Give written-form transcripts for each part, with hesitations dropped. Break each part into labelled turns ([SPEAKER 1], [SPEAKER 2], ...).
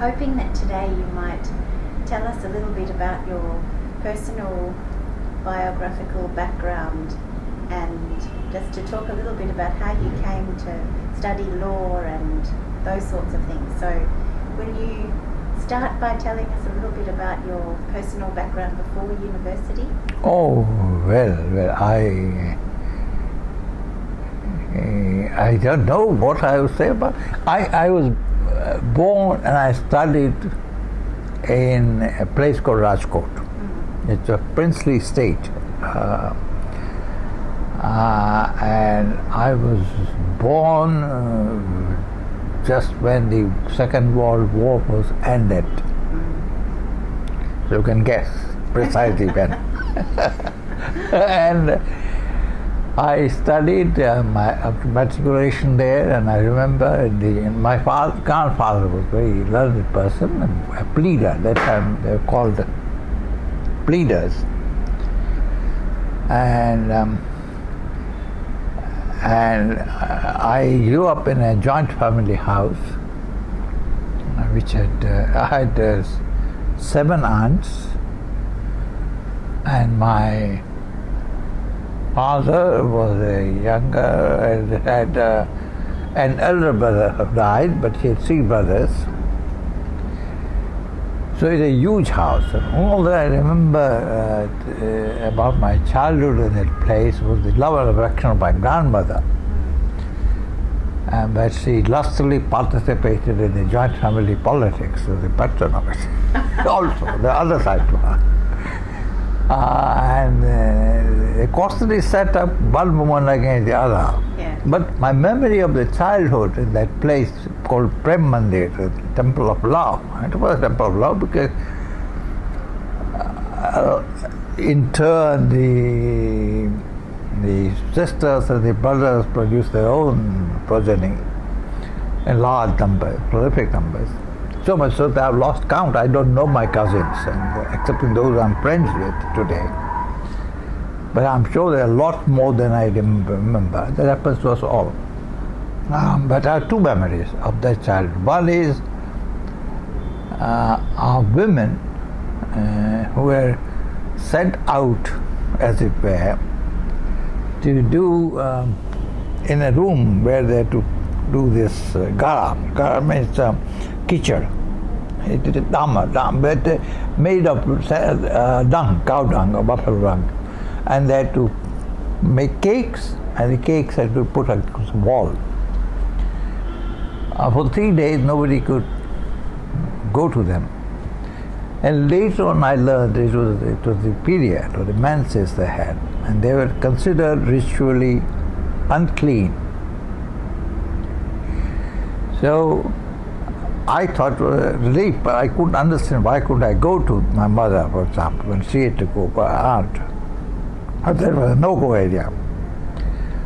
[SPEAKER 1] hoping that today you might tell us a little bit about your personal biographical background and just to talk a little bit about how you came to study law and those sorts of things. So will you start by telling us a little bit about your personal background before university?
[SPEAKER 2] Oh, well, I don't know what I would say about. I was born and I studied in a place called Rajkot. Mm-hmm. It's a princely state. And I was born just when the Second World War was ended. So you can guess precisely when. And I studied my matriculation there, and I remember my grandfather was a very learned person, and a pleader. At that time they were called pleaders. And I grew up in a joint family house, which I had 7 aunts, and my father was a younger and had an elder brother who died, but he had 3 brothers. So it's a huge house. And all that I remember about my childhood in that place was the love and affection of my grandmother. But she lustily participated in the joint family politics, so the patron of it. Also, the other side to her. They constantly set up one woman against the other. Yeah. But my memory of the childhood in that place called Prem Mandir, the Temple of Love, it was a Temple of Love because in turn the sisters and the brothers produced their own progeny in large numbers, prolific numbers. So much so that I've lost count. I don't know my cousins, excepting those I'm friends with today. But I'm sure there are a lot more than I remember. That happens to us all. But I have 2 memories of that child. One is our women who were sent out, as it were, to do in a room where they had to do this garam. Garam means kitchen. It is dhamma, but made of dung, cow dung or buffalo dung. And they had to make cakes, and the cakes had to put on the wall. For 3 days nobody could go to them. And later on I learned it was the period or the menses they had, and they were considered ritually unclean. So I thought it was a relief, but I couldn't understand why couldn't I go to my mother, for example, when she had to go, for her aunt. But there was a no-go area.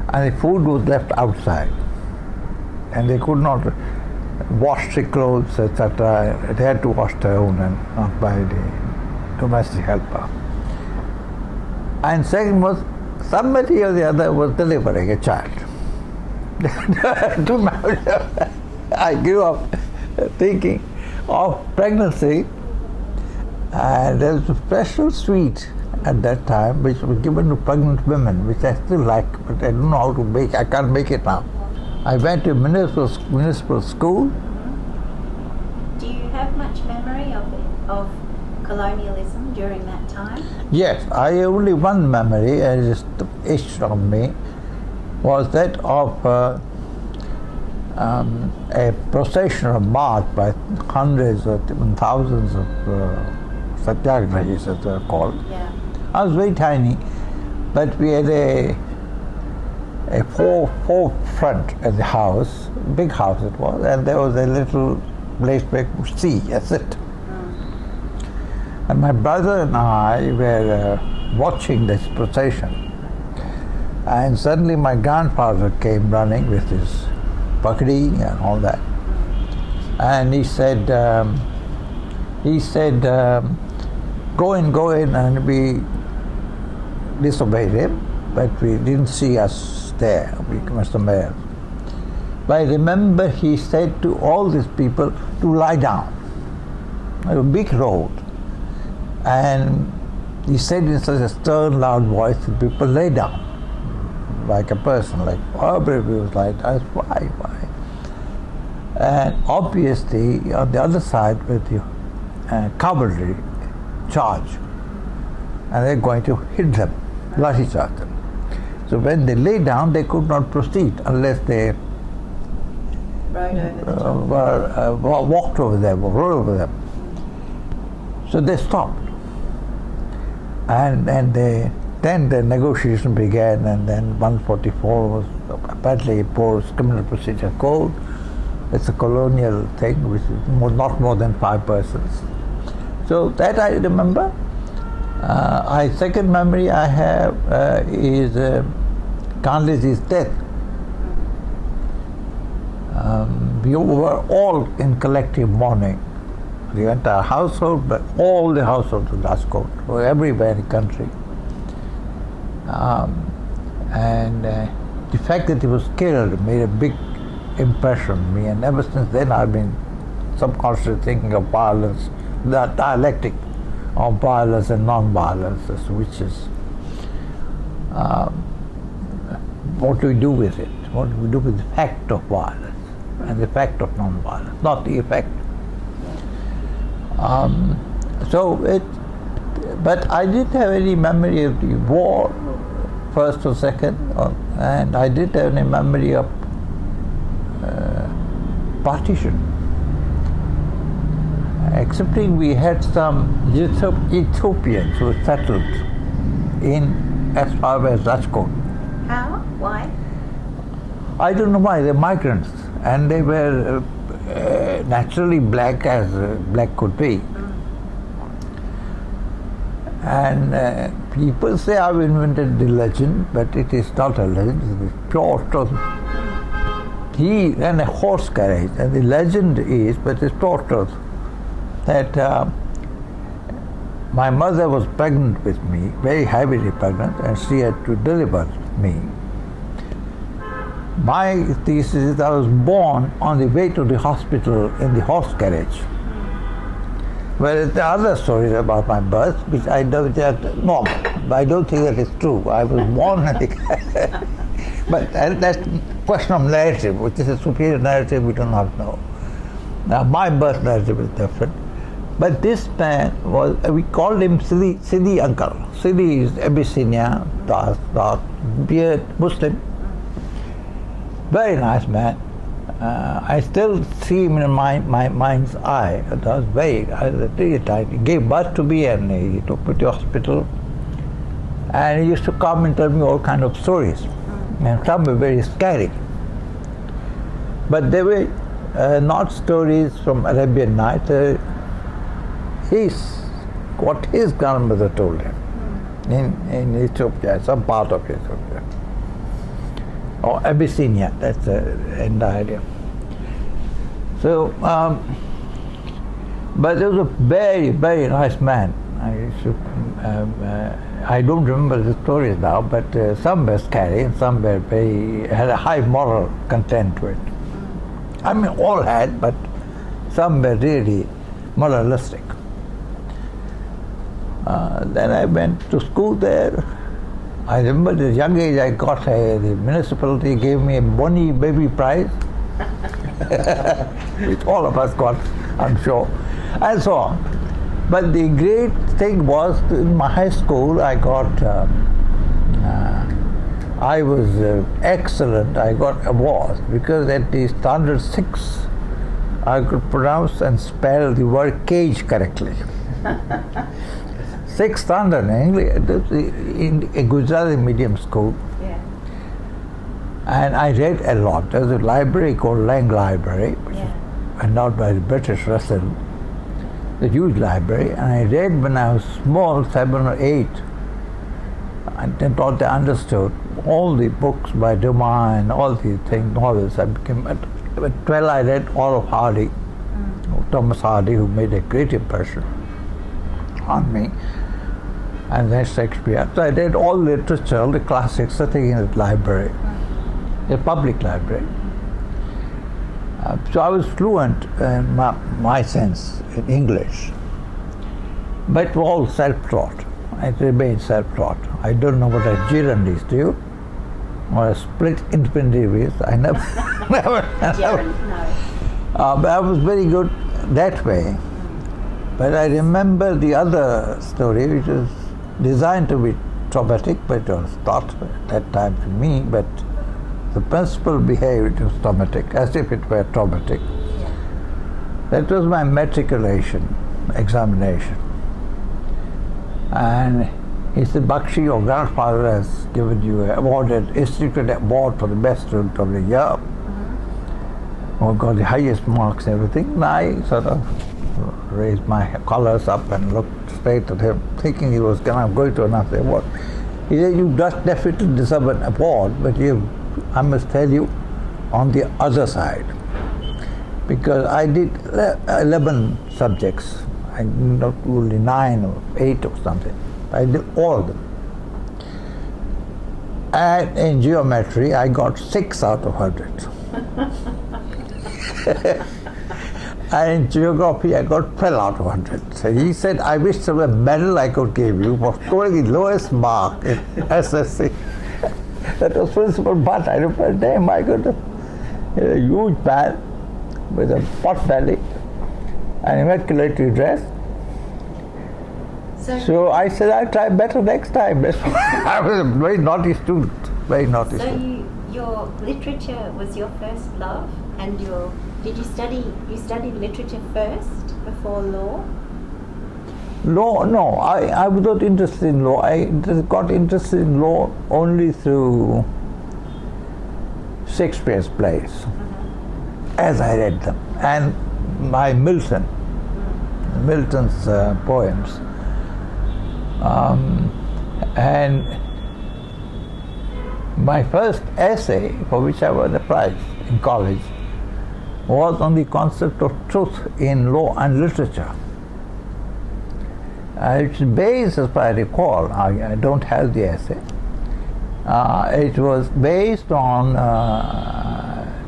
[SPEAKER 2] And the food was left outside. And they could not wash the clothes, etc. They had to wash their own and not by the domestic helper. And second was, somebody or the other was delivering a child. I grew up thinking of pregnancy, and there was a special sweet at that time which was given to pregnant women, which I still like, but I don't know how to make. I can't make it now. I went to municipal school.
[SPEAKER 1] Do you have much memory of colonialism during that time?
[SPEAKER 2] Yes, I only one memory, and it's etched on me, was that of a procession of march by hundreds or even thousands of satyagrahis, as they're called.
[SPEAKER 1] Yeah.
[SPEAKER 2] I was very tiny, but we had a four front at the house, big house it was, and there was a little place where you could see, that's it. And my brother and I were watching this procession, and suddenly my grandfather came running with his pakdi and all that, and he said, go in, and we disobeyed him, but we didn't see us there, we must have made. But I remember he said to all these people to lie down. a big road. And he said in such a stern, loud voice that people lay down, like a person, like everybody was like, why? And obviously, on the other side, with the cavalry charge, and they're going to hit them, lathi charge them. So when they lay down, they could not proceed unless they walked over them or rode over them. So they stopped. And then the negotiation began, and then 144 was apparently imposed criminal procedure code. It's a colonial thing, which is not more than 5 persons. So that I remember. Second memory I have is Gandhiji's death. We were all in collective mourning. The entire household, but all the households of Rajkot, were everywhere in the country. And the fact that he was killed made a big impression on me, and ever since then I've been subconsciously thinking of violence, the dialectic of violence and non-violence, which is what do we do with it? What do we do with the fact of violence and the fact of non-violence, not the effect. But I didn't have any memory of the war, first or second, and I didn't have any memory of partition. Excepting we had some Ethiopians who settled in as far as Rajkot.
[SPEAKER 1] How? Why?
[SPEAKER 2] I don't know why. They're migrants, and they were naturally black as black could be. And people say I've invented the legend, but it is not a legend, it is pure truth. He ran a horse carriage, and the legend is, but it's pure truth, that my mother was pregnant with me, very heavily pregnant, and she had to deliver me. My thesis is I was born on the way to the hospital in the horse carriage. Whereas there are other stories about my birth, which I don't think are normal, but I don't think that is true. I was born at the but that's a question of narrative, which is a superior narrative we do not know. Now my birth narrative is different. But this man was, we called him Siddhi uncle. Siddhi is Abyssinia, dark beard, Muslim. Very nice man. I still see him in my mind's eye. It was very tight. He gave birth to me and he took me to hospital. And he used to come and tell me all kind of stories. And some were very scary. But they were not stories from Arabian Nights. What his grandmother told him in Ethiopia, some part of Ethiopia. Or Abyssinia, that's the idea. So, but he was a very, very nice man. I don't remember the stories now, but some were scary and some were had a high moral content to it. I mean, all had, but some were really moralistic. Then I went to school there. I remember at a young age I got the municipality gave me a Bonnie Baby Prize, which all of us got, I'm sure, and so on. But the great thing was, in my high school, I got, I was excellent. I got awards because at the standard 6, I could pronounce and spell the word cage correctly. 6th standard in English, in a Gujarati medium school.
[SPEAKER 1] Yeah.
[SPEAKER 2] And I read a lot. There's a library called Lang Library, which is endowed by the British Russell, a huge library. And I read when I was small, 7 or 8. And then thought I understood all the books by Dumas and all these things, novels. I became, at 12 I read all of Hardy, Thomas Hardy, who made a great impression on me. And then Shakespeare. So I read all literature, all the classics sitting in the library, a public library. So I was fluent in my sense in English, but all self-taught. It remained self-taught. I don't know what a gerund is, do you? Or a split intermediate. I never,
[SPEAKER 1] Gerund, no.
[SPEAKER 2] but I was very good that way. But I remember the other story, which was designed to be traumatic, but it was taught at that time to me, but the principal behaved it was traumatic, as if it were traumatic.
[SPEAKER 1] Yeah.
[SPEAKER 2] That was my matriculation examination. And he said, Baxi, your grandfather has given you an instituted award for the best student of the year. I got the highest marks and everything. And I sort of raised my collars up and looked straight at him, thinking he was going to announce the award. He said, you just definitely deserve an award, but I must tell you, on the other side. Because I did 11 subjects. I did not only 9 or 8 or something. I did all of them. And in geometry, I got 6 out of 100. And in geography, I got 12 out of 100. So he said, I wish there were a medal I could give you for scoring the lowest mark in SSC. That was principal, but I remember, damn, I got a huge man with a pot belly and immaculately dressed. So I said, I'll try better next time. I was a very naughty student, very naughty student.
[SPEAKER 1] So your literature was your first love, and did you studied literature first before law?
[SPEAKER 2] Law, no, I was not interested in law. I got interested in law only through Shakespeare's plays, as I read them, and by Milton's poems. And my first essay, for which I won a prize in college, was on the concept of truth in law and literature. It's based, as I recall, I don't have the essay, it was based on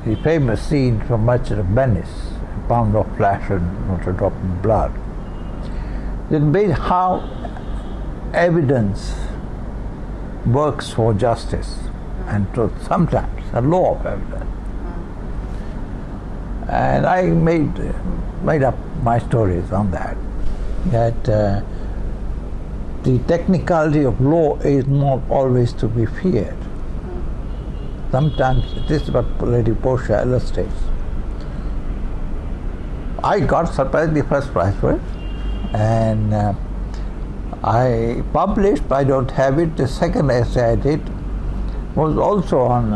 [SPEAKER 2] the famous scene from Merchant of Venice, a pound of flesh and not a drop of blood. It's based how evidence works for justice and truth, sometimes, a law of evidence. And I made up my stories on that, the technicality of law is not always to be feared. Sometimes this is what Lady Portia illustrates. I got surprisingly first prize for it, and I published, but I don't have it. The second essay I did was also on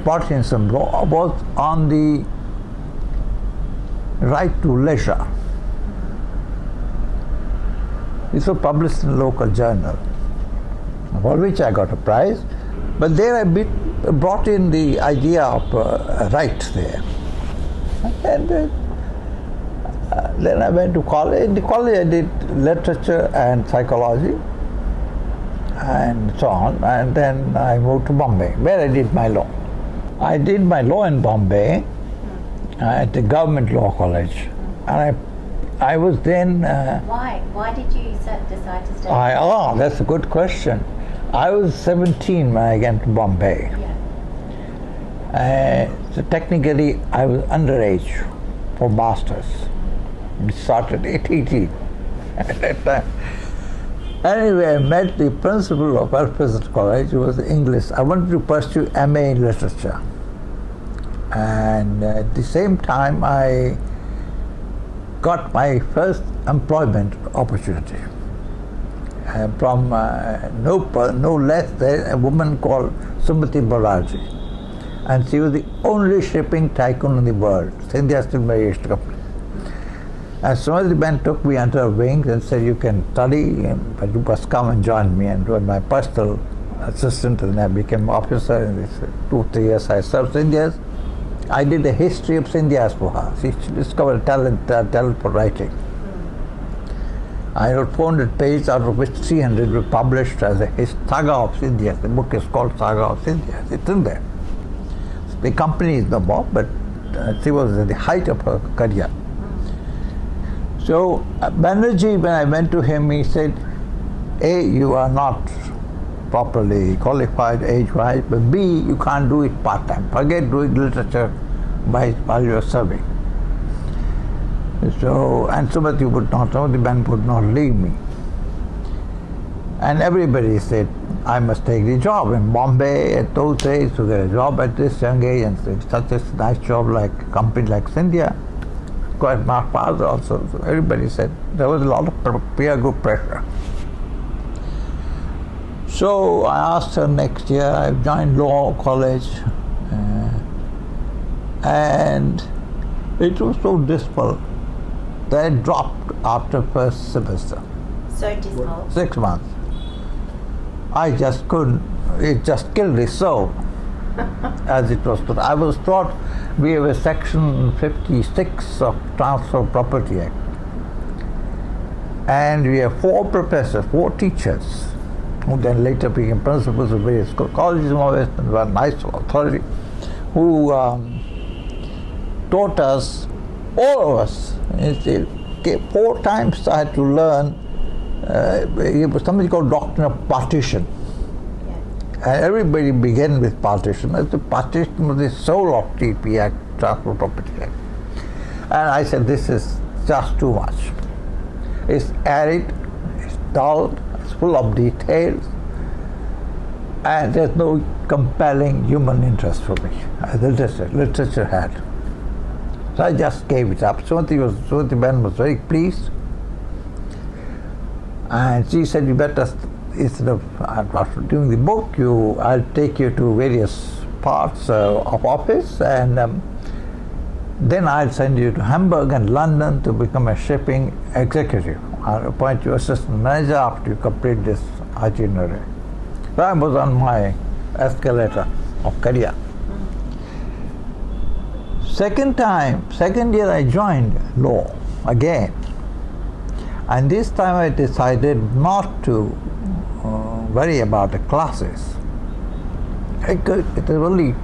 [SPEAKER 2] Parkinson law, was on the right to leisure. It was published in a local journal, for which I got a prize. But there I brought in the idea of right there. And then I went to college. In the college I did literature and psychology and so on. And then I moved to Bombay, where I did my law. I did my law in Bombay at the Government Law College. And I was then...
[SPEAKER 1] Why did you decide to study?
[SPEAKER 2] That's a good question. I was 17 when I came to Bombay.
[SPEAKER 1] Yeah.
[SPEAKER 2] So technically I was underage for masters. We started at 18 at that time. Anyway, I met the principal of Upendra College, who was English. I wanted to pursue MA in literature. And at the same time I got my first employment opportunity from no less than a woman called Sumati Balaji. And she was the only shipping tycoon in the world, India Steel Malaysia Company. And Sumati Ben took me under her wings and said, you can study, but you must come and join me. And was my personal assistant, and I became officer in these 2-3 years I served Indians. I did a history of Sindhyas for her. She discovered talent for writing. I wrote 400 pages, out of which 300 were published as a Saga of Sindhyas. The book is called Saga of Sindhyas. It's in there. The company is no more, but she was at the height of her career. So Banerjee, when I went to him, he said, A, you are not properly qualified age-wise, but B, you can't do it part-time. Forget doing literature while you are serving. So, and Sumati Ben would not leave me. And everybody said, I must take the job in Bombay at those days, to get a job at this young age, and such a nice job like a company like Scindia. Quite my father also. So everybody said there was a lot of peer group pressure. So I asked her next year. I joined law college, and it was so dismal that I dropped after first semester.
[SPEAKER 1] So dismal.
[SPEAKER 2] 6 months. I just couldn't. It just killed the soul, as it was taught. I was taught we have a section 56 of Transfer of Property Act, and we have 4 professors, 4 teachers, who then later became principals of various colleges in West and were nice authority, who taught us, all of us. 4 times I had to learn. It was something called Doctrine of Partition. And everybody began with partition. The partition was the soul of TP Act, Transfer of Property Act. And I said, this is just too much. It's arid, it's dull, it's full of details, and there's no compelling human interest for me. Literature had. So I just gave it up. Sumati Ben was very pleased. And she said, you better, instead of after doing the book, I'll take you to various parts of office, and then I'll send you to Hamburg and London to become a shipping executive. I'll appoint you assistant manager after you complete this itinerary. That was on my escalator of career. Second year I joined law again. And this time I decided not to worry about the classes. It was only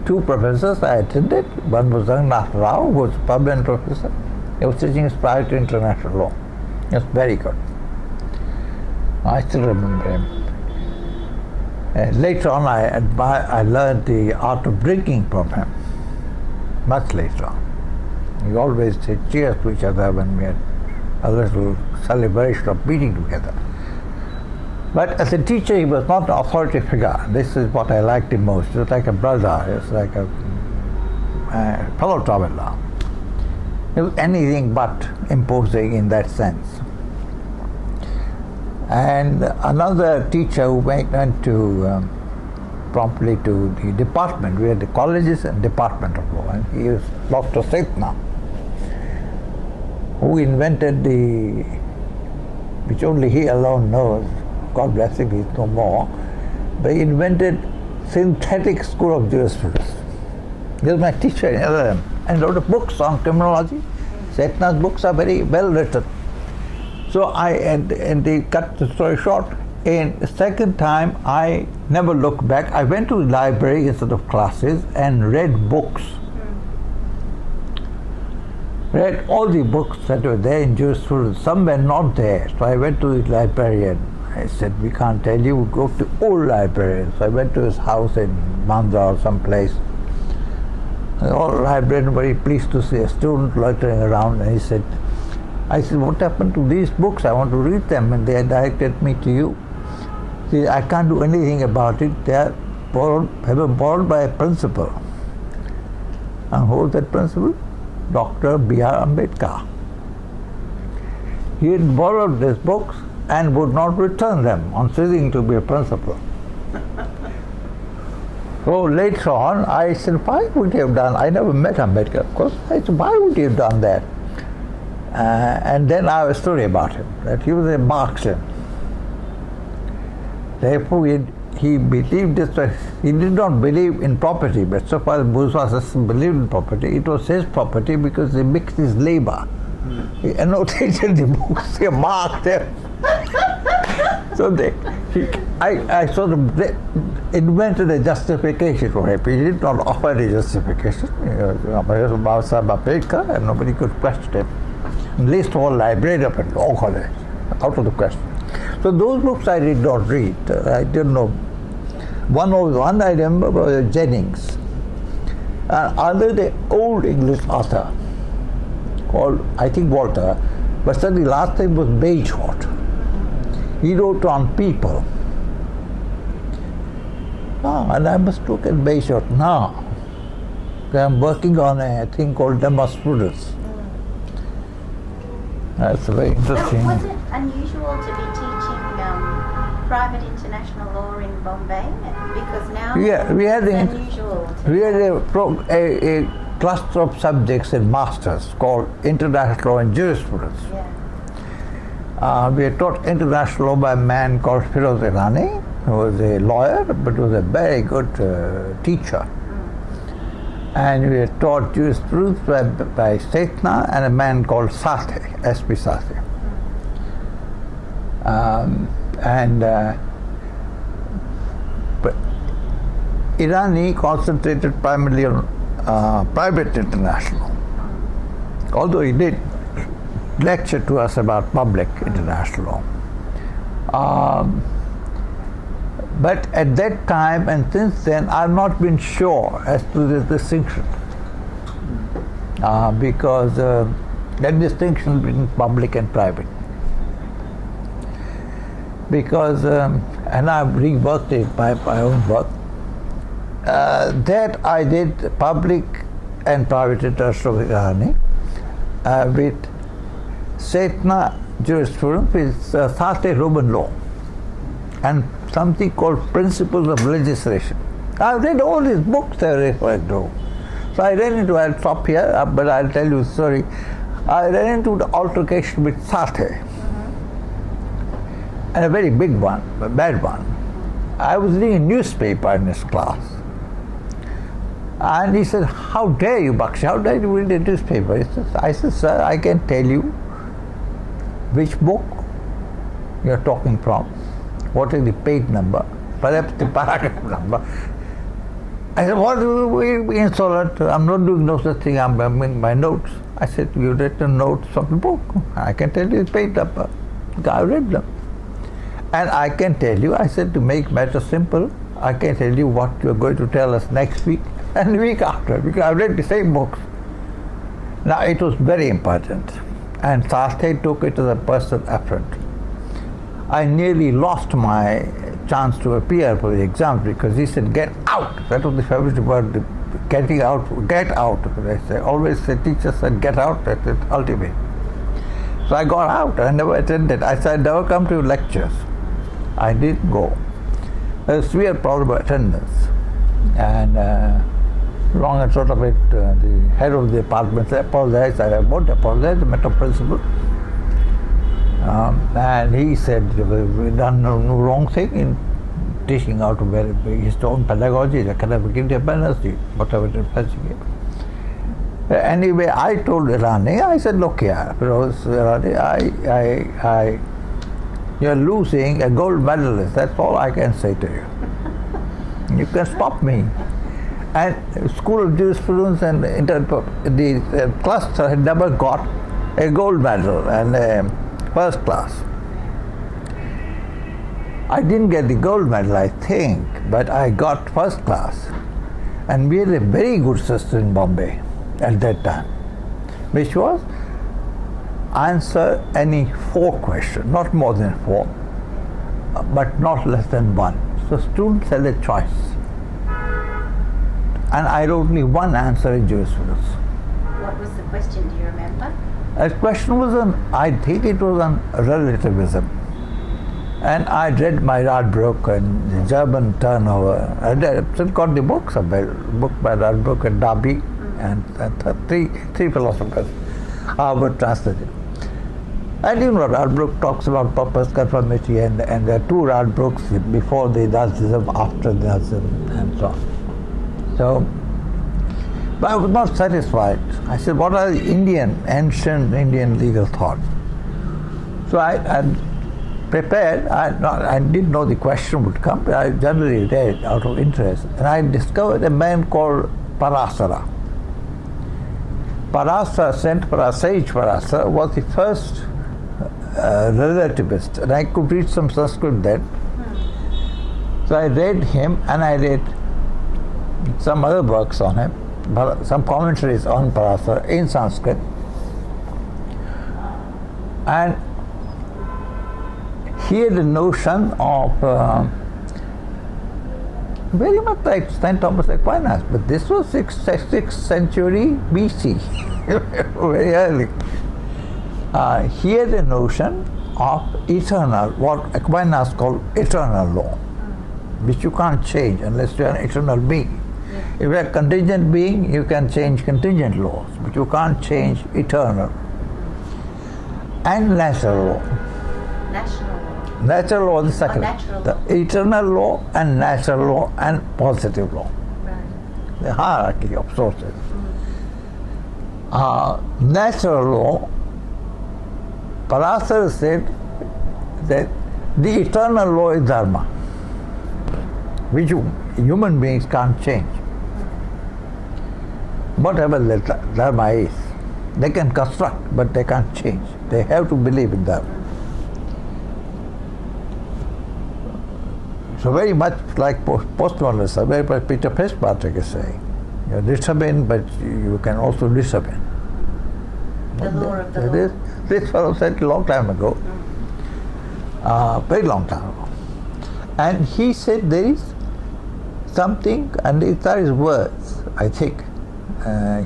[SPEAKER 2] 2 professors I attended. One was Rangnath Rao, who was a permanent professor. He was teaching us private international law. He was very good. I still remember him. Later on I learned the art of drinking from him, much later on. We always said cheers to each other when we had a little celebration of meeting together. But as a teacher, he was not an authority figure. This is what I liked him most. He was like a brother. He was like a fellow traveler. He was anything but imposing in that sense. And another teacher who went to promptly to the department. We had the colleges and department of law, and he was Dr. Setna, who invented which only he alone knows, God bless him, he's no more, but he invented synthetic school of jurisprudence. He was my teacher in LLM and wrote books on criminology. Setna's books are very well written. So and they cut the story short. In the second time, I never looked back. I went to the library instead of classes and read books. Read all the books that were there in jurisprudence. Some were not there. So I went to the librarian. I said, we can't tell you, go to old librarian. So I went to his house in Mandra or someplace. The old librarian was very pleased to see a student loitering around, and I said, what happened to these books? I want to read them, and they directed me to you. See, I can't do anything about it. They are borrowed by a principal. And who was that principal? Dr. B.R. Ambedkar. He had borrowed these books and would not return them on ceasing to be a principal. So later on, I said, why would he have done? I never met Ambedkar, of course. I said, why would he have done that? And then I have a story about him, that he was a Marxian. Therefore, he believed this, he did not believe in property, but so far as bourgeois system believed in property, it was his property because he mixed his labor. He annotated the books, he marked them. So I sort of invented a justification for him. He did not offer a justification. And nobody could question him. Least of all, librarian of a law college, out of the question. So those books I did not read. I didn't know. One I remember was Jennings. Other the old English author called, I think, Walter, but certainly last name was Bagehot. He wrote on people. And I must look at Bagehot now. I'm working on a thing called Jurisprudence. That's very interesting.
[SPEAKER 1] Was it unusual to be teaching private international law in Bombay? Because now
[SPEAKER 2] We had
[SPEAKER 1] unusual.
[SPEAKER 2] a cluster of subjects in masters called International Law and Jurisprudence.
[SPEAKER 1] Yeah.
[SPEAKER 2] We had taught international law by a man called Firoz Irani, who was a lawyer but was a very good teacher. And we had taught jurisprudence by Setna and a man called Sathe, S.P. Sathe. But Irani concentrated primarily on private international, although he did lecture to us about public international law. But at that time and since then, I've not been sure as to the distinction, because that distinction between public and private. Because, and I've reworked it by my own work, that I did public and private international with Irani, with Setna jurisprudence, with Sathe Roman law, and something called Principles of Legislation. I've read all these books they're referring to. So I ran into, I'll stop here, but I'll tell you a story. I ran into the altercation with Sathe, and a very big one, a bad one. I was reading a newspaper in his class. And he said, "How dare you, Baxi, how dare you read a newspaper?" I said, "Sir, I can tell you which book you're talking from, what is the page number, perhaps the paragraph number." I said, "What will be insolent? I'm not doing no such thing, I'm making my notes." I said, "You've written notes of the book. I can tell you the page number." I read them. And I can tell you, I said, to make matters simple, I can tell you what you're going to tell us next week and the week after, because I've read the same books. Now, it was very important. And Sathe took it as a personal affront. I nearly lost my chance to appear for the exams because he said, "Get out." That was the favorite word, getting out, get out. They say. Always the teacher said, "Get out," that's it, ultimate. So I got out, I never attended. I said, "I never come to lectures." I didn't go. There's a severe problem of attendance. And long and short of it, the head of the department said, "Apologize." I won't apologize, the matter of principle. And he said, "We've done no wrong thing in teaching out of his own pedagogy, the academic independence, whatever it is." Anyway, I told Irani, I said, "Look here, Irani, you're losing a gold medalist. That's all I can say to you. You can stop me." And School of Jurisprudence and the cluster had never got a gold medal and first class. I didn't get the gold medal, I think, but I got first class. And we had a very good system in Bombay at that time, which was answer any 4 questions, not more than 4, but not less than 1. So students had a choice. And I wrote only 1 answer in jurisprudence.
[SPEAKER 1] What was the question, do you remember?
[SPEAKER 2] The question was I think it was on relativism. And I read my Radbruch and the German turnover. I still got the books, a book by Radbruch and Darby, and three philosophers. Harvard translated. And you know, Radbruch talks about purpose, conformity, and there are 2 Radbruchs before the Nazism, after the Nazism, and so on. So, but I was not satisfied. I said, what are the ancient Indian legal thought? So I prepared. I didn't know the question would come, but I generally read out of interest. And I discovered a man called Parasara. Parasara, Sage Parasara, was the first relativist, and I could read some Sanskrit then. So I read him, and I read some other works on him, some commentaries on Parasara in Sanskrit. And he had a notion of very much like St. Thomas Aquinas, but this was 6th century BC, very early. He had a notion of eternal, what Aquinas called eternal law, which you can't change unless you're an eternal being. If you're a contingent being, you can change contingent laws, but you can't change eternal. And natural law.
[SPEAKER 1] National law.
[SPEAKER 2] Natural law is the second.
[SPEAKER 1] Natural
[SPEAKER 2] The
[SPEAKER 1] law.
[SPEAKER 2] eternal law and natural law and positive law.
[SPEAKER 1] Right.
[SPEAKER 2] The hierarchy of sources. Natural law, Parasara said that the eternal law is dharma, which human beings can't change. Whatever the dharma is, they can construct, but they can't change. They have to believe in dharma. So very much like postmodernism, very much Peter Fitzpatrick is saying, you discipline, but you can also discipline.
[SPEAKER 1] The law of the law.
[SPEAKER 2] This fellow said a long time ago, very long time ago. And he said there is something, and these are his words, I think.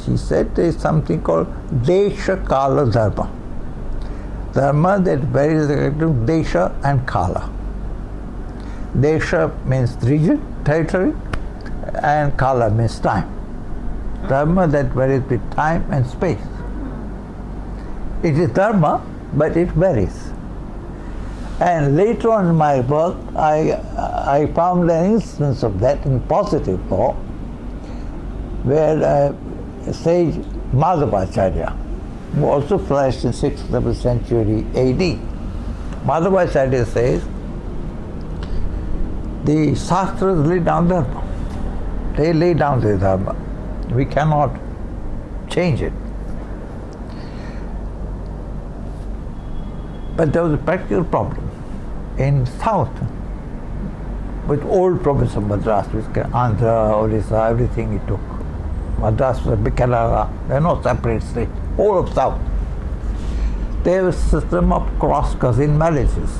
[SPEAKER 2] He said there is something called Desha Kala Dharma. Dharma that varies according to Desha and Kala. Desha means region, territory, and Kala means time. Dharma that varies with time and space. It is Dharma, but it varies. And later on in my work, I found an instance of that in positive law, where sage Madhavacharya, who also flourished in 6th, 7th century AD. Madhavacharya says, the Shastras lay down Dharma. They lay down the Dharma. We cannot change it. But there was a practical problem. In South, with old province of Madras, which Andhra, Orissa, everything he took. Madras was a big Kerala, there are no separate states. All of South. They have a system of cross-cousin marriages.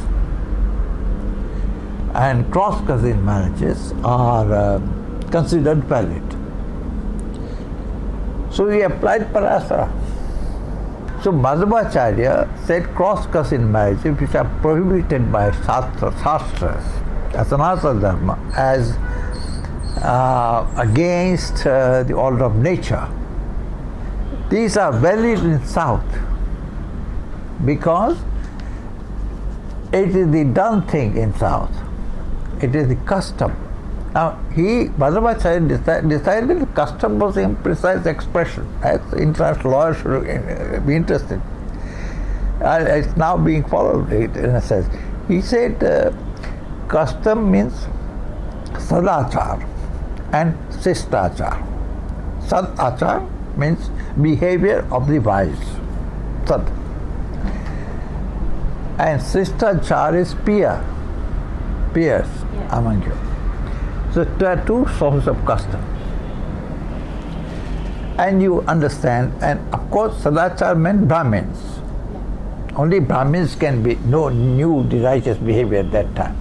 [SPEAKER 2] And cross-cousin marriages are considered valid. So we applied Parasara. So Madhavacharya said cross-cousin marriages, which are prohibited by Shastras, Asanasa Dharma, as against the order of nature. These are valid in South because it is the done thing in South. It is the custom. Now, Madhavacharya decided custom was an imprecise expression. As international lawyers should be interested. It's now being followed in a sense. He said custom means sadachar and sistachar. Sadachar means behavior of the wise. Sad. And sistachar is peers among you. So there are two sources of custom. And you understand, and of course Sadachar meant Brahmins. Only Brahmins can knew the righteous behavior at that time.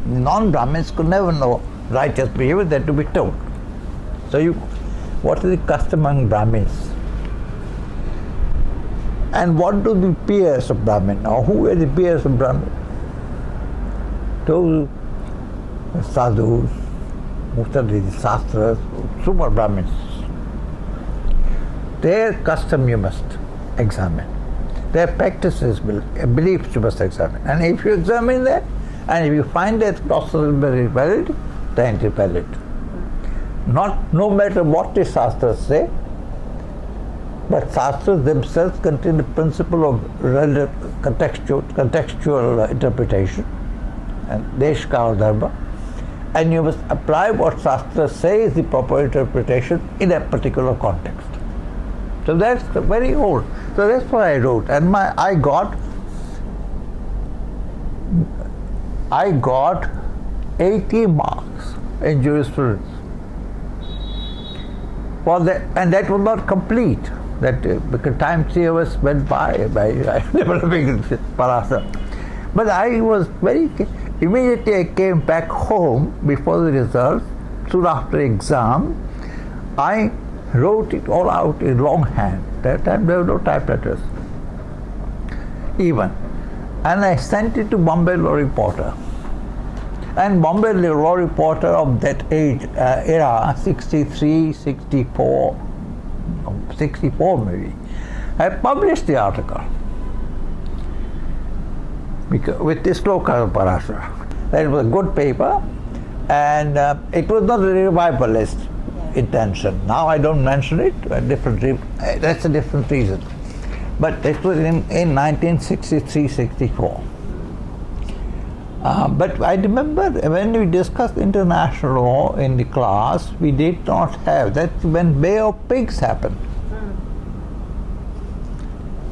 [SPEAKER 2] Non-Brahmins could never know righteous behavior, that to be told. So what is the custom among Brahmins? And what do the peers of Brahmin? Now who are the peers of Brahmin? Those sadhus, who study the Shastras, super Brahmins. Their custom you must examine. Their practices, beliefs you must examine. And if you examine that, and if you find that process is very valid, then it is valid. No matter what the Shastras say, But Shastras themselves contain the principle of relative contextual interpretation and Deshkala Dharma, and you must apply what Shastra says the proper interpretation in a particular context. So that's very old. So that's what I wrote, and I got 80 marks in jurisprudence for that, and that was not complete. That because time 3 hours went by developing Parasa. But I was immediately I came back home before the results, soon after exam, I wrote it all out in longhand. That time there were no typewriters even. And I sent it to Bombay Law Reporter. And Bombay Law Reporter of that age, era, 63, 64 maybe, I published the article with this sloka of Parashara. That was a good paper, and it was not a revivalist intention. Now I don't mention it, that's a different reason. But it was in 1963-64. But I remember when we discussed international law in the class, we did not have, that's when Bay of Pigs happened.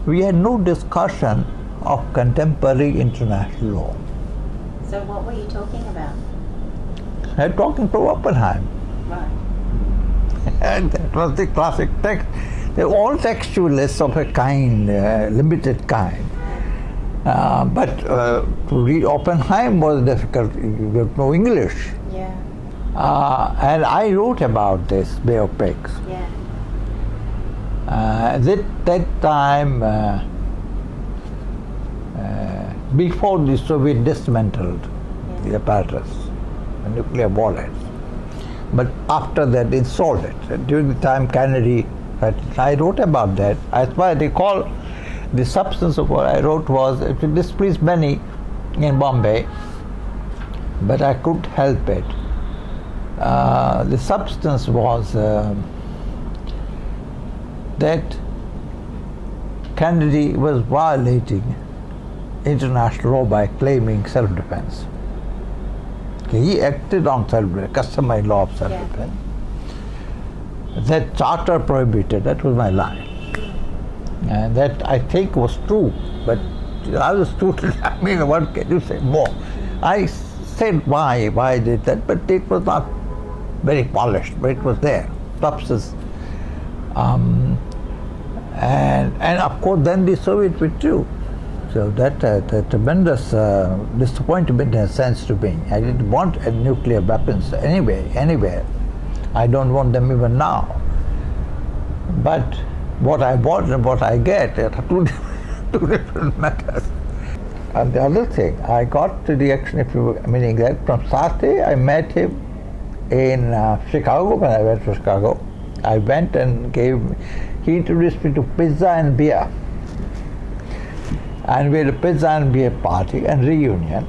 [SPEAKER 2] We had no discussion of contemporary international law.
[SPEAKER 1] So what were you talking about?
[SPEAKER 2] I was talking to Oppenheim.
[SPEAKER 1] Right.
[SPEAKER 2] And that was the classic text. They're all textualists of a kind, limited kind. But to read Oppenheim was difficult. You don't know English.
[SPEAKER 1] Yeah.
[SPEAKER 2] And I wrote about this Bay of Pigs.
[SPEAKER 1] Yeah.
[SPEAKER 2] At that time, before the Soviet dismantled the apparatus, the nuclear warheads. But after that, they sold it. During the time Kennedy, I wrote about that. That's why they call the substance of what I wrote was, it displeased many in Bombay, but I couldn't help it. The substance was that Kennedy was violating international law by claiming self-defense. He acted on self-defense, customary law of self-defense. Yeah. That charter prohibited, that was my line. And that I think was true, but I was student, I mean, what can you say more? I said why I did that, but it was not very polished, but it was there, substance. And of course then the Soviet withdrew. So that a tremendous disappointment in a sense to me. I didn't want nuclear weapons anywhere. I don't want them even now. But what I want and what I get are two different matters. And the other thing, I got the reaction, meaning that from Sathe, I met him in Chicago. When I went to Chicago, I went and he introduced me to pizza and beer. And we had a pizza and beer party and reunion.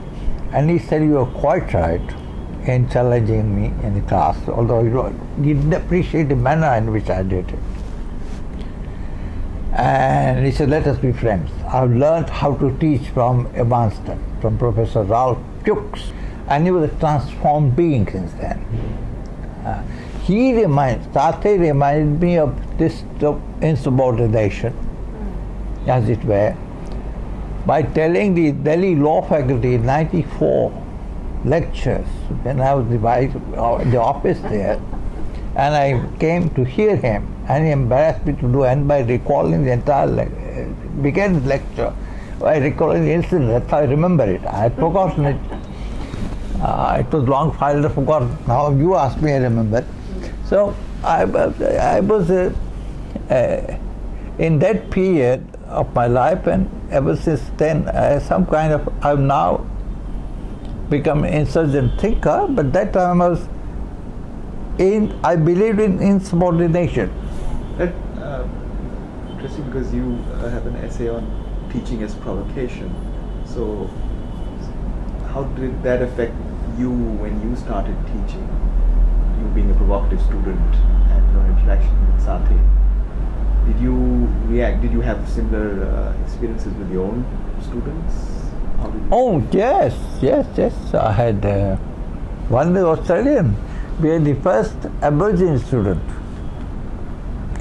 [SPEAKER 2] And he said, "You are quite right in challenging me in the class," although he didn't appreciate the manner in which I did it. And he said, "Let us be friends. I've learned how to teach from Evanston, from Professor Ralph Chooks, and he was a transformed being since then." Sathe reminded me of this insubordination, as it were, by telling the Delhi Law Faculty in 94 lectures when I was in the office there, and I came to hear him, and he embarrassed me to do, and by recalling the entire began the lecture, by recalling the incident, that's how I remember it. I had forgotten it. It was long filed, I forgot. Now you asked me, I remember. So I was in that period of my life, and ever since then, I've now become an insurgent thinker, but that time I believed in insubordination.
[SPEAKER 3] Interesting, because you have an essay on teaching as provocation. So how did that affect you when you started teaching? You being a provocative student and your interaction with Sathe? Did you react? Did you have similar experiences with your own students? How did you
[SPEAKER 2] Oh, yes. I had one Australian. We had the first Aboriginal student.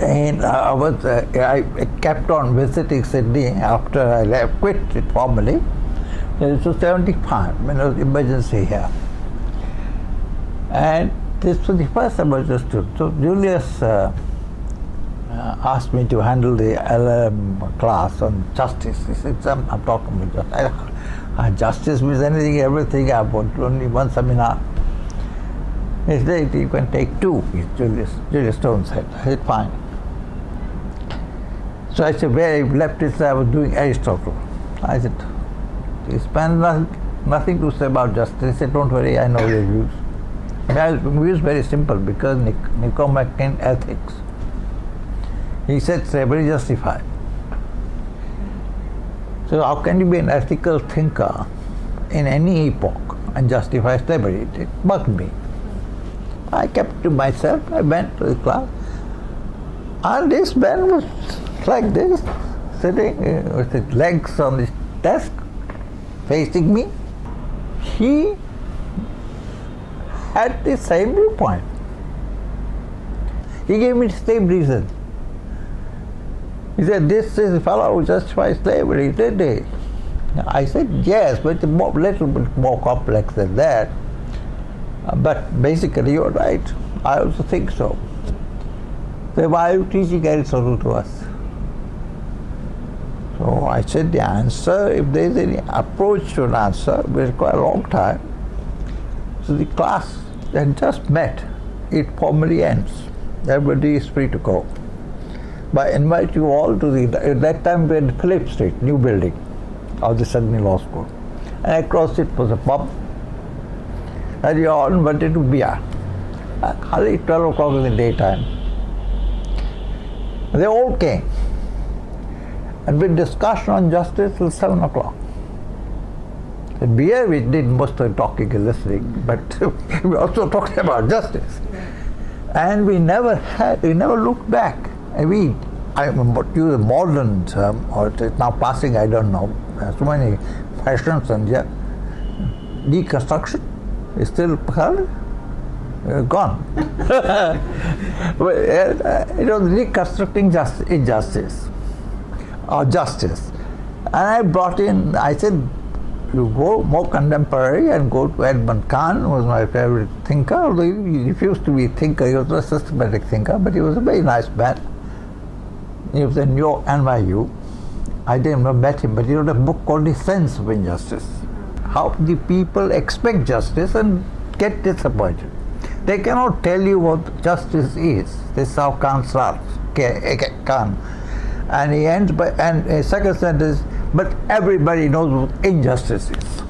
[SPEAKER 2] And I kept on visiting Sydney after I quit it formally. It was 75 when there was emergency here. And this was the first Aboriginal student. So Julius asked me to handle the LM class on justice. He said, I'm talking about justice. Justice means anything, everything. I want only one seminar. He said, you can take two, Julius Stone said. I said, fine. So I said, where I left it, I was doing Aristotle. I said, you spend nothing to say about justice. He said, don't worry, I know your views. My views very simple because Nicomachean ethics. He said, slavery justified. So how can you be an ethical thinker in any epoch and justify slavery? It bugged me. I kept to myself, I went to the class, and this man was like this, sitting with his legs on the desk, facing me. He had the same viewpoint. He gave me the same reason. He said, this is the fellow who justifies slavery, did he? I said, yes, but it's a little bit more complex than that. But basically, you're right. I also think so. So why are you teaching Aristotle to us? So I said the answer, if there is any approach to an answer, will require a long time. So the class had just met. It formally ends. Everybody is free to go. But I invite you all to at that time we had Phillip Street, new building of the Sydney Law School. And across it was a pub. And you all invited to beer. Hardly 12 o'clock in the daytime. They all came. And with discussion on justice till 7 o'clock. The beer we did most of the talking and listening, but we also talked about justice. And we never looked back. I mean, I use a modern term, or it's now passing, I don't know. There's so many fashions and yeah. Deconstruction is still gone. Reconstructing injustice or justice. And I brought in, I said, you go more contemporary and go to Edmund Kahn, who was my favorite thinker, although he refused to be a thinker, he was a systematic thinker, but he was a very nice man. He was in New York, NYU. I didn't know met him, but he wrote a book called The Sense of Injustice. How the people expect justice and get disappointed. They cannot tell you what justice is. This is how Khan starts. Khan. And he ends by, and his second sentence, but everybody knows what injustice is.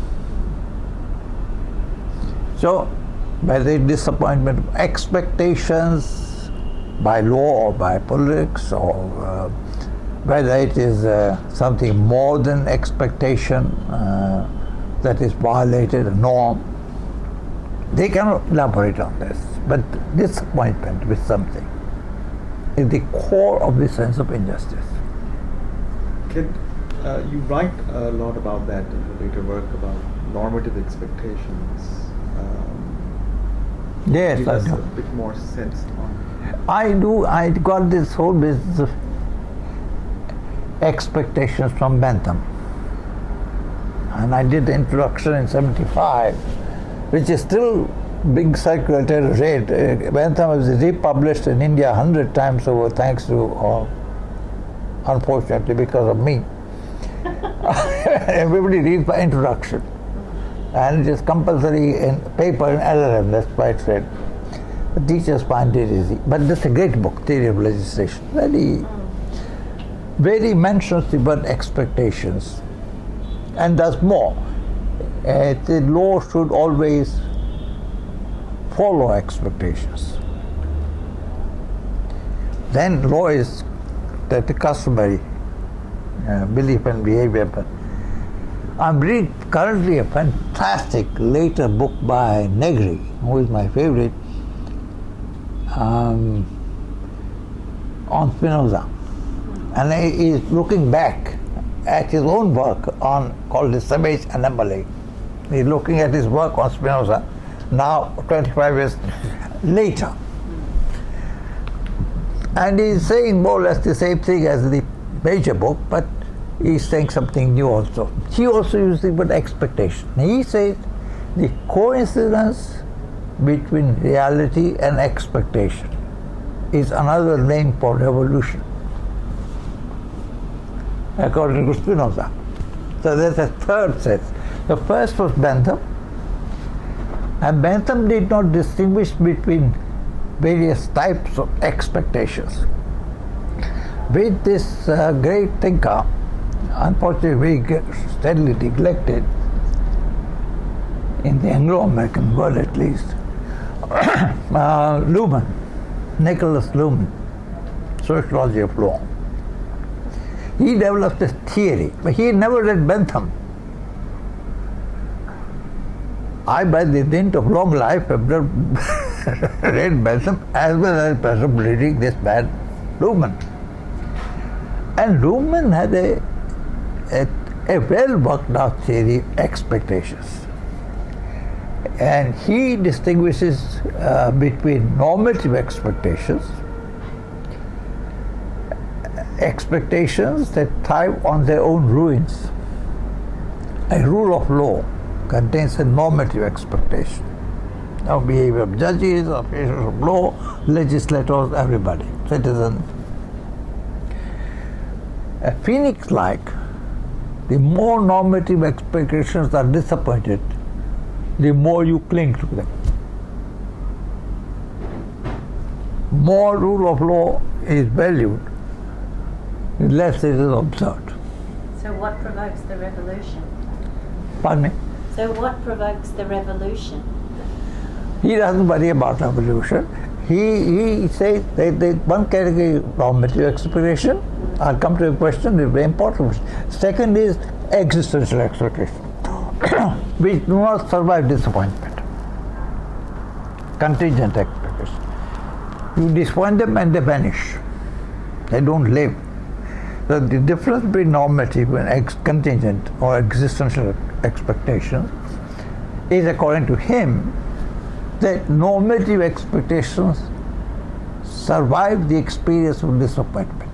[SPEAKER 2] So, whether disappointment, expectations by law or by politics, or whether it is something more than expectation that is violated, a norm, they cannot elaborate on this. But disappointment with something is the core of the sense of injustice.
[SPEAKER 3] You write a lot about that in your later work about normative expectations.
[SPEAKER 2] Yes,
[SPEAKER 3] give
[SPEAKER 2] I
[SPEAKER 3] us
[SPEAKER 2] do.
[SPEAKER 3] a bit more sense on.
[SPEAKER 2] I do. I got this whole business of expectations from Bentham, and I did the introduction in '75, which is still big circulated read. Bentham was republished in India 100 times over, thanks to, unfortunately, because of me. Everybody reads my introduction, and it is compulsory in paper in LLM. That's why it's read. The teachers find it easy, but this is a great book, Theory of Legislation. Very mentions the word expectations, and does more. The law should always follow expectations. Then law is the customary belief and behavior. But I'm reading currently a fantastic later book by Negri, who is my favorite, on Spinoza. and he is looking back at his own work called the Savage Anomaly. He's looking at his work on Spinoza now 25 years later. And he's saying more or less the same thing as the major book, but he's saying something new also. He also uses the word expectation. He says the coincidence between reality and expectation is another name for revolution, according to Spinoza. So there's a third set. The first was Bentham, and Bentham did not distinguish between various types of expectations. With this great thinker, unfortunately very steadily neglected in the Anglo-American world at least, Luhmann, Nicholas Luhmann, Sociology of Law. He developed a theory, but he never read Bentham. I, by the dint of long life, have read Bentham as well as reading this man, Luhmann. And Luhmann had a well-worked out theory of expectations. And he distinguishes between normative expectations, expectations that thrive on their own ruins. A rule of law contains a normative expectation of behavior of judges, officers of law, legislators, everybody, citizens. A phoenix-like, the more normative expectations are disappointed, the more you cling to them. More rule of law is valued, the less it is observed.
[SPEAKER 1] So what provokes the revolution?
[SPEAKER 2] Pardon me?
[SPEAKER 1] So what provokes the revolution?
[SPEAKER 2] He doesn't worry about revolution. He says that one category is normative expectation. I'll come to a question, it's very important. Second is existential expectation, which do not survive disappointment. Contingent expectation. You disappoint them and they vanish. They don't live. So the difference between normative and contingent or existential expectations is, according to him, that normative expectations survive the experience of disappointment,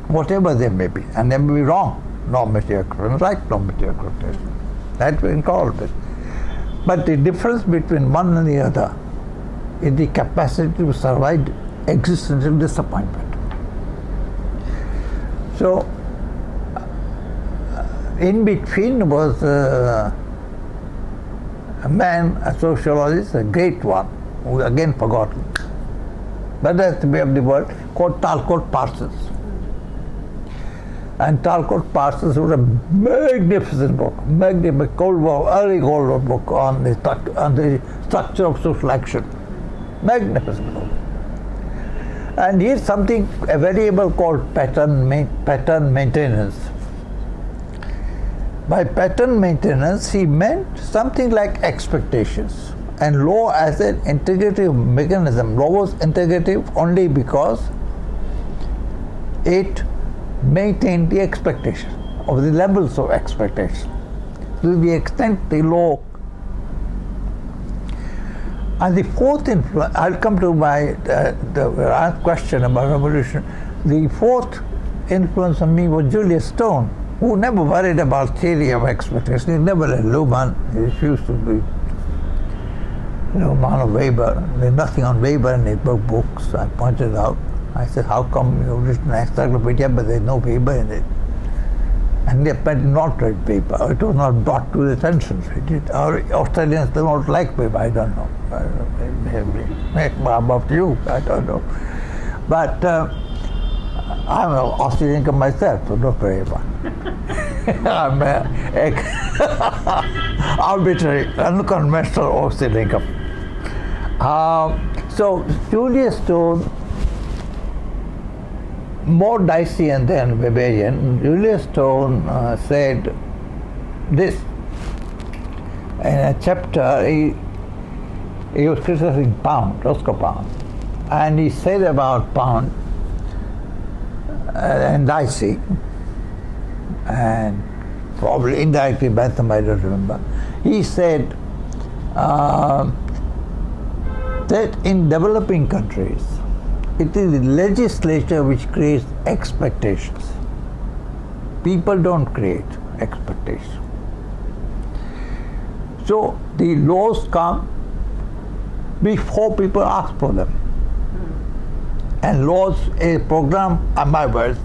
[SPEAKER 2] whatever they may be, and they may be wrong. Normative expectations, right? Normative expectations. That's what we call it. But the difference between one and the other is the capacity to survive existential disappointment. So, in between was a man, a sociologist, a great one, who again forgotten, but that's the way of the word, called Talcott Parsons. And Talcott Parsons wrote a magnificent book, early Cold War book on the structure of social action. Magnificent book. And here's something, a variable called pattern maintenance. By pattern maintenance, he meant something like expectations. And law as an integrative mechanism. Law was integrative only because it maintained the expectation, of the levels of expectation, to the extent the law. And the fourth influence, I'll come to my the question about revolution. The fourth influence on me was Julius Stone, who never worried about theory of expectation. He never read Luhmann. He refused to read Luhmann or Weber. There's nothing on Weber in his books, I pointed out. I said, how come you've written an encyclopedia but there's no Weber in it? And they apparently not read Weber. It was not brought to the attention. Our Australians do not like Weber, I don't know. Maybe above you, I don't know. But I'm an Australian myself, so don't worry about it. I'm arbitrary, unconventional Australian. So Julius Stone, more Dycean than Weberian, Julius Stone said this in a chapter. He was criticizing Pound, Roscoe Pound, and he said about Pound, and Dicey, and probably indirectly Bentham, I don't remember. He said that in developing countries, it is the legislature which creates expectations. People don't create expectations. So the laws come before people ask for them. And laws, a program, my words,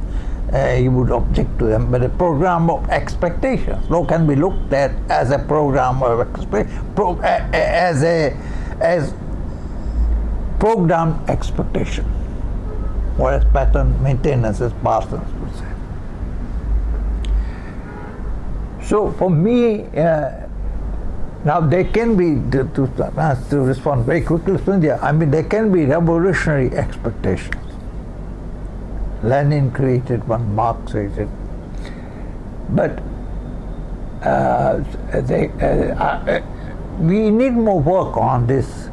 [SPEAKER 2] you would object to them, but a program of expectations. Law can be looked at as a program of as programmed expectation, or as pattern maintenance, as Parsons would say. So for me, now there can be, to respond very quickly, Sandhya, I mean, there can be revolutionary expectations. Lenin created one, Marx created, but we need more work on this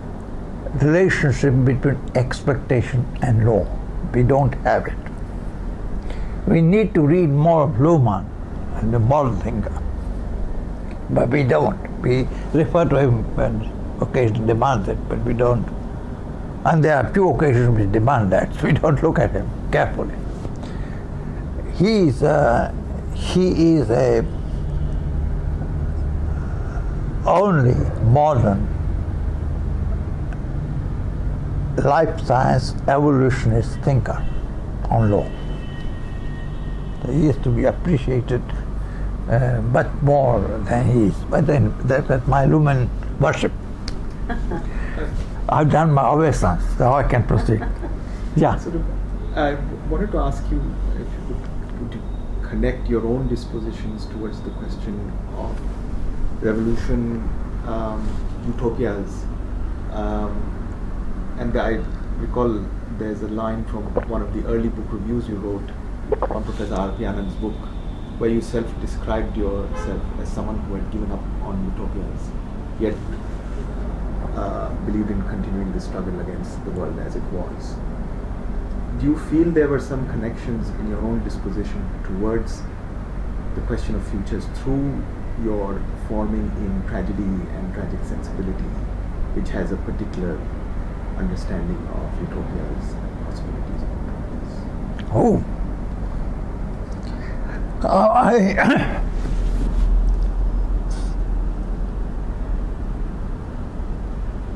[SPEAKER 2] relationship between expectation and law. We don't have it. We need to read more of Luhmann, the moral thinker, but we don't. We refer to him when occasion demands it, but we don't. And there are few occasions which demand that, so we don't look at him carefully. He is a only modern life science evolutionist thinker on law. He is to be appreciated much more than he is. But then that's my Lumen worship. I've done my obeisance, so I can proceed. Yeah.
[SPEAKER 3] I wanted to ask you if you could connect your own dispositions towards the question of revolution, utopias, and I recall there's a line from one of the early book reviews you wrote on Professor R.P. Anand's book, where you self-described yourself as someone who had given up on utopias, yet believed in continuing the struggle against the world as it was. Do you feel there were some connections in your own disposition towards the question of futures through your forming in tragedy and tragic sensibility, which has a particular understanding of utopias and possibilities of utopias?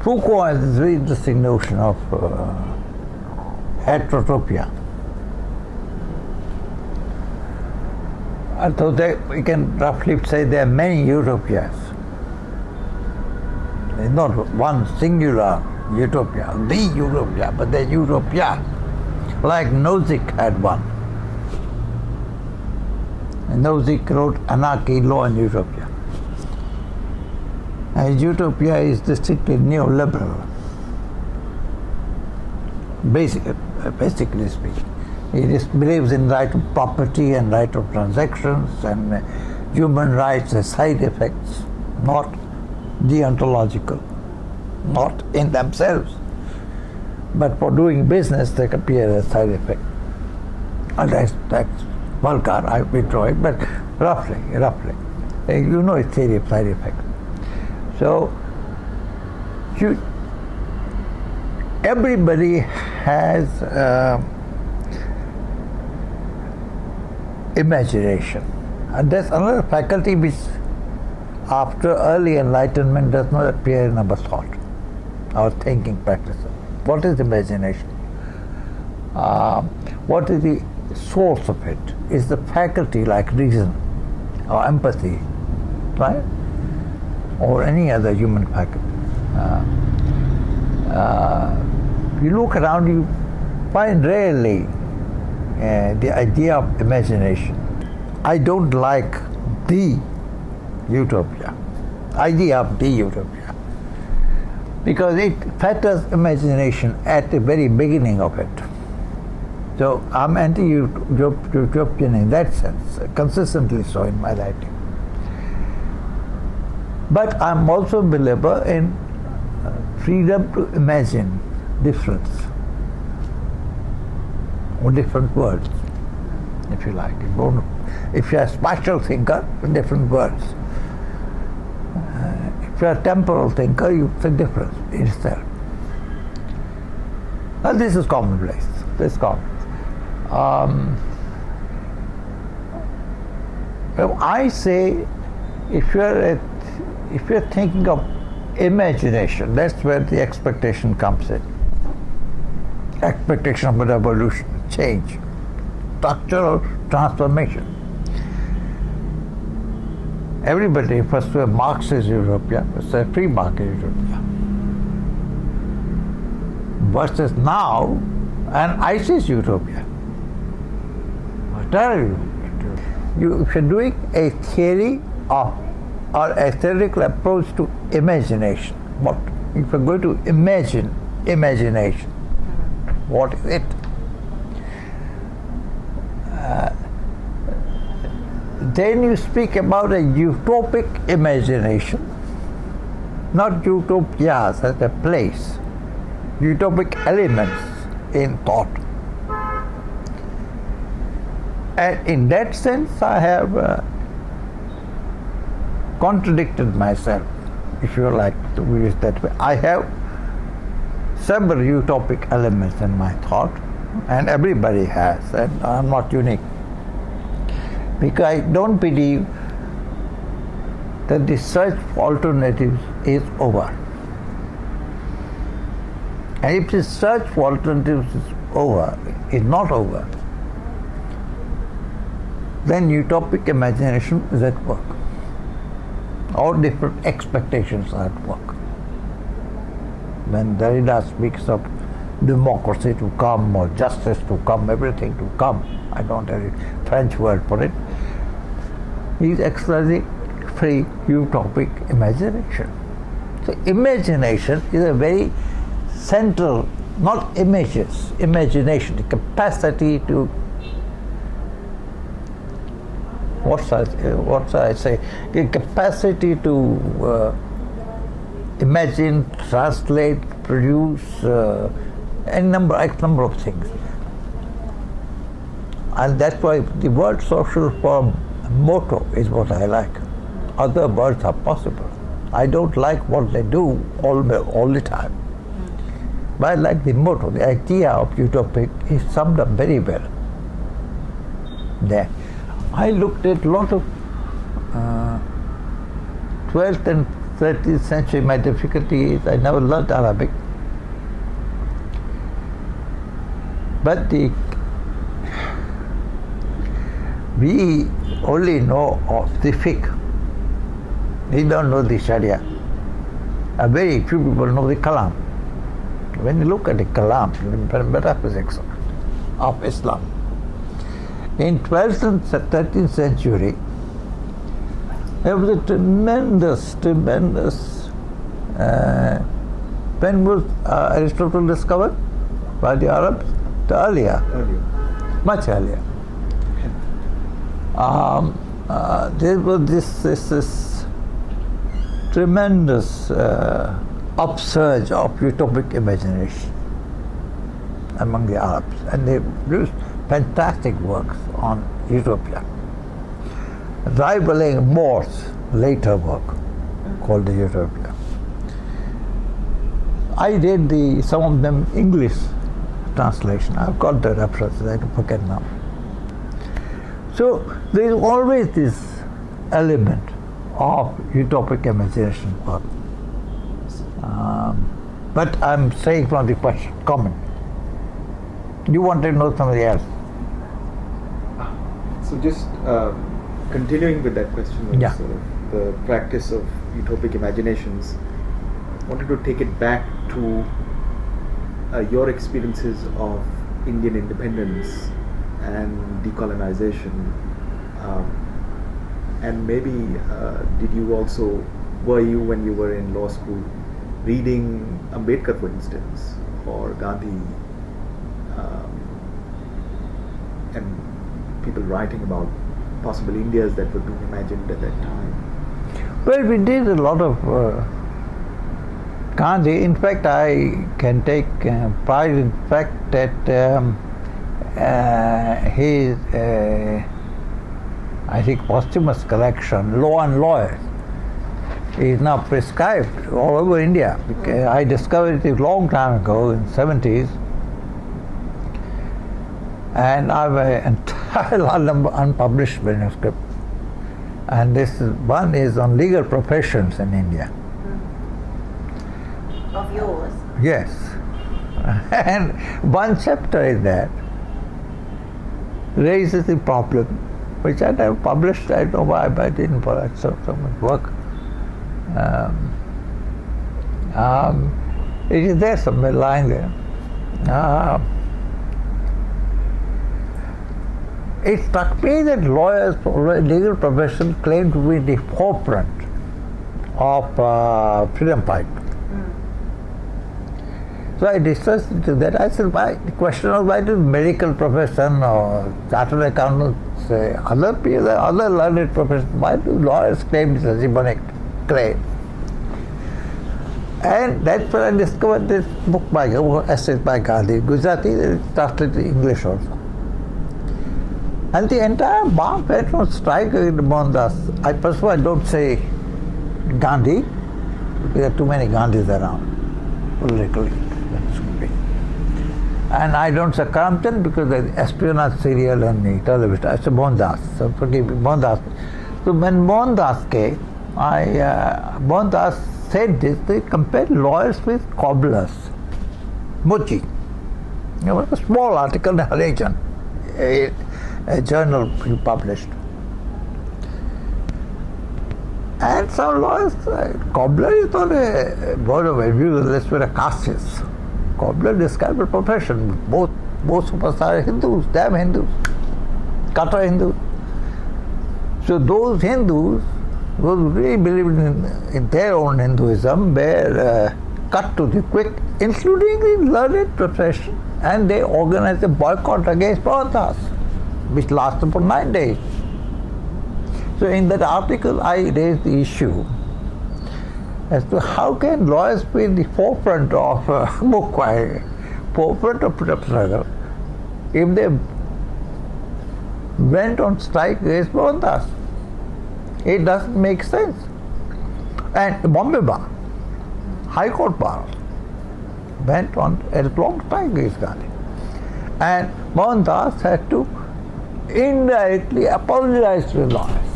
[SPEAKER 2] Foucault has this very interesting notion of heterotopia. So we can roughly say there are many utopias. There's not one singular utopia, the utopia, but there's utopia. Like Nozick had one. And Nozick wrote Anarchy, Law and Utopia. And utopia is distinctly neoliberal, basically speaking. It believes in right of property and right of transactions and human rights as side effects, not deontological, not in themselves, but for doing business they appear as side effect. And that's vulgar, I withdraw it, but roughly. You know it's theory of side effect. So everybody has imagination, and there's another faculty which after early enlightenment does not appear in our thought, our thinking practices. What is imagination? What is the source of it? Is the faculty like reason or empathy, right? Or any other human faculty. You look around, you find rarely the idea of imagination. I don't like the utopia, idea of the utopia, because it fetters imagination at the very beginning of it. So I'm anti-utopian in that sense, consistently so in my writing. But I'm also a believer in freedom to imagine difference or different worlds. if you like. If you're a spatial thinker, different words. If you're a temporal thinker, it's a difference in itself. And this is commonplace. This is common. I say, if you're thinking of imagination, that's where the expectation comes in. Expectation of a revolution, change, structural transformation. Everybody refers to a Marxist utopia, it's a free market utopia. Versus now, an ISIS utopia. What are you? If you're doing a theory or a theoretical approach to imagination, what if you're going to imagine imagination, what is it? Then you speak about a utopic imagination, not utopias as a place, utopic elements in thought. And in that sense, I have contradicted myself, if you like to use it that way. I have several utopic elements in my thought, and everybody has, and I'm not unique. Because I don't believe that the search for alternatives is over. And if the search for alternatives is not over, then utopic imagination is at work. All different expectations are at work. When Derrida speaks of democracy to come or justice to come, everything to come, I don't have a French word for it, he's exercising free utopic imagination. So imagination is a very central, not images, imagination, the capacity to, what shall I say, the capacity to imagine, translate, produce X number of things. And that's why the word social form motto is what I like. Other words are possible. I don't like what they do all the time. But I like the motto. The idea of utopic is summed up very well there. I looked at a lot of 12th and 13th century. My difficulty is I never learned Arabic. But we only know of the fiqh. We don't know the Sharia. Very few people know the Kalam. When you look at the Kalam, the metaphysics of Islam, in 12th and 13th century, there was a tremendous, when was Aristotle discovered by the Arabs? Earlier. Much earlier. There was this tremendous upsurge of utopic imagination among the Arabs, and they produced fantastic works on utopia, rivaling More's later work called the Utopia. I read some of them English translation. I've got the references, I forget now. So there is always this element of utopic imagination work. But I'm saying from the question, comment. You want to know somebody else?
[SPEAKER 3] So just continuing with that question,
[SPEAKER 2] Yeah.
[SPEAKER 3] sort of the practice of utopic imaginations, I wanted to take it back to your experiences of Indian independence and decolonization, and maybe were you when you were in law school reading Ambedkar, for instance, or Gandhi, and people writing about possible Indias that were being imagined at that time?
[SPEAKER 2] Well, we did a lot of Gandhi. In fact, I can take pride in fact that his, I think, posthumous collection, Law and Lawyers, is now prescribed all over India. Because I discovered it a long time ago in the 70s, and I have an entire unpublished manuscript. And this one is on legal professions in India.
[SPEAKER 1] Of yours?
[SPEAKER 2] Yes. And one chapter in that raises the problem, which I never published. I don't know why, but I didn't for that so much work. It is there somewhere lying there. It struck me that lawyers, legal profession, claim to be the forefront of freedom fight. So I discussed into that. I said, why? The question was, why do medical profession or chartered accountants, other people, other learned professions, why do lawyers claim this hegemonic claim? And that's when I discovered this book by essays by Gandhi, Gujarati, it's translated to English also. And the entire bar went on strike against Mohandas. First of all, I don't say Gandhi, because there are too many Gandhis around, politically. And I don't say Karamchand because there's espionage serial on the television. I say Mohandas, so forgive me, Mohandas. So when Mohandas came, Mohandas said this, they compared lawyers with cobblers. Mochi. You know, a small article in Religion, a journal he published. And some lawyers, cobbler is not a word of abuse unless we're a casteist. Cobbler describes a profession. Both superstars are Hindus, damn Hindus, kata Hindus. So those Hindus, those who really believed in their own Hinduism, were cut to the quick, including the learned profession, and they organized a boycott against Mohandas, which lasted for 9 days. So in that article, I raised the issue as to how can lawyers be in the forefront of forefront of freedom struggle if they went on strike against Mohandas. It doesn't make sense. And Bombay Bar, High Court Bar, went on a long strike against Gandhi. And Mohandas had to indirectly apologize to the lawyers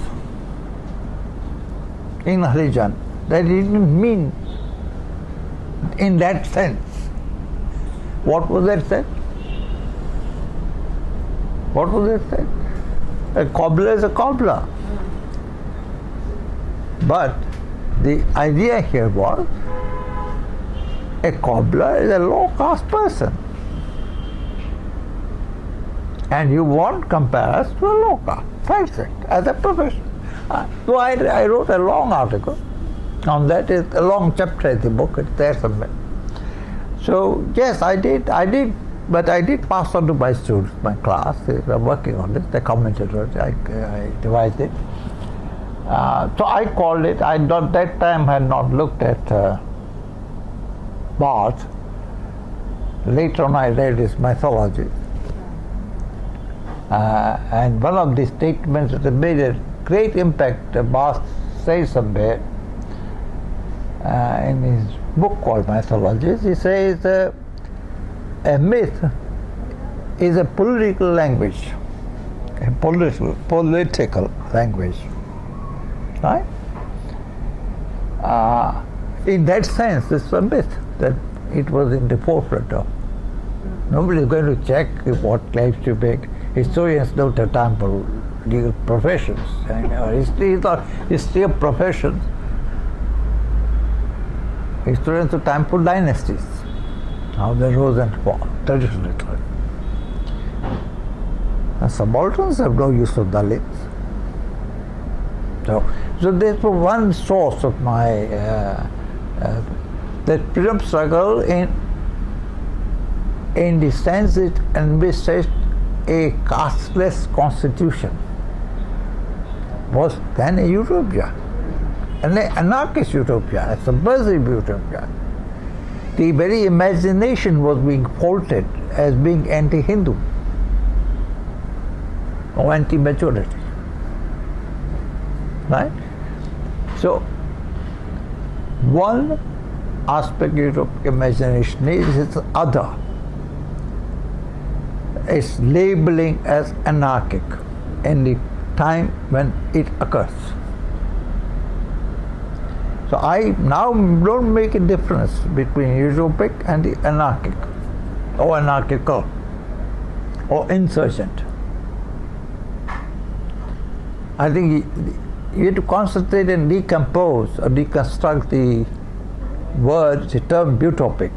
[SPEAKER 2] in Harijan. That he didn't mean in that sense. What was that sense? What was that sense? A cobbler is a cobbler. But the idea here was a cobbler is a low caste person. And you won't compare us to a low caste. That's it, as a profession. So I wrote a long article on that, is a long chapter in the book, it's there somewhere. So yes, I did, but I did pass on to my students, my class. They were working on this, they commented on it, I devised it. So I called it, I at that time had not looked at Barth. Later on I read his mythology. And one of the statements that made a great impact, Barth says somewhere, in his book called Mythologies, he says a myth is a political language, a political language, right? In that sense, it's a myth that it was in the forefront of. Nobody is going to check what claims you make. Historians don't have time for legal professions. History is not history of professions. Historians have time for dynasties, how they rose and fall, traditional literature. And subalterns have no use of Dalits. So therefore one source of my, that freedom struggle in the sense it envisaged a casteless constitution was then a utopia. An anarchist utopia, a subversive utopia. The very imagination was being faulted as being anti-Hindu. or anti-majority. Right? So, one aspect of imagination is the other. It's labeling as anarchic in the time when it occurs. So I now don't make a difference between utopic and the anarchic, or anarchical, or insurgent. I think you have to concentrate and decompose or deconstruct the word, the term utopic,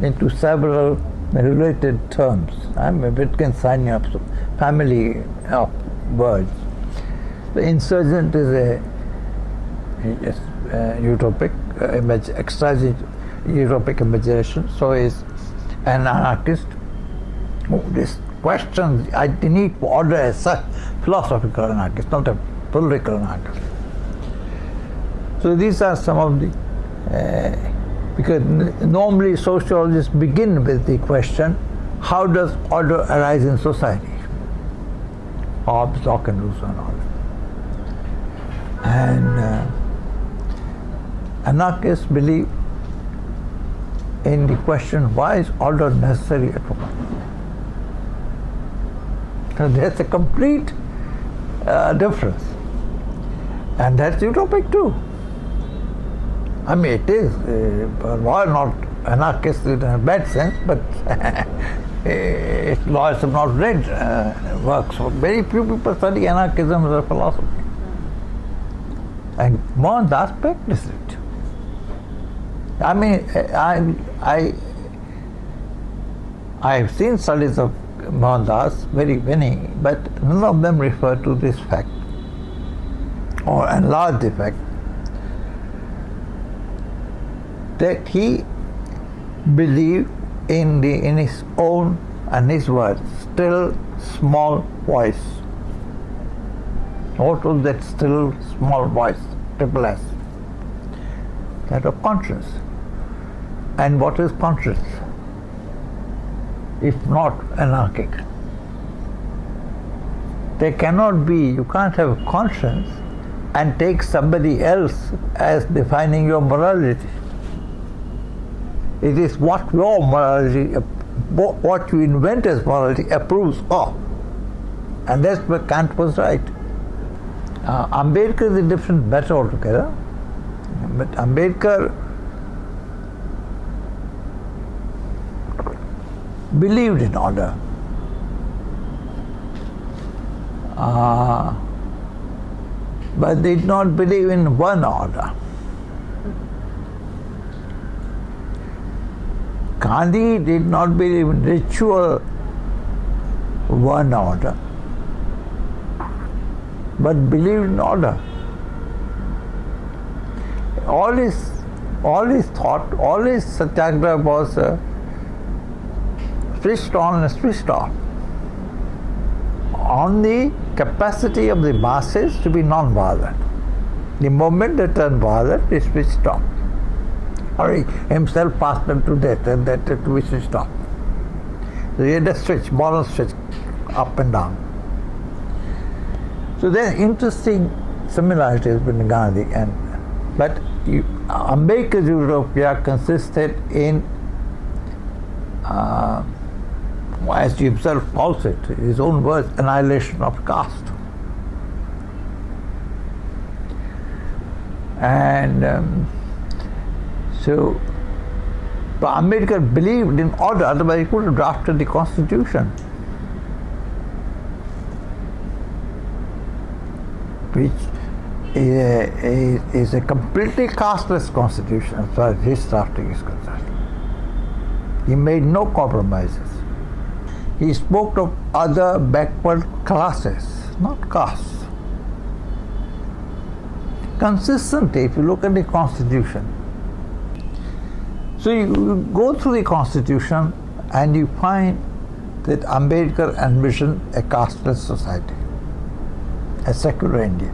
[SPEAKER 2] into several related terms. I'm a bit signing up some family of words. The insurgent is a utopic, utopic imagination. So is an anarchist who this questions the need for order as such, philosophical anarchist, not a political anarchist. So these are some of the because normally sociologists begin with the question, how does order arise in society? Hobbes, Locke and Rousseau and all that. And anarchists believe in the question, why is order necessary at all? So there's a complete difference. And that's utopic too. I mean, it is, well, not anarchist in a bad sense, but lawyers have not read works. So very few people study anarchism as a philosophy. And Mohandas practiced it. I mean, I have seen studies of Mohandas, very many, but none of them refer to this fact, or enlarge the fact, that he believed in his own and his words, still small voice. What was that still small voice? Triple S. That of conscience. And what is conscience, if not anarchic? There cannot be, you can't have a conscience and take somebody else as defining your morality. It is what your morality, what you invent as morality approves of. And that's where Kant was right. Ambedkar is a different matter altogether. But Ambedkar believed in order. But did not believe in one order. Gandhi did not believe in ritual one order, but believed in order. All his thought, all his satyagraha was switched on and switched off on the capacity of the masses to be non-violent. The moment they turn violent, they switched off. Or he himself passed them to death, and that to be switched off. So he had a switch, moral switch, up and down. So there are interesting similarities between Gandhi and, but Ambedkar's utopia consisted in, as he himself calls it, his own words, annihilation of caste. And so Ambedkar believed in order, otherwise he could have drafted the Constitution, which is a completely casteless Constitution as far as his drafting is concerned. He made no compromises. He spoke of other backward classes, not castes. Consistently, if you look at the Constitution, so you go through the Constitution and you find that Ambedkar envisioned a casteless society, a secular India.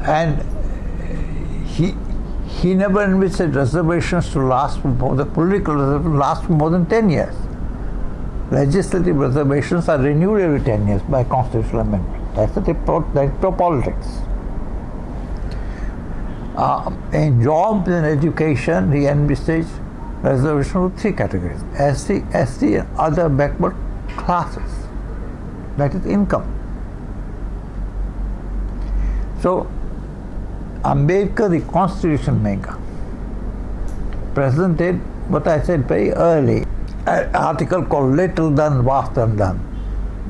[SPEAKER 2] And he never envisaged reservations to last for the political reservations to last for more than 10 years. legislative reservations are renewed every 10 years by constitutional amendment. That's the politics. In jobs and education, he envisaged reservation of 3 categories: SC, ST, and other backward classes. That is income. So, Ambedkar, the constitution maker, presented what I said very early, an article called Little Done, Vast Undone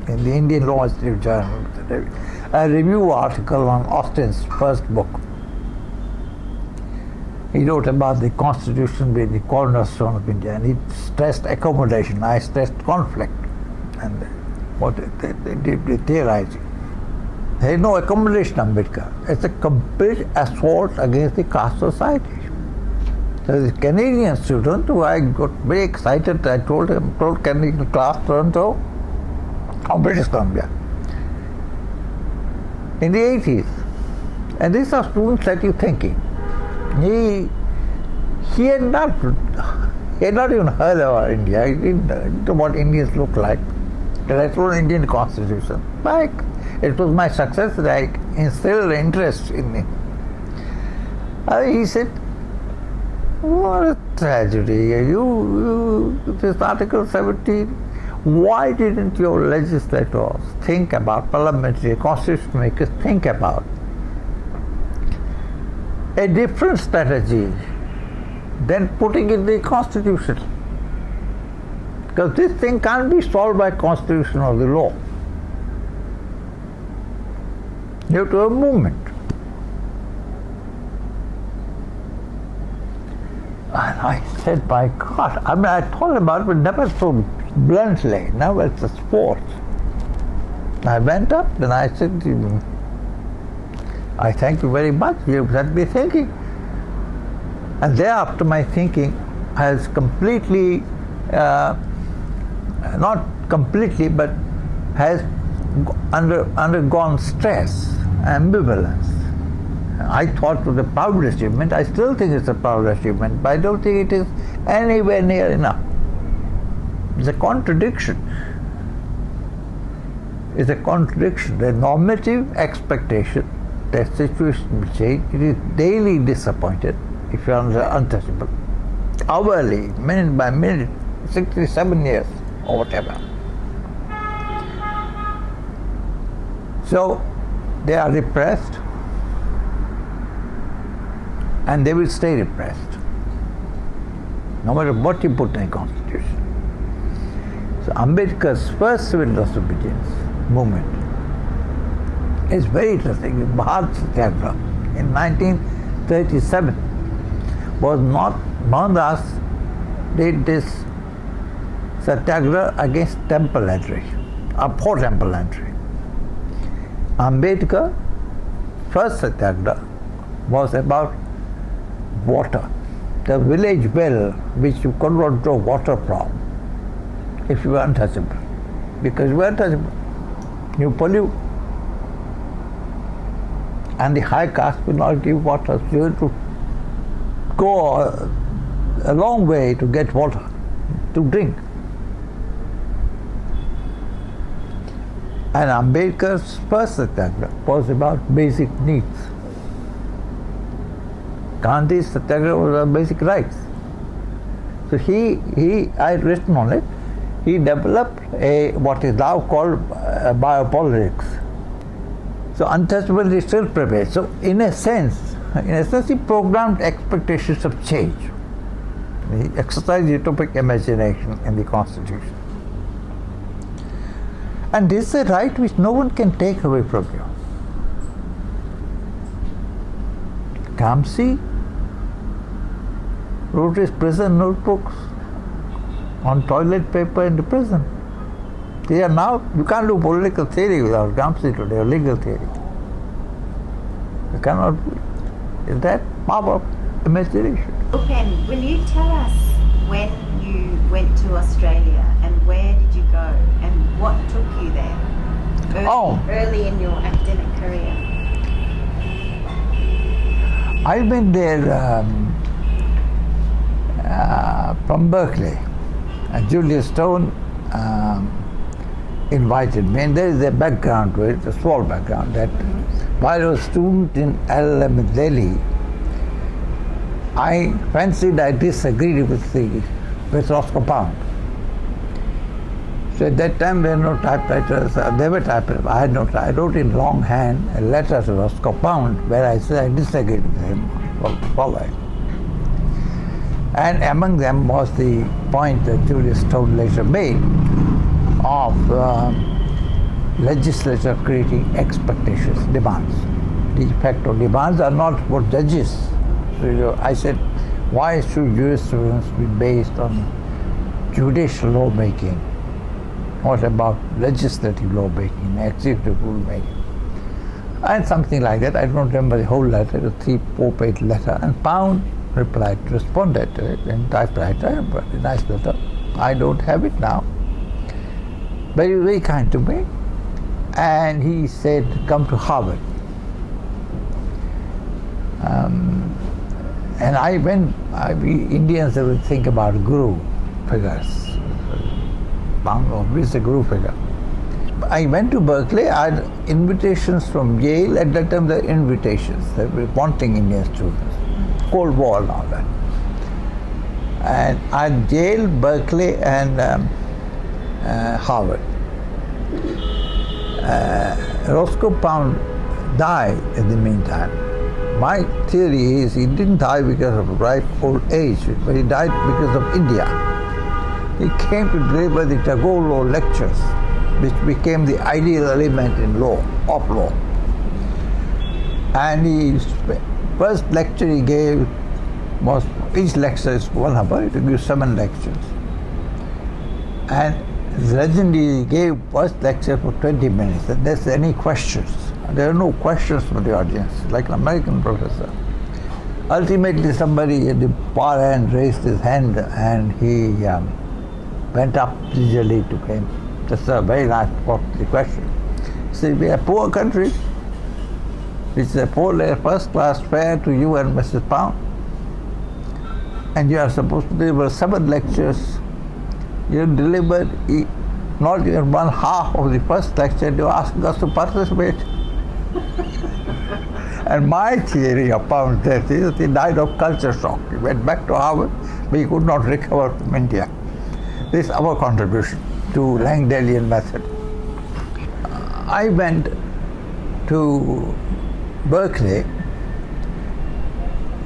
[SPEAKER 2] in the Indian Law Institute Journal, a review article on Austin's first book. He wrote about the constitution being the cornerstone of India, and he stressed accommodation. I stressed conflict and what they theorizing. There is no accommodation, Ambedkar. It's a complete assault against the caste society. There is a Canadian student who I got very excited. I told Canadian class Toronto of British Columbia in the 80s. And these are students that you thinking. He had not even heard about India. He didn't know what Indians look like. Let alone Indian constitution. But it was my success that I instilled interest in me. He said, "What a tragedy! This Article 17. Why didn't your legislators think about, parliamentary constitution makers think about a different strategy than putting in the constitution? Because this thing can't be solved by constitution or the law. You have to have a movement." And I said, "My God," I thought about it, but never so bluntly. Now it's a sport. I went up and I said, "I thank you very much. You've set me thinking." And thereafter my thinking has completely, not completely, but has undergone stress, ambivalence. I thought it was a proud achievement. I still think it's a proud achievement, but I don't think it is anywhere near enough. It's a contradiction. It's a contradiction. The normative expectation that situation will change. It is daily disappointed if you are untouchable. Hourly, minute by minute, 67 years or whatever. So they are repressed, and they will stay repressed, no matter what you put in the constitution. So Ambedkar's first civil disobedience movement is very interesting. Bharat Satyagraha in 1937 was not, Mohandas did this Satyagraha against temple entry, for temple entry. Ambedkar first Satyagraha was about water, the village well which you could not draw water from if you were untouchable. Because you were untouchable, you pollute. And the high caste will not give water, so you have to go a long way to get water to drink. And Ambedkar's first Satyagraha was about basic needs. Gandhi's Satyagraha was about basic rights. So I had written on it, he developed what is now called biopolitics. So untouchability still prevails. So in a sense, he programmed expectations of change. He exercised utopic imagination in the Constitution. And this is a right which no one can take away from you. Gramsci wrote his prison notebooks on toilet paper in the prison. They are now, you can't do political theory without Gramsci today, or legal theory. You cannot do it. Is that power of imagination?
[SPEAKER 1] Upen, will you tell us when you went to Australia and where did you go and what took you there early in your academic career?
[SPEAKER 2] I've been there from Berkeley. Julius Stone invited me, and there is a background to it, a small background, that while I was a student in LLM in Delhi, I fancied I disagreed with Roscoe Pound. So at that time there were no typewriters, there were typewriters, I wrote in longhand a letter to Roscoe Pound where I said I disagreed with him following. And among them was the point that Julius Stone later made of legislature creating expectations, demands. De facto demands are not for judges. So I said, why should jurisprudence be based on judicial lawmaking? What about legislative lawmaking, executive rulemaking? And something like that. I don't remember the whole letter, a 3-4 page letter. And Pound responded to it in typewriter, but a nice letter. I don't have it now. But he was very kind to me. And he said, come to Harvard. And I went, we Indians would think about guru figures. Who is a guru figure? I went to Berkeley. I had invitations from Yale. At that time, there were invitations. They were wanting Indian students. Cold War and all that. And I had Yale, Berkeley, and Harvard. Roscoe Pound died in the meantime. My theory is he didn't die because of ripe old age, but he died because of India. He came to deliver the Tagore Law lectures, which became the ideal element in law, of law. And his first lecture he gave was, each lecture is 1 hour, he gave 7 lectures. And legendary, he gave first lecture for 20 minutes, and there's any questions. There are no questions from the audience, like an American professor. Ultimately, somebody at the far end raised his hand and he went up gingerly to him. That's a very nice question. He said, we are a poor country. It's a first class fare to you and Mrs. Pound. And you are supposed to deliver 7 lectures. You delivered not even 1/2 of the first lecture. You asked us to participate. And my theory of Pound's death is that he died of culture shock. He went back to Harvard, but he could not recover from India. This is our contribution to Langdellian method. I went to Berkeley,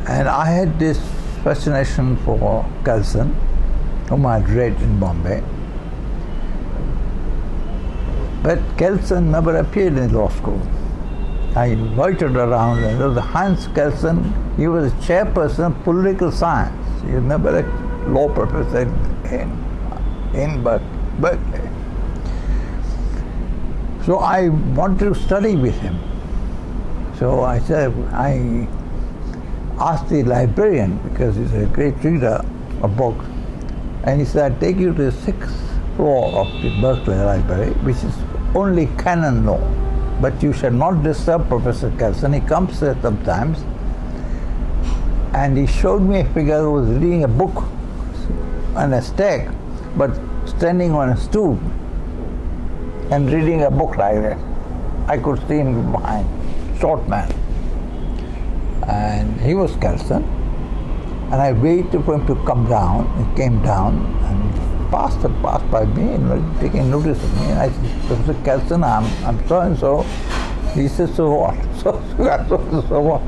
[SPEAKER 2] and I had this fascination for Kelson, whom I had read in Bombay. But Kelson never appeared in law school. I loitered around, and there was Hans Kelson. He was a chairperson of political science. He was never a law professor in Berkeley. So I wanted to study with him. So I said, I asked the librarian, because he's a great reader of books, and he said, I'll take you to the 6th floor of the Berkeley Library, which is only canon law. But you shall not disturb Professor Kelson. He comes there sometimes, and he showed me a figure who was reading a book on a stake, but standing on a stool and reading a book like that. I could see him behind, short man. And he was Kelson. And I waited for him to come down. He came down and passed by me and taking notice of me. And I said, Professor Kelson, I'm so and so. He said, so what? So what?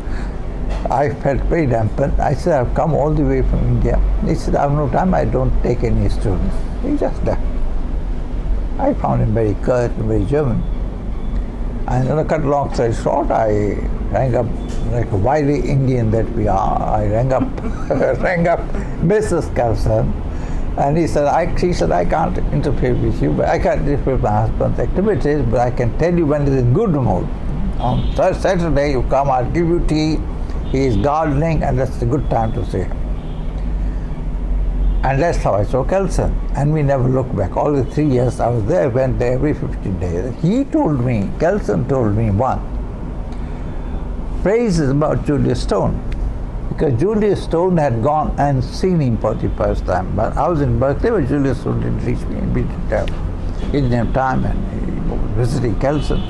[SPEAKER 2] I felt very dampened. I said, I've come all the way from India. He said, I have no time, I don't take any students. He just left. I found him very curt and very German. And to cut long story short, I rang up, like a wily Indian that we are, I rang up Mrs. Kelson, and he said, she said, I can't interfere with you, but I can't interfere with my husband's activities, but I can tell you when he's in good mood. On Saturday you come, I'll give you tea, he is gardening, and that's a good time to see him. And that's how I saw Kelson. And we never looked back. All the 3 years I was there, went there every 15 days. He told me, Kelson told me one, phrases about Julius Stone. because Julius Stone had gone and seen him for the first time. But I was in Berkeley, but Julius Stone didn't reach me and we didn't have time, and he was visiting Kelson.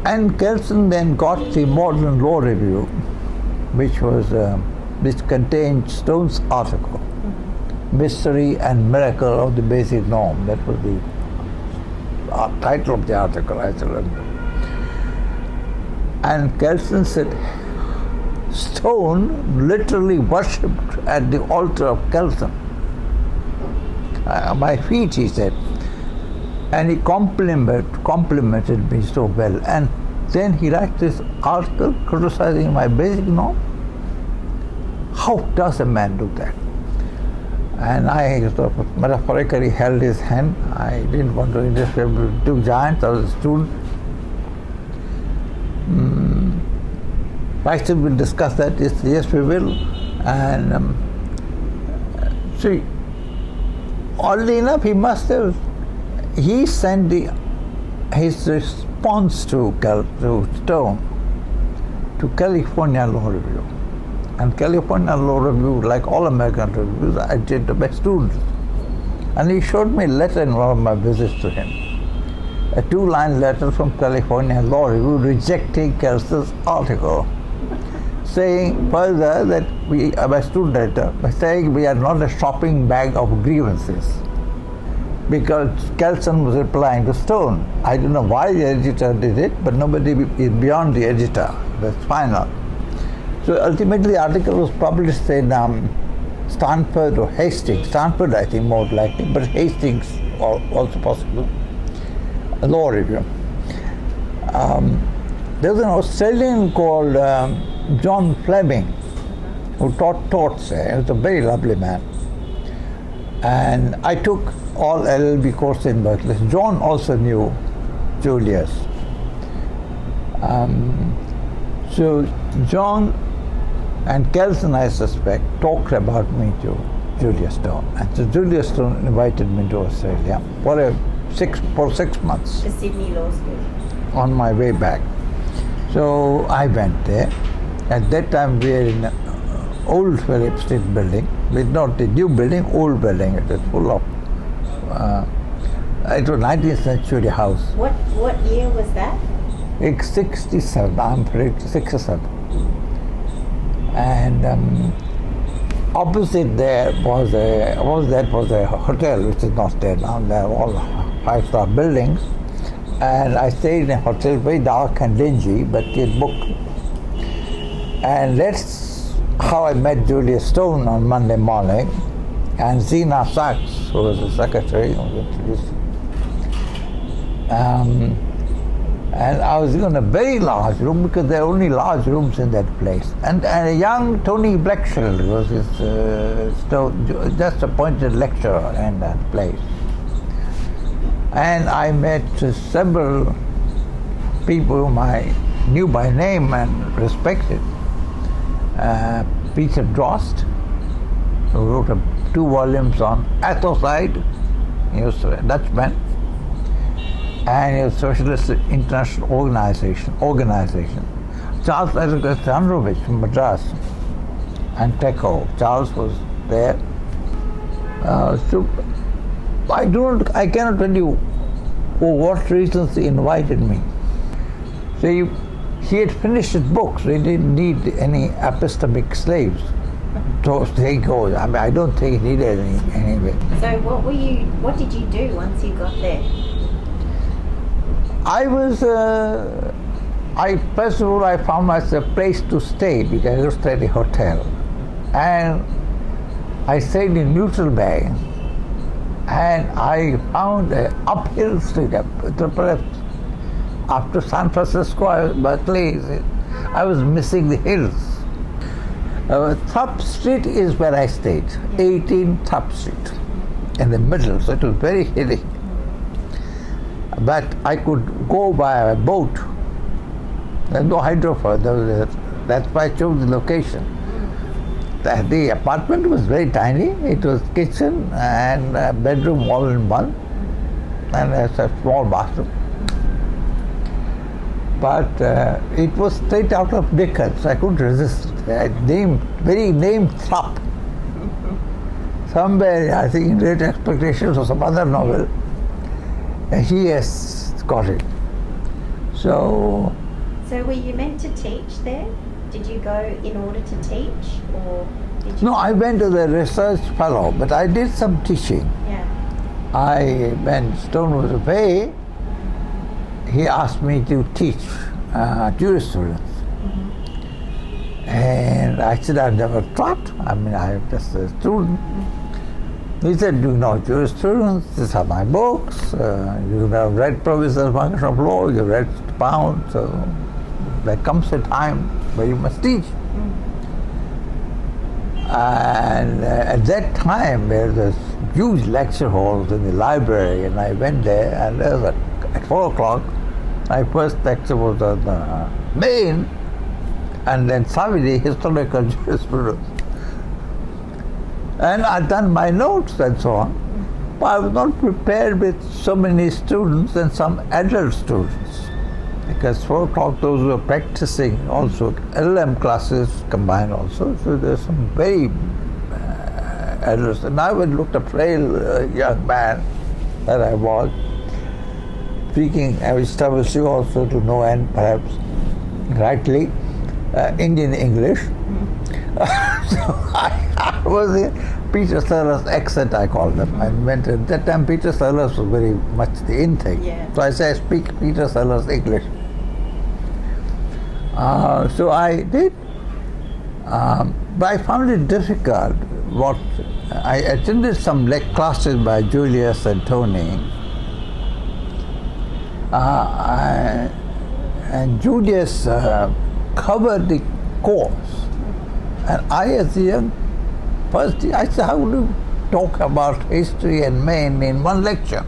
[SPEAKER 2] And Kelson then got the Modern Law Review, which contained Stone's article, Mystery and Miracle of the Basic Norm. That was the title of the article, I still remember. And Kelson said, Stone literally worshipped at the altar of Kelson. My feet, he said. And he complimented me so well. And then he writes this article criticizing my basic norm. How does a man do that? And I sort of metaphorically held his hand. I didn't want to interfere with two giants. I was a student. I said, we'll discuss that. Yes, we will. And see, oddly enough, he sent his response to Stone to California Law Review. And California Law Review, like all American reviews, I did the best students. And he showed me a letter in one of my visits to him. A 2-line letter from California Law Review rejecting Kelson's article, saying further that my student letter, by saying we are not a shopping bag of grievances. Because Kelson was replying to Stone. I don't know why the editor did it, but nobody is beyond the editor. That's final. So ultimately the article was published in Stanford or Hastings. Stanford, I think, more likely, but Hastings also possible. A law review. There was an Australian called John Fleming who taught torts there. He was a very lovely man. And I took all LLB course in Berkeley. John also knew Julius. So John and Kelson, I suspect, talked about me to Julius Stone. And so Julius Stone invited me to Australia for 6 months.
[SPEAKER 1] To Sydney Law School.
[SPEAKER 2] On my way back. So I went there. At that time we were in old Phillip Street building, with not the new building, old building. It was full of, it was 19th century house.
[SPEAKER 1] What year was that?
[SPEAKER 2] It's 67, I'm afraid, 67. And opposite there was a hotel, which is not there now. There are all 5-star buildings. And I stayed in a hotel, very dark and dingy, but it booked. And that's how I met Julius Stone on Monday morning, and Zena Sachs, who was the secretary, was introduced. And I was in a very large room, because there are only large rooms in that place. And a young Tony Blackshill was his just appointed lecturer in that place. And I met several people whom I knew by name and respected. Peter Drost, who wrote 2 volumes on Athocide. He was a Dutchman. And he was Socialist International Organization. Charles Alexandrovich from Madras and Techo. Charles was there. So I cannot tell you for what reasons he invited me. So he had finished his books. He didn't need any epistemic slaves to take over. I mean, I don't think he needed any anyway.
[SPEAKER 1] So what did you do once you got there?
[SPEAKER 2] First of all, I found myself a place to stay, because I used to stay at a hotel. And I stayed in Neutral Bay, and I found an uphill street, after San Francisco, Berkeley, I was missing the hills. Thup Street is where I stayed, 18 Thup Street, in the middle, so it was very hilly. But I could go by a boat. There's no hydrofoil. That's why I chose the location. The apartment was very tiny. It was kitchen and a bedroom all in one, and a small bathroom. But it was straight out of Dickens. I couldn't resist. Very name Throp. Somewhere, I think in Great Expectations or some other novel, he has got it. So
[SPEAKER 1] were you meant to teach there? Did you go in order to teach, or did you?
[SPEAKER 2] no, I went to the research fellow, but I did some teaching.
[SPEAKER 1] Yeah.
[SPEAKER 2] When Stone was away, he asked me to teach jurisprudence. And I said, I've never taught. I mean, I'm just a student. He said, do you know jurisprudence? These are my books. You have read Provisional Function of Law, you read Pound. So there comes a time where you must teach. And at that time, there was huge lecture halls in the library, and I went there, and there was at 4 o'clock, my first lecture was on the main, and then Savini, historical jurisprudence. And I'd done my notes and so on. But I was not prepared with so many students and some adult students. Because 4 o'clock, those who were practicing also, LM classes combined also. So there's some very adults. And I would look a frail young man that I was, speaking, I established you also to know, and perhaps rightly, Indian English. So I was in Peter Sellers accent, I called them. I went at that time. Peter Sellers was very much the in thing.
[SPEAKER 1] Yeah.
[SPEAKER 2] So I say I speak Peter Sellers English. So I did, but I found it difficult. I attended some classes by Julius and Tony, and Julius covered the course. And I, as a young person, I said, how do you talk about history and Maine in one lecture?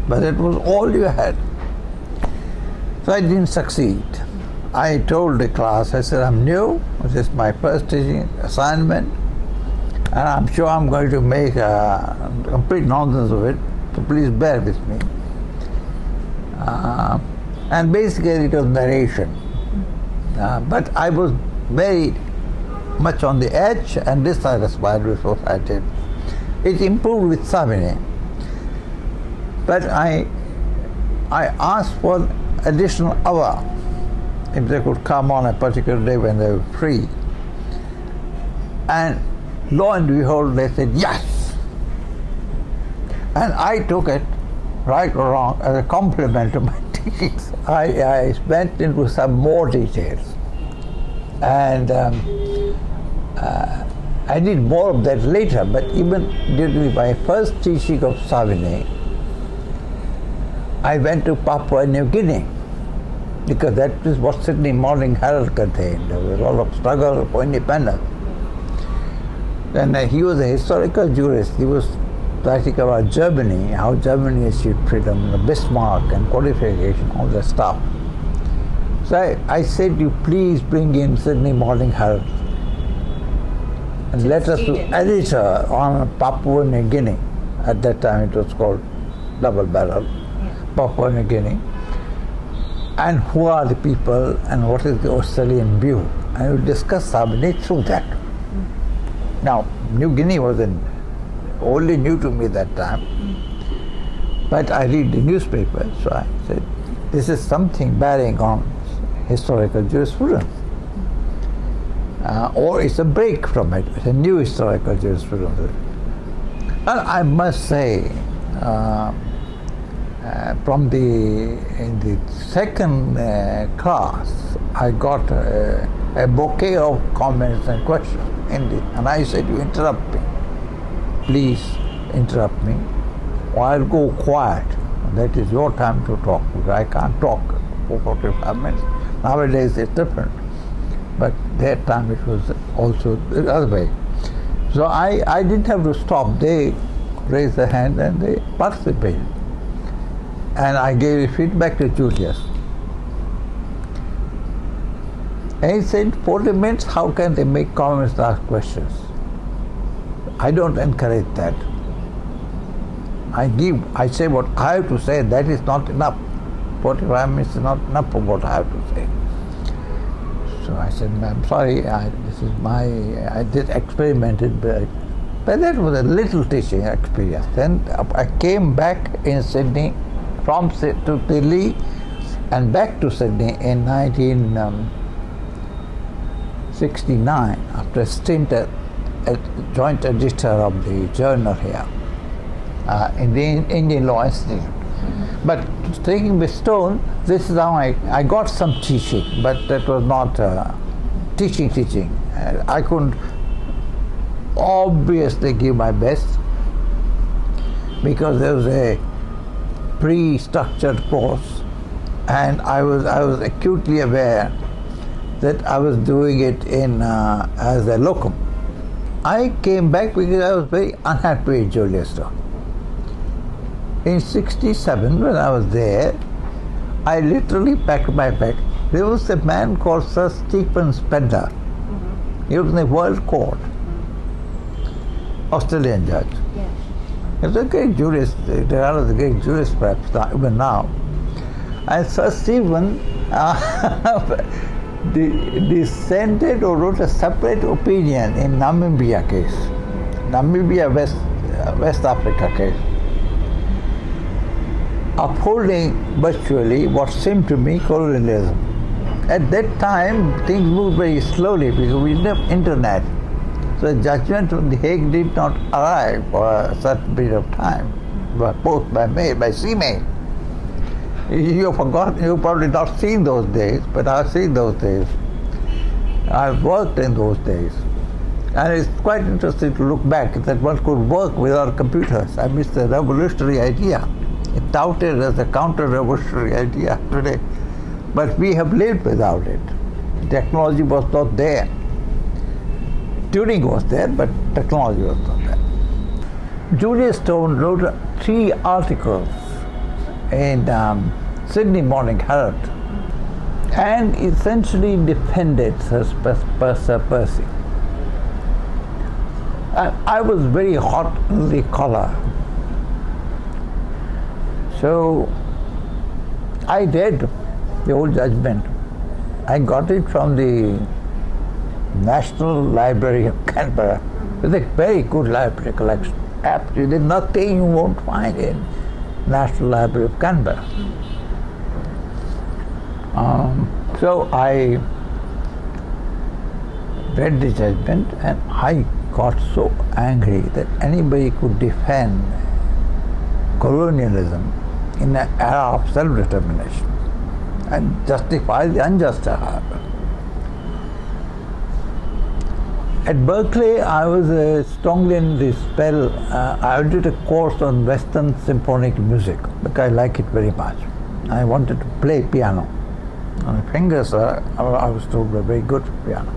[SPEAKER 2] But it was all you had. So I didn't succeed. I told the class, I said, I'm new, this is my first teaching assignment, and I'm sure I'm going to make a complete nonsense of it, so please bear with me. And basically it was narration. But I was very much on the edge, and dissatisfied with what I did. It improved with Savini. But I asked for additional hour if they could come on a particular day when they were free. And lo and behold, they said yes. And I took it, right or wrong, as a compliment to my teachings. I went into some more details. And I did more of that later, but even during my first teaching of Savini, I went to Papua New Guinea, because that is what Sydney Morning Herald contained. There was a lot of struggle for independence. Then he was a historical jurist. He was writing about Germany, how Germany achieved freedom, the Bismarck and codification, all that stuff. So I said, you please bring in Sydney Morning Herald and let us to editor on Papua New Guinea. At that time it was called Double Barrel, Papua New Guinea. And who are the people and what is the Australian view? And we discuss Savini through that. Now, New Guinea was only new to me that time. But I read the newspaper, so I said, this is something bearing on historical jurisprudence. Or it's a break from it, it's a new historical jurisprudence. And I must say, in the second class, I got a bouquet of comments and questions. And I said, you interrupt me. Please interrupt me, or I'll go quiet. That is your time to talk, because I can't talk for 45 minutes. Nowadays it's different. But that time it was also the other way. So I didn't have to stop. They raised their hand and they participated. And I gave feedback to Julius. And he said, 40 minutes, how can they make comments and ask questions? I don't encourage that. I say what I have to say, that is not enough. 45 minutes is not enough for what I have to say. So I said, I'm sorry, I did experimented, but that was a little teaching experience. Then I came back in Sydney to Delhi and back to Sydney in 1969 after a stint as joint editor of the journal here in the Indian Law Institute. But taking with Stone, this is how I got some teaching, but that was not teaching. I couldn't obviously give my best because there was a pre-structured course, and I was acutely aware that I was doing it as a locum. I came back because I was very unhappy with Julius Stone. In 1967, when I was there, I literally packed my bag. There was a man called Sir Stephen Spender. He was in the World Court, Australian judge.
[SPEAKER 1] Yes.
[SPEAKER 2] He was a great jurist, one of the great jurists perhaps, even now. And Sir Stephen dissented or wrote a separate opinion in Namibia case, West Africa case, upholding virtually what seemed to me colonialism. At that time, things moved very slowly because we didn't have internet. So the judgment from The Hague did not arrive for a certain period of time, but both by mail, by sea mail. You've probably not seen those days, but I've seen those days. I've worked in those days. And it's quite interesting to look back that one could work without computers. I mean, it's a revolutionary idea. It's touted as a counter-revolutionary idea today. But we have lived without it. Technology was not there. Turing was there, but technology was not there. Julius Stone wrote 3 articles in Sydney Morning Herald and essentially defended Sir Percy. And I was very hot in the collar. So I read the whole judgment. I got it from the National Library of Canberra. It's a very good library collection. Absolutely, there's nothing you won't find in National Library of Canberra. So I read the judgment and I got so angry that anybody could defend colonialism in an era of self-determination and justify the unjustifiable. At Berkeley, I was strongly in the spell. I did a course on Western symphonic music because I like it very much. I wanted to play piano. My fingers, I was told, were very good for piano.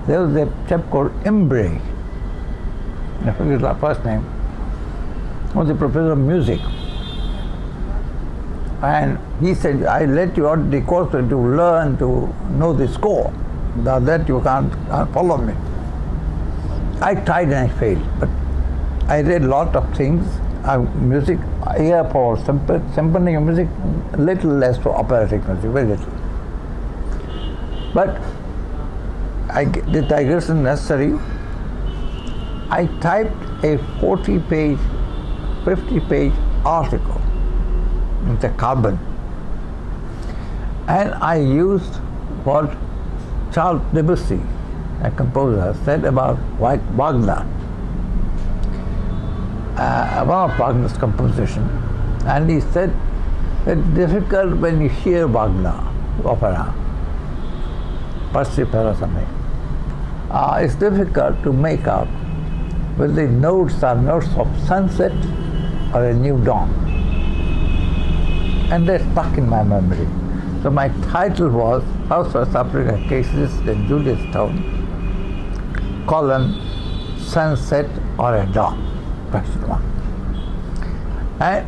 [SPEAKER 2] There was a chap called Imbre, I forget his first name, he was a professor of music. And he said, I let you out the course to learn to know the score. Without that you can't follow me. I tried and I failed, but I read a lot of things. Music, ear for symphonic music, little less for operatic music, very little. But the digression necessary. I typed a 40-page, 50-page article with a carbon, and I used what Charles Debussy, a composer, said about Wagner, about Wagner's composition. And he said it's difficult when you hear Wagner opera, Parsifal or something. It's difficult to make out whether the notes are notes of sunset or a new dawn. And they're stuck in my memory. So my title was South Africa Cases in Julius Stone, Sunset or a Dawn, question 1. And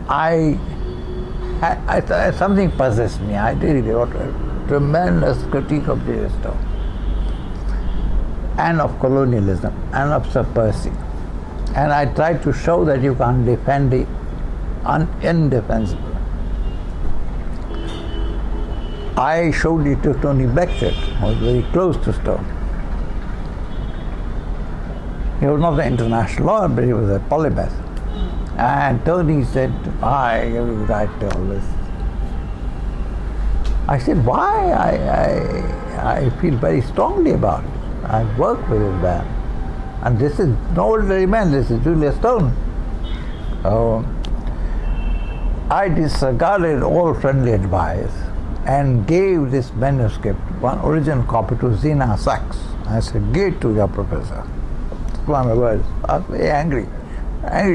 [SPEAKER 2] something possessed me. I really wrote a tremendous critique of Julius Stone and of colonialism and of Sir Percy. And I tried to show that you can't defend the indefensible. I showed it to Tony Blackett, who was very close to Stone. He was not an international lawyer, but he was a polymath. And Tony said, why you write all this? I said, why? I feel very strongly about it. I've worked with this man. And this is no ordinary man, this is Julius Stone. I disregarded all friendly advice and gave this manuscript, one original copy, to Zena Sachs. I said, give it to your professor. That's one of my words. I was very angry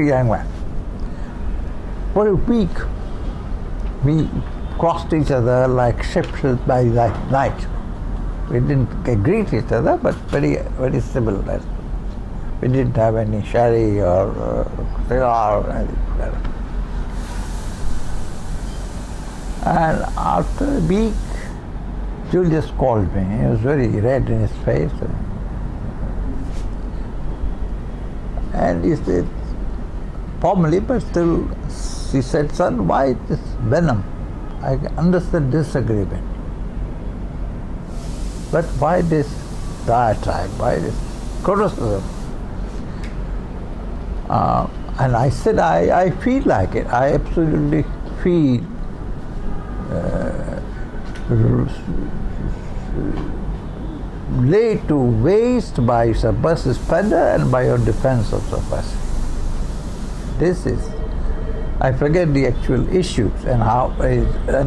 [SPEAKER 2] young man. For a week, we crossed each other like ships by night. We didn't greet each other, but very, very civil. We didn't have any sherry or cigar or anything like that. And after a week, Julius called me. He was very red in his face. And he said, formally, but still, he said, son, why this venom? I understand disagreement. But why this diatribe? Why this criticism? And I said, I feel like it. I absolutely feel laid to waste by Sir Percy Spender and by your defense of Sir Percy. This is, I forget the actual issues and how, and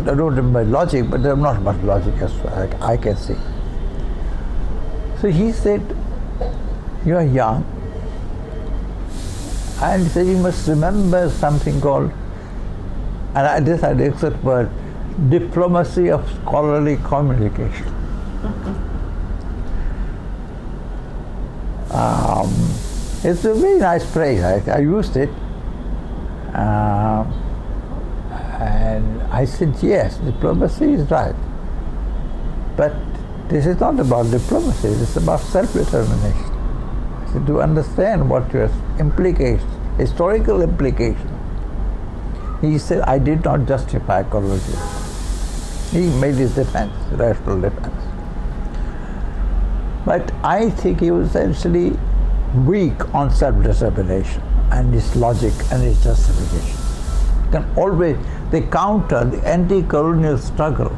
[SPEAKER 2] I don't remember logic, but there's not much logic as I can see. So he said, you are young, and he said, you must remember something called, and I decided the exact word, diplomacy of scholarly communication. It's a very nice phrase. I used it. And I said, yes, diplomacy is right. But this is not about diplomacy, it's about self-determination. I said, to understand what your implications, historical implications. He said, I did not justify colonialism. He made his defense, rational defense. But I think he was essentially weak on self-determination and its logic and its justification. Can always, they counter the anti-colonial struggle.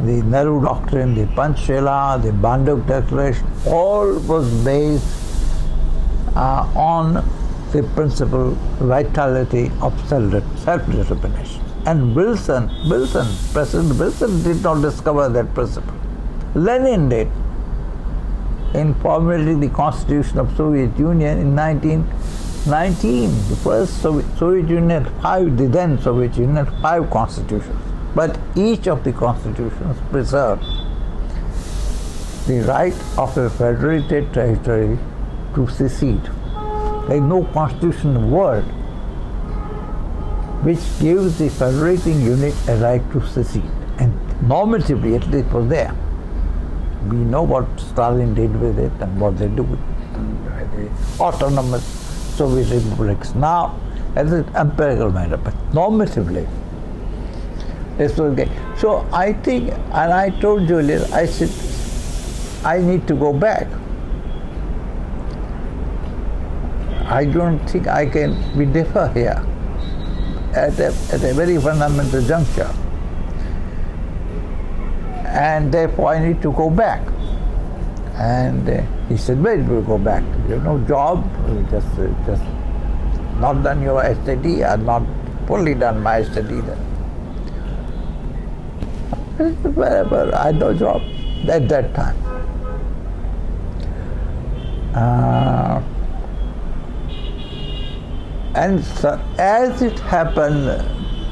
[SPEAKER 2] The Nehru Doctrine, the Panchshila, the Bandung Declaration, all was based on the principle, vitality of self-determination. And President Wilson did not discover that principle. Lenin did, in formulating the Constitution of Soviet Union in 1919. The first Soviet Union had five, the then Soviet Union had 5 constitutions. But each of the constitutions preserved the right of a federated territory to secede. There is no constitution in the world which gives the federating unit a right to secede. And normatively, at least, it was there. We know what Stalin did with it and what they do with the autonomous Soviet republics now. That's an empirical matter, but normatively, this was okay. So I think, and I told Julius, I said, I need to go back. I don't think I can, we differ here at a very fundamental juncture. And therefore I need to go back. And he said, where do we go back? You have no job, you just not done your study, or not fully done my study then. Wherever, I had no job at that time. And so, as it happened,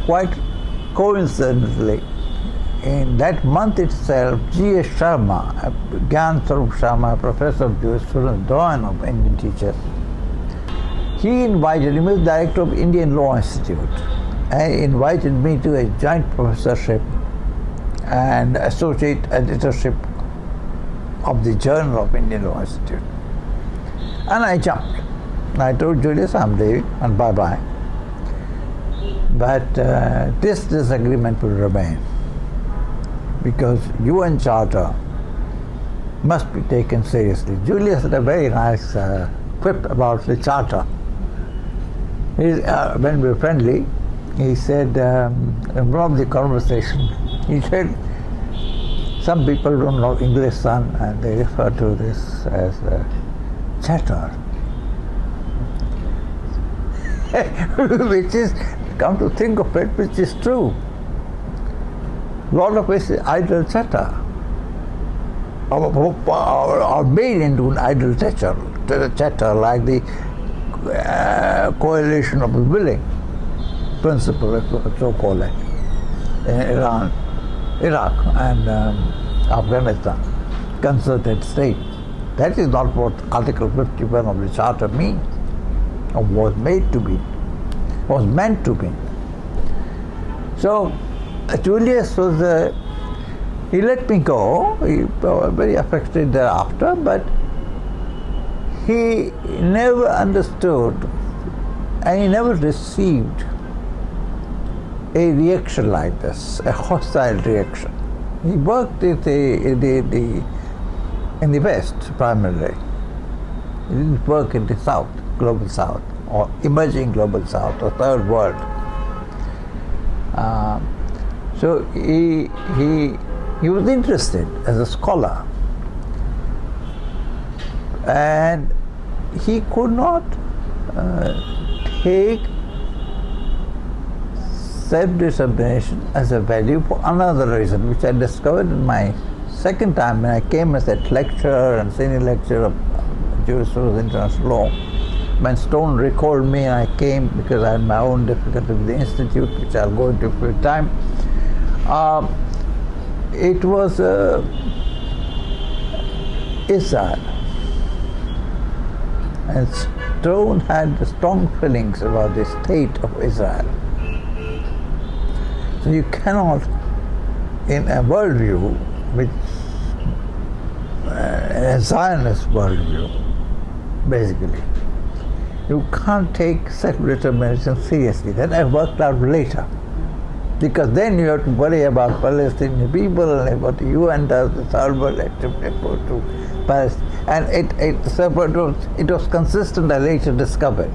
[SPEAKER 2] quite coincidentally, in that month itself, G.S. Sharma, Gyan Sarup Sharma, a professor of jurisprudence, Doyen of Indian teachers, he invited me, he was director of Indian Law Institute, and invited me to a joint professorship and associate editorship of the Journal of Indian Law Institute. And I jumped. And I told Julius, I'm leaving, and bye-bye. But this disagreement will remain. because UN Charter must be taken seriously. Julius had a very nice quip about the Charter. When we were friendly, he said, in one of the conversation, he said, some people don't know English, son, and they refer to this as Charter. Which is, come to think of it, which is true. A lot of it is idle chatter, or made into an idle chatter like the coalition of the willing principle, so call it, in Iran, Iraq, and Afghanistan, concerted state. That is not what Article 51 of the Charter means, or was made to be, was meant to be. So Julius was, he let me go, he was very affected thereafter, but he never understood and he never received a reaction like this, a hostile reaction. He worked in the West primarily. He didn't work in the South, global South, or emerging global South, or third world. So he was interested as a scholar, and he could not take self-determination as a value for another reason, which I discovered in my second time when I came as a lecturer and senior lecturer of jurisprudence international law. When Stone recalled me, and I came because I had my own difficulty with the institute, which I'll go into for a time. It was Israel, and Stone had strong feelings about the state of Israel. So you cannot, in a worldview, which a Zionist worldview, basically, you can't take self-determination seriously. That I worked out later. Because then you have to worry about Palestinian people and what the UN does, the third world activity to Palestine. And it was consistent, I later discovered.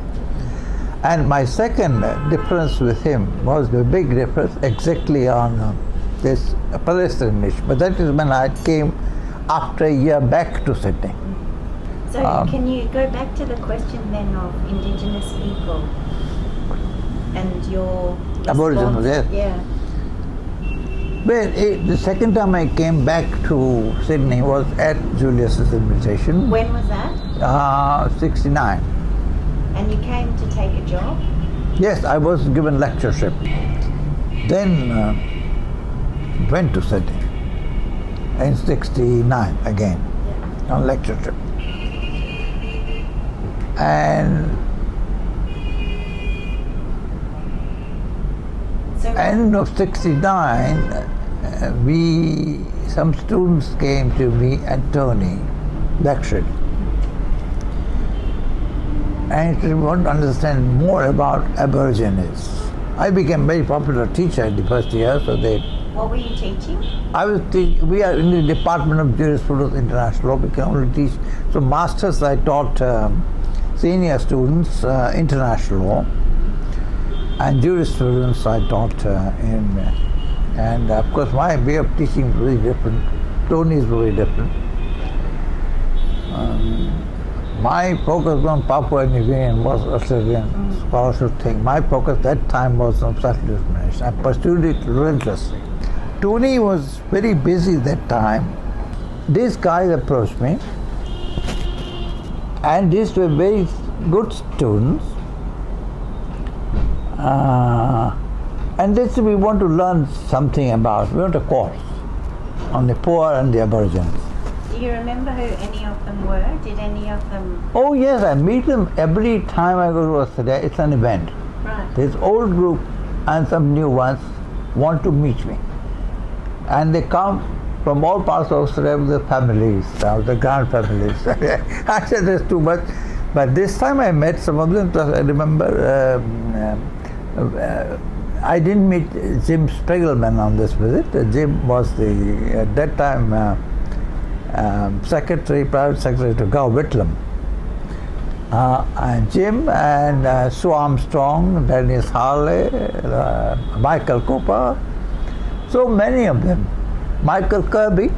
[SPEAKER 2] And my second difference with him was the big difference exactly on this Palestinian issue. But that is when I came after a year back to Sydney.
[SPEAKER 1] So can you go back to the question then of Indigenous people and your
[SPEAKER 2] Aboriginals, yes.
[SPEAKER 1] Yeah.
[SPEAKER 2] Well, the second time I came back to Sydney was at Julius's invitation.
[SPEAKER 1] When was that?
[SPEAKER 2] 69.
[SPEAKER 1] And you came to take a job?
[SPEAKER 2] Yes, I was given lectureship. Then went to Sydney in 69 again, on lectureship. And
[SPEAKER 1] so
[SPEAKER 2] end of 69, some students came to me at Tony lecturing. And they want to understand more about Aborigines. I became a very popular teacher in the first year, so they...
[SPEAKER 1] What were you teaching?
[SPEAKER 2] We are in the Department of Jurisprudence International Law. We can only teach. So masters, I taught senior students international law, and jurisprudence I taught and of course my way of teaching is very different. Tony's very different. My focus on Papua New Guinea was Australian scholarship thing. My focus that time was on self-determination. I pursued it relentlessly. Tony was very busy that time. These guys approached me, and these were very good students. And they said, we want to learn something about, we want a course on the poor and the Aborigines.
[SPEAKER 1] Do you remember who any of them were? Did any of them...
[SPEAKER 2] Oh yes, I meet them every time I go to Australia. It's an event.
[SPEAKER 1] Right.
[SPEAKER 2] This old group and some new ones want to meet me. And they come from all parts of Australia with their families, the grand families. I said there's too much. But this time I met some of them. I remember I didn't meet Jim Spiegelman on this visit. Jim was at that time, private secretary to Gow Whitlam. And Jim and Sue Armstrong, Dennis Harley, Michael Cooper, so many of them. Michael Kirby,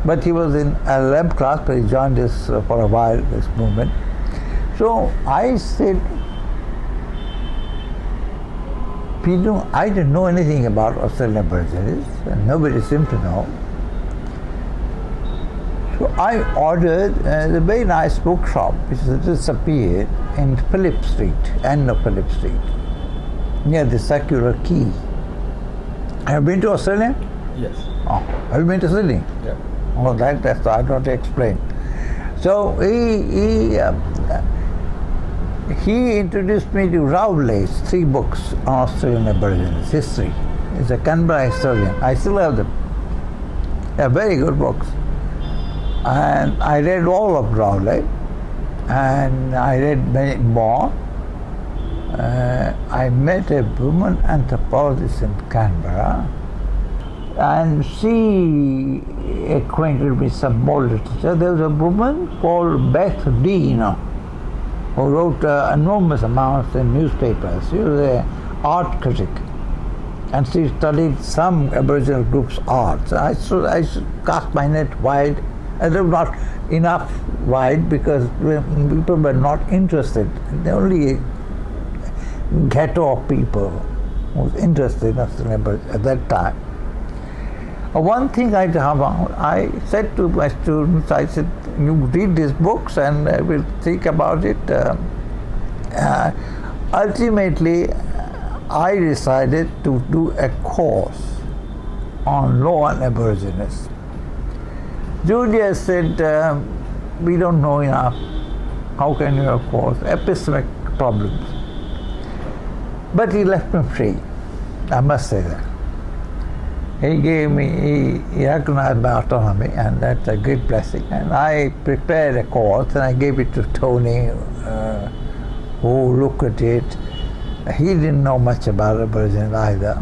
[SPEAKER 2] but he was in LLM class, but he joined us for a while, this movement. So I said, I didn't know anything about Australian Aborigines, and nobody seemed to know. So I ordered a very nice bookshop, which has disappeared, in Phillip Street, end of Phillip Street, near the Circular Quay. Have you been to Australia?
[SPEAKER 3] Yes.
[SPEAKER 2] Oh, have you been to Sydney?
[SPEAKER 3] Yeah.
[SPEAKER 2] Oh, that's I don't explain. So he introduced me to Rowley's 3 books on Australian Aborigines history. He's a Canberra historian. I still have them. They're very good books. And I read all of Rowley, and I read many more. I met a woman anthropologist in Canberra, and she acquainted me with some more literature. There was a woman called Beth Dean who wrote enormous amounts in newspapers. She was an art critic, and she studied some Aboriginal groups' arts. I should cast my net wide, and it was not enough wide because people were not interested. The only ghetto of people was interested in Australian at that time. One thing I said to my students, I said, you read these books and we'll think about it. Ultimately, I decided to do a course on law and Aborigines. Julia said, we don't know enough. How can you have a course? Epistemic problems. But he left me free, I must say that. He recognized my autonomy, and that's a great blessing. And I prepared a course, and I gave it to Tony, who looked at it. He didn't know much about Aborigines either.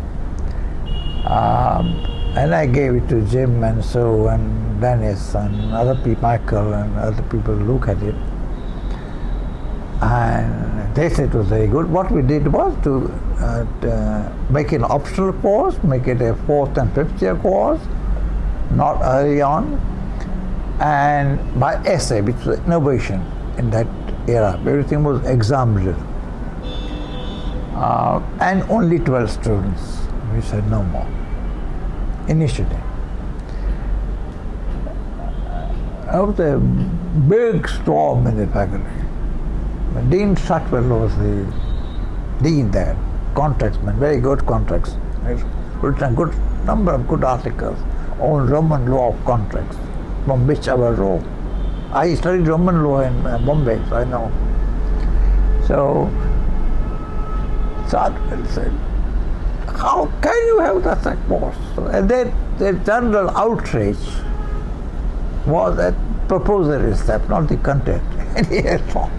[SPEAKER 2] And I gave it to Jim and Sue and Dennis and other people, Michael and other people who look at it. And they said it was very good. What we did was to make it an optional course, make it a 4th and 5th year course, not early on, and by essay, which was innovation in that era. Everything was examinative. And only 12 students. We said no more. Initially. There was a big storm in the faculty. Dean Shotwell was the dean there, contractsman, very good contracts. He's written a good number of good articles on Roman law of contracts, from which I was law. I studied Roman law in Bombay, so I know. So Shotwell said, how can you have such a course? And then the general outrage was at proposal itself, not the content. And he had talked.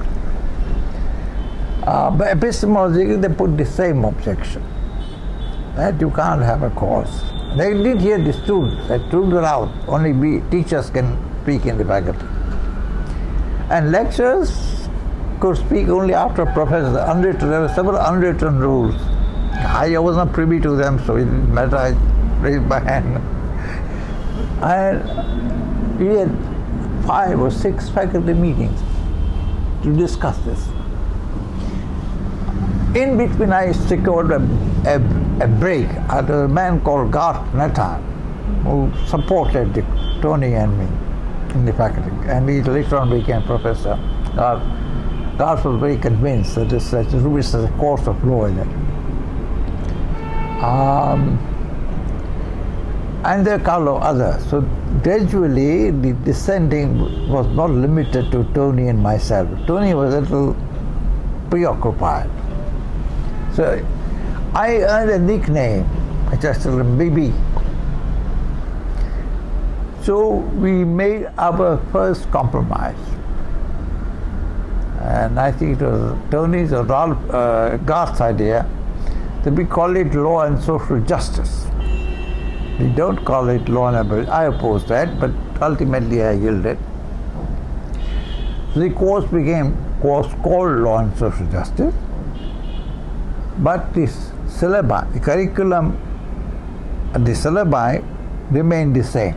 [SPEAKER 2] But epistemologically, they put the same objection, that you can't have a course. They didn't hear the students. The students were out. Only we teachers can speak in the faculty. And lecturers could speak only after a professor. There were several unwritten rules. I was not privy to them, so it didn't matter. I raised my hand. And we had 5 or 6 faculty meetings to discuss this. In between, I secured a break at a man called Garth Nathan, who supported Tony and me in the faculty. And he later on became professor. Garth was very convinced that this is a course of law in it. And there are a couple of others. So gradually, the dissenting was not limited to Tony and myself. Tony was a little preoccupied. So I earned a nickname, I just remember, BB. So we made our first compromise. And I think it was Tony's or Garth's idea So we call it law and social justice. We don't call it law and abolition. I oppose that, but ultimately I yielded. The course became course called law and social justice, but the syllabi, the curriculum, the syllabi remained the same.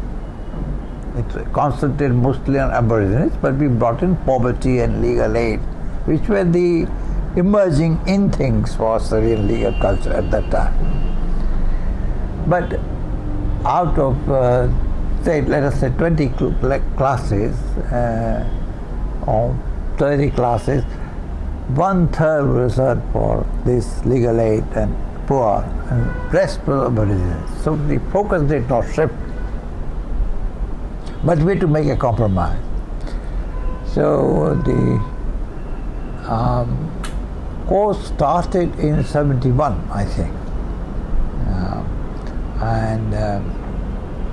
[SPEAKER 2] It concentrated mostly on aborigines, but we brought in poverty and legal aid, which were the emerging in things for Australian legal culture at that time. But out of, say, let us say 20 classes or 30 classes, 1/3 were reserved for this legal aid and poor, and rest were aborigines. So the focus did not shift. But we had to make a compromise. So the course started in 71, I think. And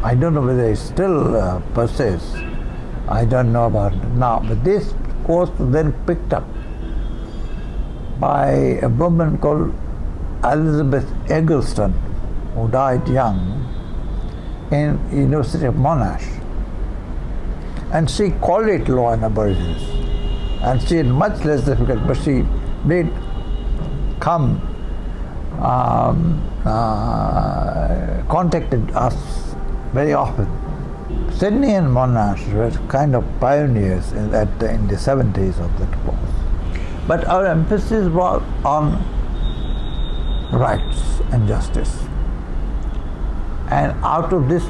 [SPEAKER 2] I don't know whether it still persists. I don't know about it now. But this course was then picked up by a woman called Elizabeth Eggleston, who died young, in University of Monash. And she called it law and aborigines. And she had much less difficult, but she did come, contacted us very often. Sydney and Monash were kind of pioneers in the 70s of that course. But our emphasis was on rights and justice. And out of this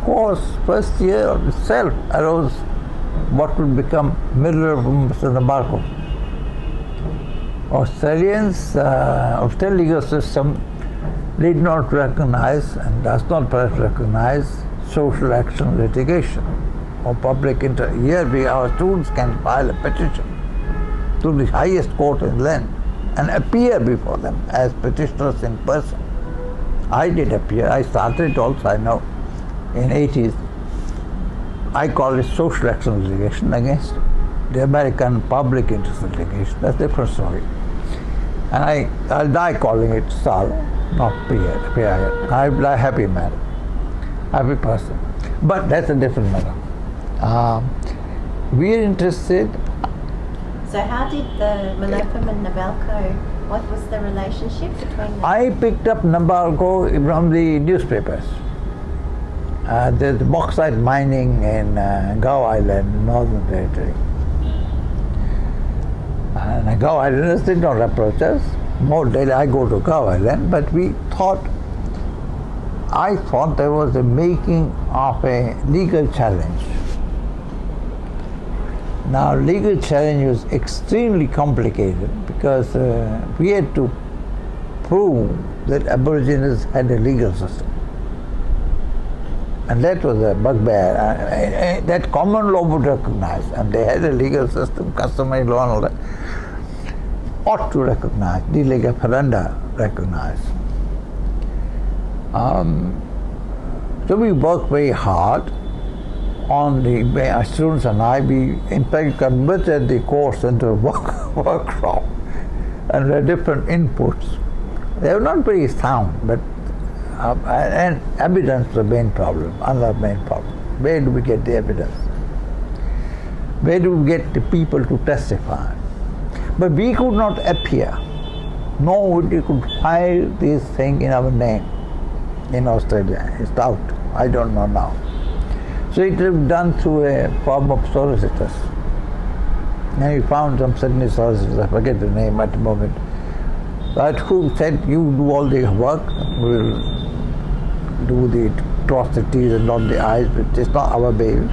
[SPEAKER 2] course, first year of itself arose what would become Middle of Mr. Nabarko. Australians, Australian legal system did not recognize and does not recognize social action litigation or public interest. Here our students can file a petition to the highest court in the land and appear before them as petitioners in person. I did appear. I started it also, I know, in 80s. I call it social action litigation against the American public interest litigation. That's a different story. And I'll die calling it SAL, not PIL. I'm a happy man, happy person. But that's a different matter. We're interested.
[SPEAKER 1] So how did the Malopam and Nabalco, what was the relationship between them?
[SPEAKER 2] I picked up Nabalco from the newspapers. There's bauxite mining in Gow Island, Northern Territory. And Gow Islanders did not approach us. More daily I go to Gow Island, but I thought there was a making of a legal challenge. Now, legal challenge was extremely complicated because we had to prove that Aborigines had a legal system. And that was a bugbear. That common law would recognize, and they had a legal system, customary law and all that, ought to recognize, de lege ferenda recognize. So we worked very hard on our students and I. We in fact converted the course into a workshop, and there were different inputs. They were not very sound, but and evidence was the main problem, another main problem. Where do we get the evidence? Where do we get the people to testify? But we could not appear, nor we could file this thing in our name in Australia. It's out. I don't know now. So it was done through a form of solicitors. And we found some Sydney solicitors, I forget the name at the moment, but who said, you do all the work, we'll do the cross the T's and dot the I's, but it's not our baby.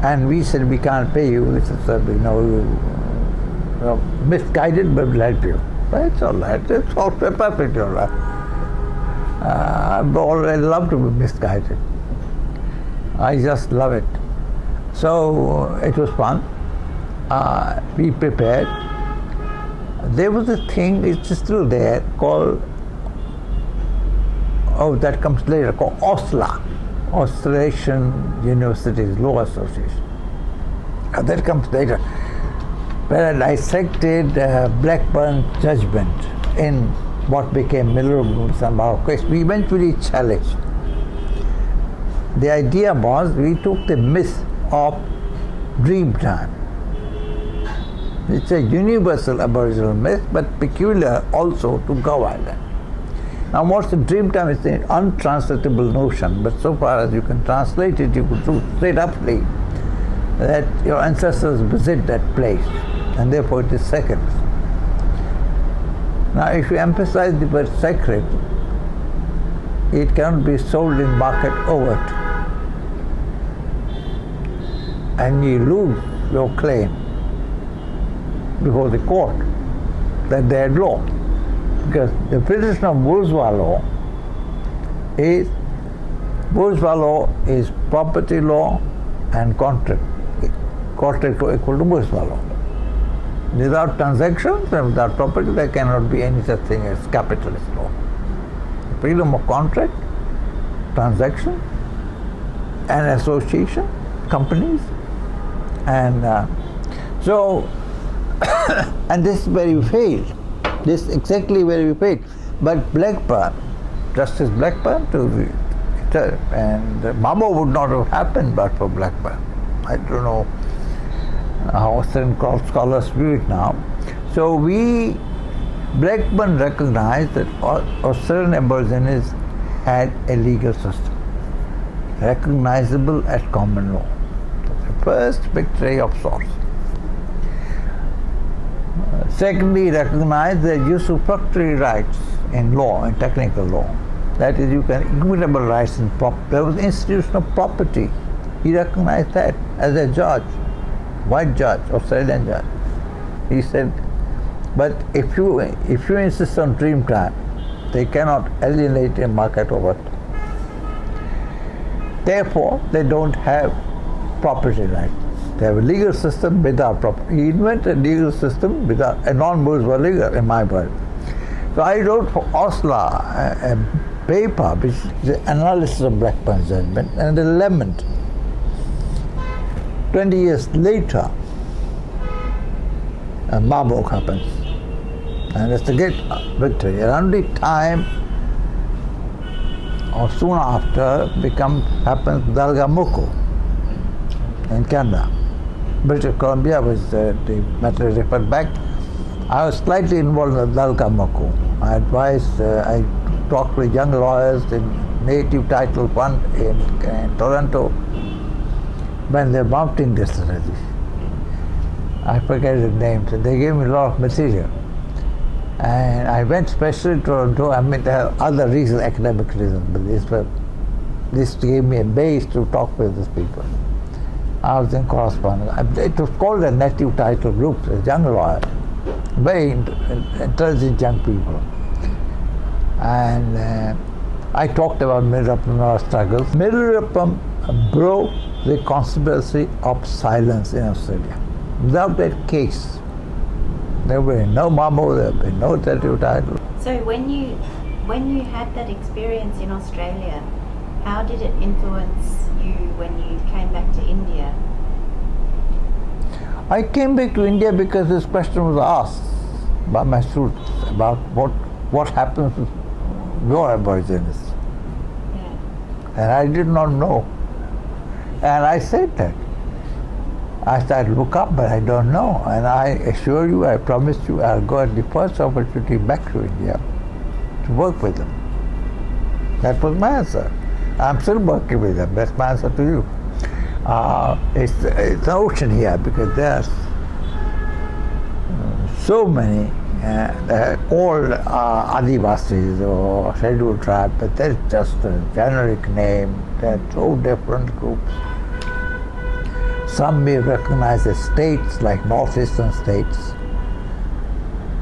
[SPEAKER 2] And we said, we can't pay you. We said, misguided, but we'll help you. But it's all right. It's all perfectly all right. I love to be misguided. I just love it. So it was fun. We prepared. There was a thing, it's still there, called, that comes later, called AUSLA, Australian Universities Law Association. That comes later, where I dissected Blackburn judgment in what became Miller's and Marquess, we eventually challenged. The idea was we took the myth of dream time. It's a universal Aboriginal myth, but peculiar also to Gough Island. Now, what's the dream time? It's an untranslatable notion, but so far as you can translate it, you could say roughly that your ancestors visit that place, and therefore it is sacred. Now, if you emphasize the word sacred, it cannot be sold in market overt, and you lose your claim before the court that they had law. Because the definition of bourgeois law is property law and contract. Contract law equal to bourgeois law. Without transactions and without property, there cannot be any such thing as capitalist law. Freedom of contract, transaction, and association, companies, and so, and this is where we failed. This is exactly where we failed. But Blackburn, Justice Blackburn, and Mabo would not have happened but for Blackburn. I don't know how Australian scholars view it now. So Blackburn recognized that Australian Aborigines had a legal system, recognizable as common law. The first victory of sorts. Secondly, recognize the usufructory rights in law, in technical law. That is, you can equitable rights in there was institution of property. He recognized that as a judge, white judge, Australian judge. He said, but if you insist on dream time, they cannot alienate a market over it. Therefore, they don't have property rights. They have a legal system without property. He invented a legal system without a non-bourgeois legal, in my world. So I wrote for Osla a paper which is the analysis of Blackburn's judgment and a lament. 20 years later, Marburg happens. And it's a great victory. Around the time or soon after happens Dalgamuku in Canada. British Columbia was the matter referred back. I was slightly involved in Dalgamuku. I advised, I talked with young lawyers in Native Title Fund in Toronto when they're mounting this strategy. I forget the names, and they gave me a lot of material. And I went specially to Toronto. I mean, there are other reasons, academic reasons, but this gave me a base to talk with these people. I was in correspondence. It was called a Native Title Group, a young lawyer, very intelligent young people. And I talked about Middle struggles. Middle broke the conspiracy of silence in Australia. Without that case, there were no Mamo, there were no Native Title.
[SPEAKER 1] So when you had that experience in Australia, how did it influence you when you came back to India?
[SPEAKER 2] I came back to India because this question was asked by my students about what happens with your Aborigines.
[SPEAKER 1] Yeah.
[SPEAKER 2] And I did not know. And I said that. I said, look up, but I don't know. And I assure you, I promise you, I'll go at the first opportunity back to India to work with them. That was my answer. I'm still working with them. That's my answer to you. It's an ocean here because there's so many called Adivasis or scheduled tribe, but that's just a generic name. They're so different groups. Some may recognize as states like northeastern states.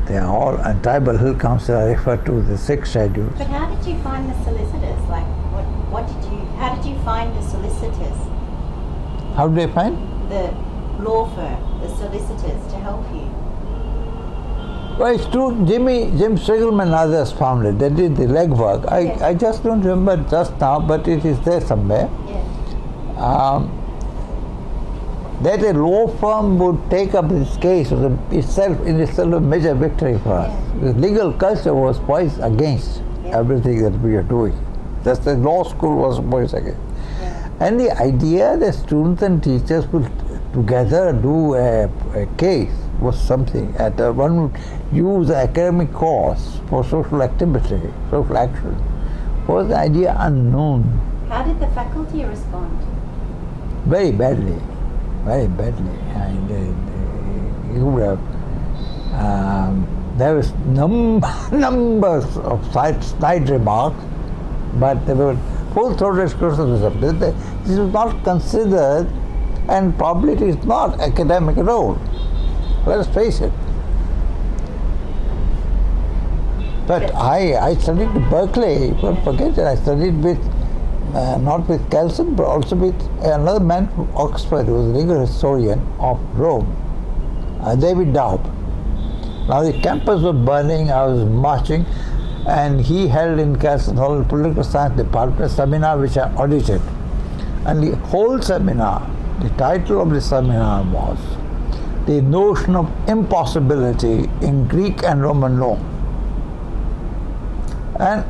[SPEAKER 2] They are all, and Tribal Hill Council are referred to the 6 schedules.
[SPEAKER 1] But how did you find the solicitors? Like, how did you find the solicitors?
[SPEAKER 2] How did they find?
[SPEAKER 1] The law firm, the solicitors to help you.
[SPEAKER 2] Well, it's true, Jim Strigelman and others found it. They did the legwork.
[SPEAKER 1] Yes.
[SPEAKER 2] I just don't remember just now, but it is there somewhere.
[SPEAKER 1] Yeah.
[SPEAKER 2] that a law firm would take up this case was itself a major victory for us. The legal culture was poised against everything that we are doing. That's the law school was poised against. And the idea that students and teachers would together do a case was something. One would use the academic course for social activity, social action, was the idea unknown.
[SPEAKER 1] How did the faculty respond?
[SPEAKER 2] Very badly, very badly. And you would have, there was numbers of side remarks, but there were full-throated criticism. This was not considered, and probably it is not academic at all. Let us face it. But I studied at Berkeley. Don't forget it. I studied with not with Kelson, but also with another man from Oxford who was a legal historian of Rome, David Daub. Now the campus was burning. I was marching, and he held in Kelson Hall political science department a seminar which I audited. And the whole seminar, the title of the seminar was The Notion of Impossibility in Greek and Roman Law. And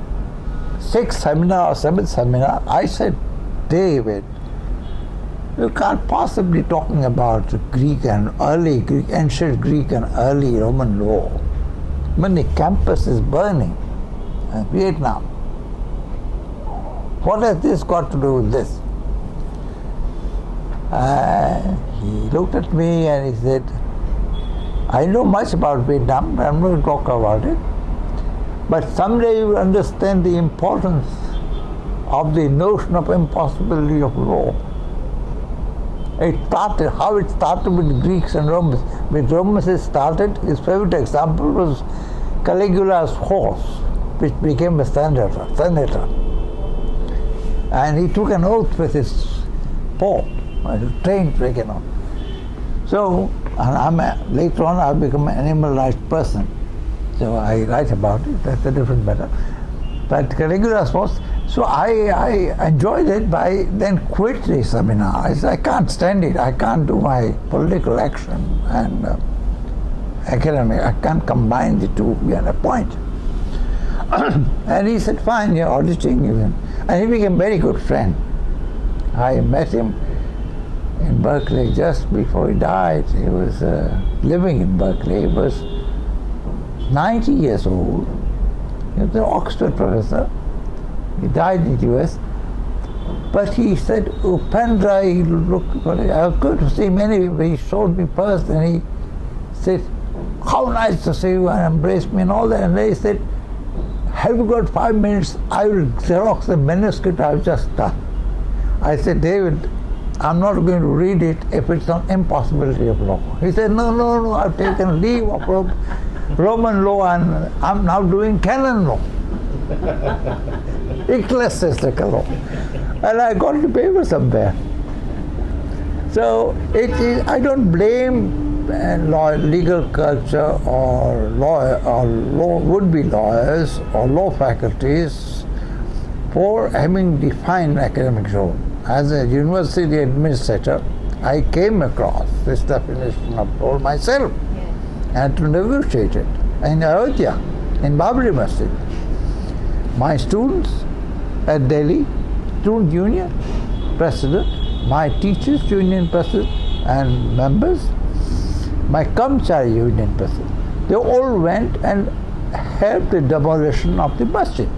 [SPEAKER 2] sixth seminar or seventh seminar, I said, David, you can't possibly be talking about Greek and early Greek, ancient Greek and early Roman law when the campus is burning in Vietnam. What has this got to do with this? He looked at me and he said, I know much about Vietnam, but I'm not going to talk about it. But someday you will understand the importance of the notion of impossibility of law. How it started with the Greeks and Romans. With Romans it started, his favorite example was Caligula's horse, which became a senator. And he took an oath with his pope, a train taken oath. So, and later on I've become an animal rights person. So I write about it, that's a different matter. But Caligula's horse, so I enjoyed it, but I then quit the seminar. I said, I can't stand it. I can't do my political action and academic. I can't combine the two at a point. And he said, fine, you're auditing even. And he became a very good friend. I met him in Berkeley just before he died. He was living in Berkeley. He was 90 years old. He was an Oxford professor. He died in the US. But he said, Upendra, he looked, I was going to see him anyway. He showed me first and he said, how nice to see you, and embraced me and all that. And then he said, have you got 5 minutes? I will Xerox the manuscript I've just done. I said, David, I'm not going to read it if it's on impossibility of law. He said, no, I've taken leave of Roman law and I'm now doing canon law. Ecclesiastical law. And I got the paper somewhere. So it is, I don't blame legal culture or would-be lawyers or law faculties for having defined academic zone. As a university administrator, I came across this definition of role myself and to negotiate it in Ayodhya, in Babri Masjid. My students at Delhi, student union president, my teachers union president and members, my Kamchari union president, they all went and helped the demolition of the masjid.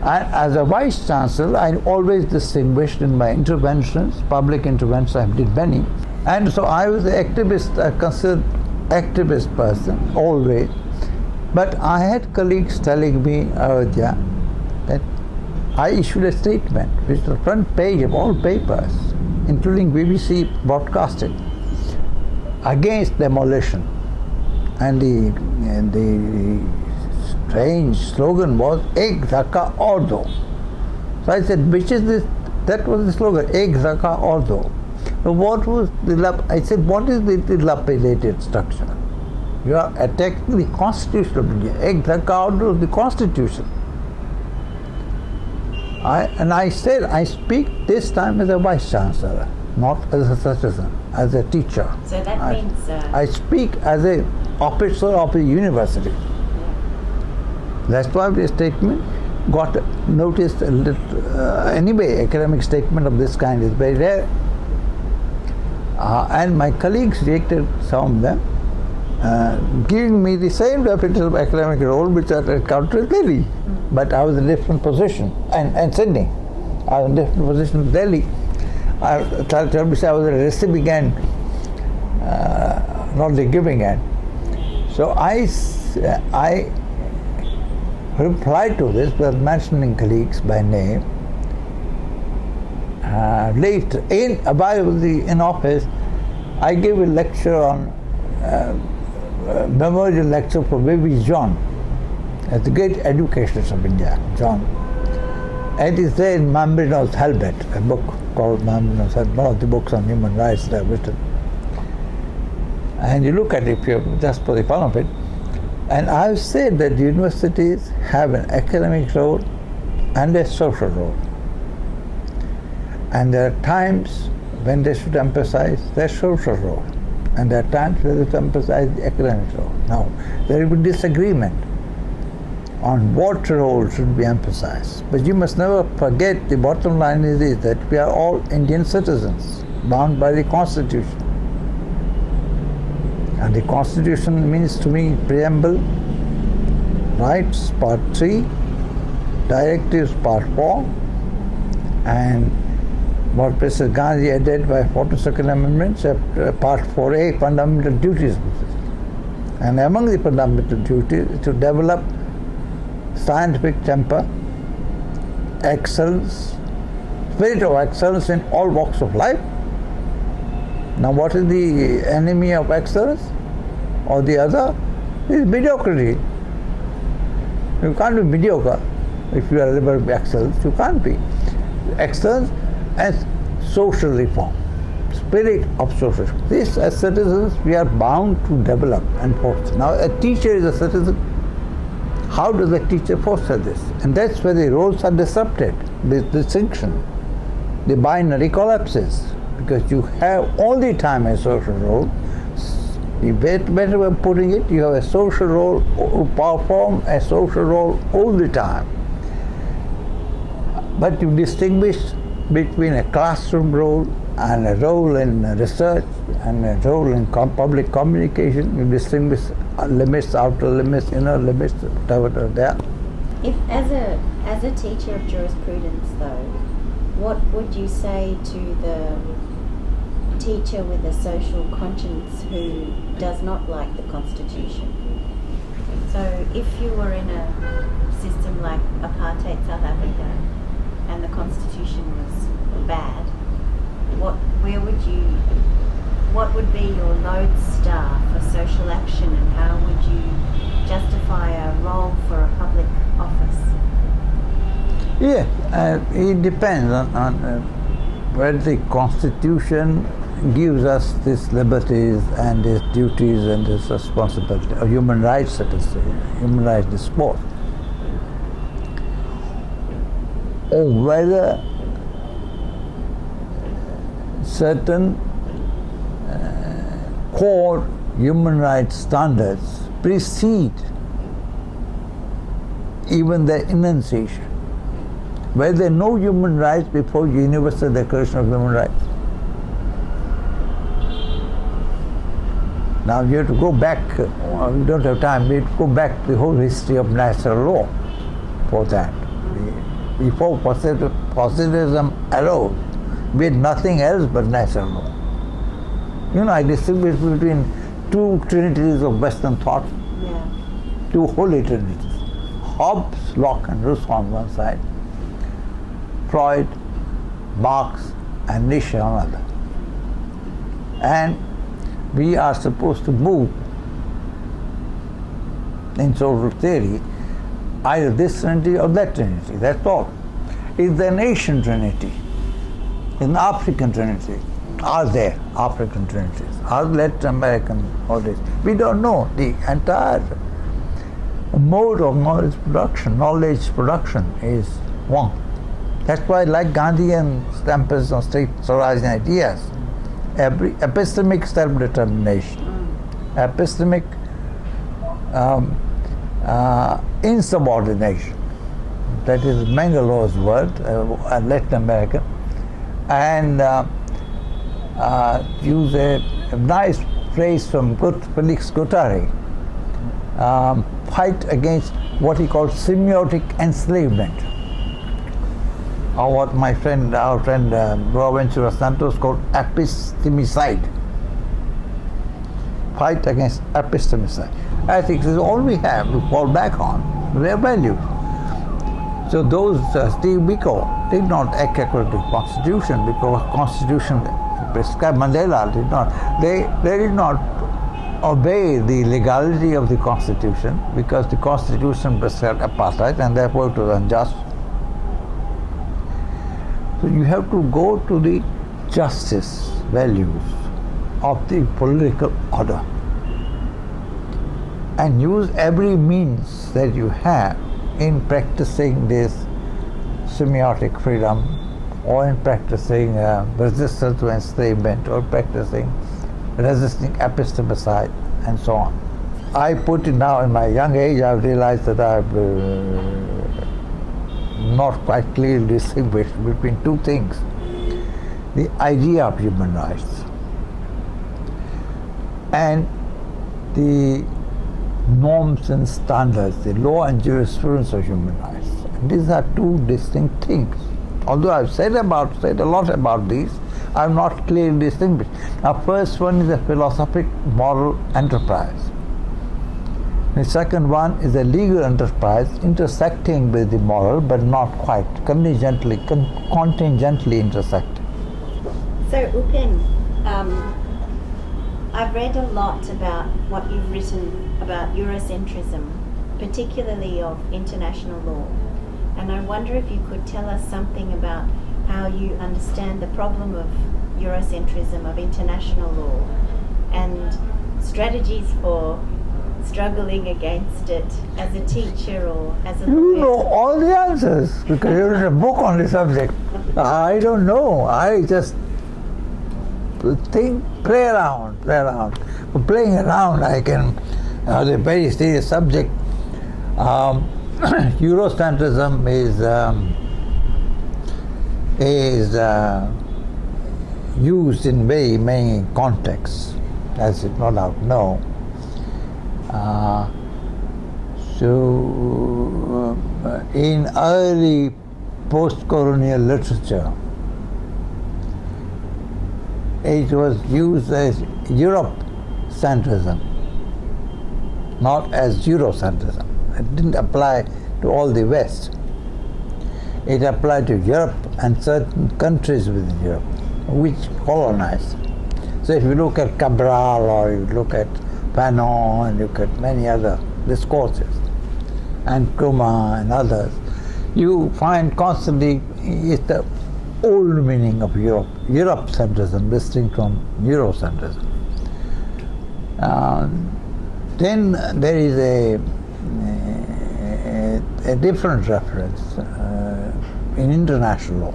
[SPEAKER 2] And as a vice chancellor, I always distinguished in my interventions, public interventions, I did many. And so I was an activist, considered activist person, always. But I had colleagues telling me, Ayodhya, that I issued a statement, which is the front page of all papers, including BBC broadcasting, against demolition. And the strange slogan was, Ek Dhaka Aur Do. So I said, which is this? That was the slogan, Ek Dhaka Aur Do. So what was I said, what is the dilapidated structure? You are attacking the Constitution of India. Ek Dhaka Aur Do is the Constitution. And I said, I speak this time as a Vice Chancellor. not as a citizen, as a teacher.
[SPEAKER 1] So that means...
[SPEAKER 2] I speak as a officer of a university. That's why the statement got noticed a little. Anyway, academic statement of this kind is very rare. And my colleagues reacted, some of them, giving me the same reputation of academic role which I encountered in Delhi. But I was in a different position, and Sydney. I was in a different position in Delhi. I tell me I was a receiving end, not the giving end. So I replied to this by mentioning colleagues by name. Later, while I was in office, I gave a lecture on memorial lecture for baby John, at the great educationist of India, John. And it's there in Mambrino's Helmet, a book called Mambrino's Helmet, one of the books on human rights that I've written. And you look at it just for the fun of it. And I've said that universities have an academic role and a social role. And there are times when they should emphasize their social role, and there are times when they should emphasize the academic role. Now, there will be disagreement on what role should be emphasized. But you must never forget, the bottom line is this, that we are all Indian citizens, bound by the Constitution. And the Constitution means to me preamble, rights, part 3, directives, part 4, and what President Gandhi added by 42nd Amendment, part 4A, fundamental duties. And among the fundamental duties is to develop scientific temper, excellence, spirit of excellence in all walks of life. Now what is the enemy of excellence or the other? Is mediocrity. You can't be mediocre if you are able to be excellence. You can't be. Excellence and social reform, spirit of social reform. This, as citizens, we are bound to develop and foster. Now a teacher is a citizen. How does a teacher foster this? And that's where the roles are disrupted, the distinction. The binary collapses, because you have all the time a social role. The better way of putting it, you have a social role, perform a social role all the time. But you distinguish between a classroom role and a role in research and a role in public communication. You distinguish limits, outer limits, inner limits, whatever are there.
[SPEAKER 1] If as a teacher of jurisprudence, though, what would you say to the teacher with a social conscience who does not like the Constitution? So if you were in a system like apartheid South Africa and the Constitution was bad, what would be your lodestar for social action, and how would you justify a role for a public office?
[SPEAKER 2] Yeah, it depends on whether the Constitution gives us these liberties and these duties and this responsibility, or human rights, let us say, human rights discourse, or whether certain core human rights standards precede even their enunciation. Where there are no human rights before Universal Declaration of Human Rights. Now you have to go back, we don't have time, we have to go back to the whole history of natural law for that. Before positivism arose, we had nothing else but natural law. You know, I distinguish between two trinities of Western thought, two holy trinities. Hobbes, Locke and Rousseau on one side, Freud, Marx and Nietzsche on the other. And we are supposed to move in social theory either this trinity or that trinity, that's all. It's an Asian trinity, it's an African trinity. Are there African trinities? Are Latin American, all this? We don't know. The entire mode of knowledge production is one. That's why, like Gandhian stampers on state Swaraj ideas, every epistemic self-determination, epistemic insubordination, that is Mangalore's word, Latin American, and use a nice phrase from Felix Guattari, fight against what he called semiotic enslavement, or what our friend Boaventura Santos called epistemicide. Fight against epistemicide. I think this is all we have to fall back on, their values. So those, Steve Biko did not adhere to the Constitution because Constitution prescribed, Mandela did not. They did not obey the legality of the Constitution because the Constitution prescribed apartheid and therefore it was unjust. So you have to go to the justice values of the political order and use every means that you have in practicing this semiotic freedom, or in practicing resistance to enslavement, or practicing resisting epistemicide, and so on. I put it now in my young age, I've realized that I've not quite clearly distinguished between two things: the idea of human rights and the norms and standards, the law and jurisprudence of human rights. And these are two distinct things. Although I've said a lot about these, I'm not clearly distinguished. Now, first one is a philosophic moral enterprise. The second one is a legal enterprise intersecting with the moral, but not quite, contingently intersecting.
[SPEAKER 1] So, Upen, I've read a lot about what you've written about Eurocentrism, particularly of international law. And I wonder if you could tell us something about how you understand the problem of Eurocentrism, of international law, and strategies for struggling against it as a teacher or as a lawyer.
[SPEAKER 2] You know all the answers because you wrote a book on the subject. I don't know. I just play around. For playing around, I can, the very serious subject. Eurocentrism is used in very many contexts, as you no doubt know. In early post-colonial literature, it was used as Europe-centrism, not as Eurocentrism. It didn't apply to all the West. It applied to Europe and certain countries within Europe, which colonized. So if you look at Cabral, or you look at Fanon, and look at many other discourses, and Krumah and others, you find constantly it's the old meaning of Europe, Europe-centrism, distinct from Eurocentrism. Then there is a different reference in international law,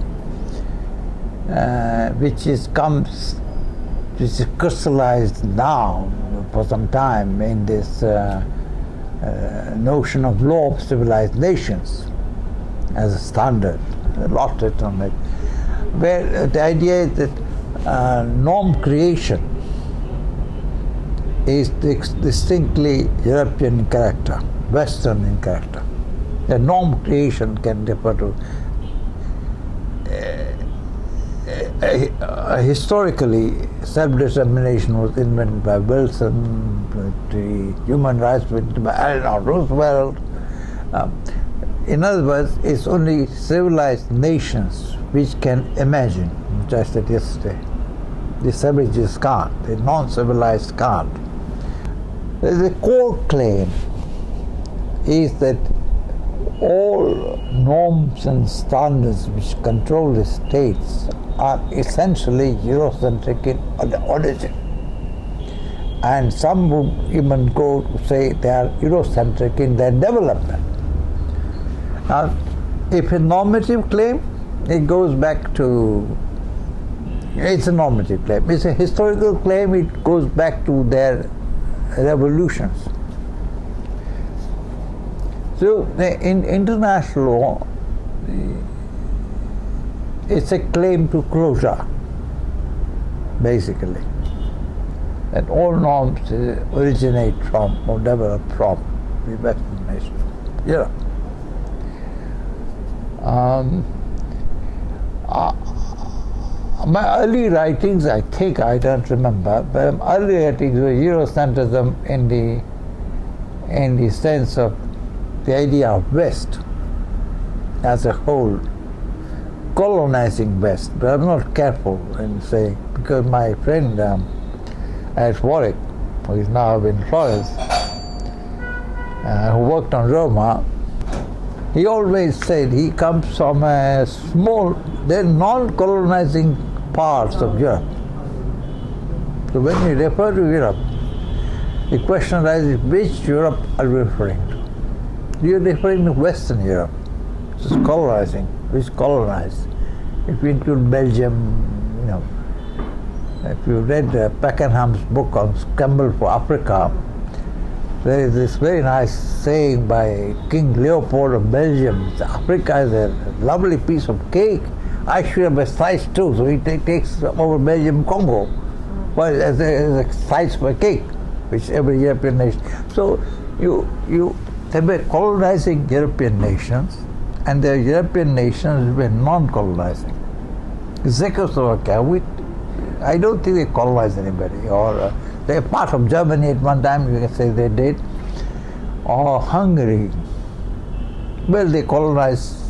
[SPEAKER 2] which is crystallized now for some time in this notion of law of civilized nations as a standard. A lot written on it, where the idea is that norm creation is distinctly European in character, Western in character. The norm creation can refer to historically, self-determination was invented by Wilson, the human rights invented by Eleanor Roosevelt. In other words, it's only civilized nations which can imagine, which I said yesterday. The savages can't, the non-civilized can't. The core claim is that all norms and standards which control the states are essentially Eurocentric in origin. And some would even go to say they are Eurocentric in their development. Now, if a normative claim, it goes back to, it's a normative claim. It's a historical claim. It goes back to their revolutions. So in international law, it's a claim to closure, basically. That all norms originate from or develop from the Western nations. Yeah. My early writings, I think, I don't remember, but early writings were Eurocentrism in the sense of the idea of West as a whole, colonizing West. But I'm not careful in saying, because my friend at Warwick, who is now in Florence, who worked on Roma, he always said he comes from a small, they're non-colonizing parts of Europe. So when you refer to Europe, the question arises, which Europe are you referring to? You're referring to Western Europe, which is colonizing, which colonized. If you include Belgium, you know, if you read Pakenham's book on Scramble for Africa, there is this very nice saying by King Leopold of Belgium, Africa is a lovely piece of cake. I should have a slice too, so he takes over Belgium, Congo, well, as a slice for cake, which every European nation. So they were colonizing European nations, and the European nations were non-colonizing. Czechoslovakia, I don't think they colonized anybody, or they're part of Germany at one time, you can say they did, or Hungary. Well, they colonized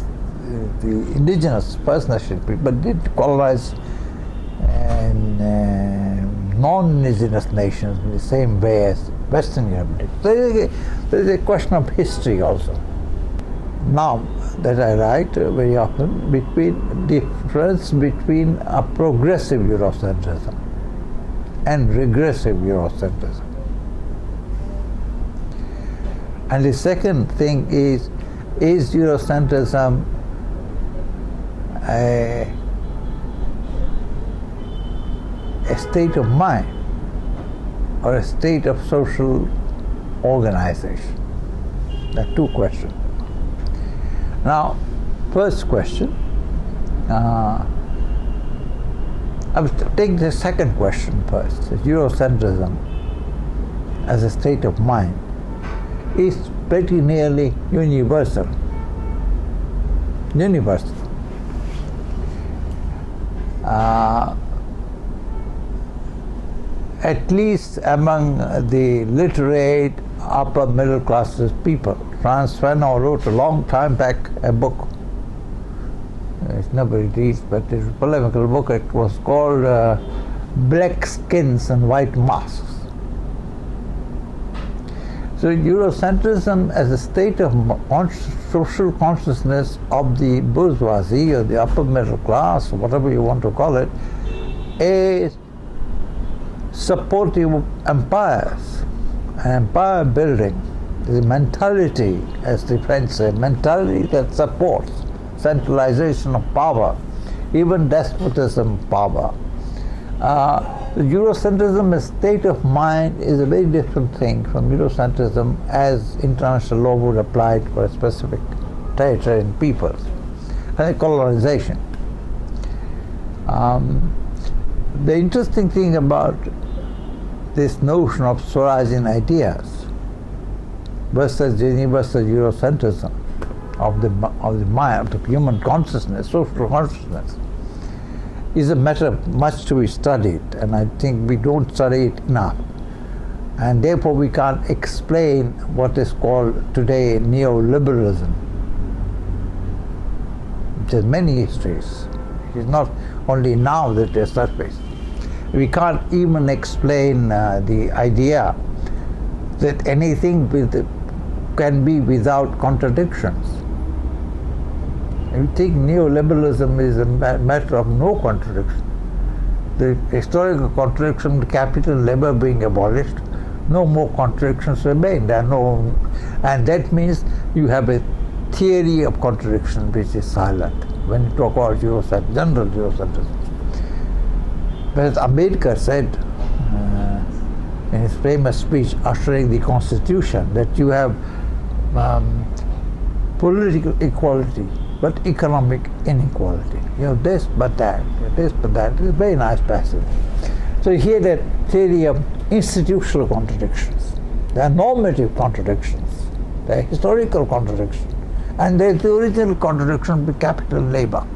[SPEAKER 2] the indigenous First Nation people, but did colonize non-indigenous nations in the same way as Western Europe did. So there is a question of history also. Now that I write very often, between difference between a progressive Eurocentrism and regressive Eurocentrism. And the second thing is Eurocentrism a state of mind or a state of social organization? There are two questions. Now, first question, I will take the second question first. Eurocentrism as a state of mind is pretty nearly universal. Universal. At least among the literate upper middle classes people. Franz Fanon wrote a long time back a book. It's never released, but it's a polemical book. It was called Black Skins and White Masks. So Eurocentrism as a state of social consciousness of the bourgeoisie or the upper middle class, whatever you want to call it, is supportive of empires and empire building. The mentality, as the French say, mentality that supports centralization of power, even despotism of power. The Eurocentrism as state of mind is a very different thing from Eurocentrism as international law would apply for a specific territory and peoples, and colonization. The interesting thing about this notion of Swarajin ideas versus universal Eurocentrism of the mind, of the human consciousness, social consciousness, is a matter much to be studied, and I think we don't study it enough. And therefore we can't explain what is called today neoliberalism, which has many histories. It is not only now that it is surfaced. We can't even explain the idea that anything can be without contradictions. I think neoliberalism is a matter of no contradiction. The historical contradiction, capital labor being abolished, no more contradictions remain. There are no, and that means you have a theory of contradiction which is silent. when you talk about Eurocentrism, general Eurocentrism. Whereas Ambedkar said in his famous speech ushering the Constitution that you have political equality but economic inequality. You know, this but that, this but that. It's a very nice passage. So here the theory of institutional contradictions. There are normative contradictions. There are historical contradictions. And there is the original contradiction between capital and labor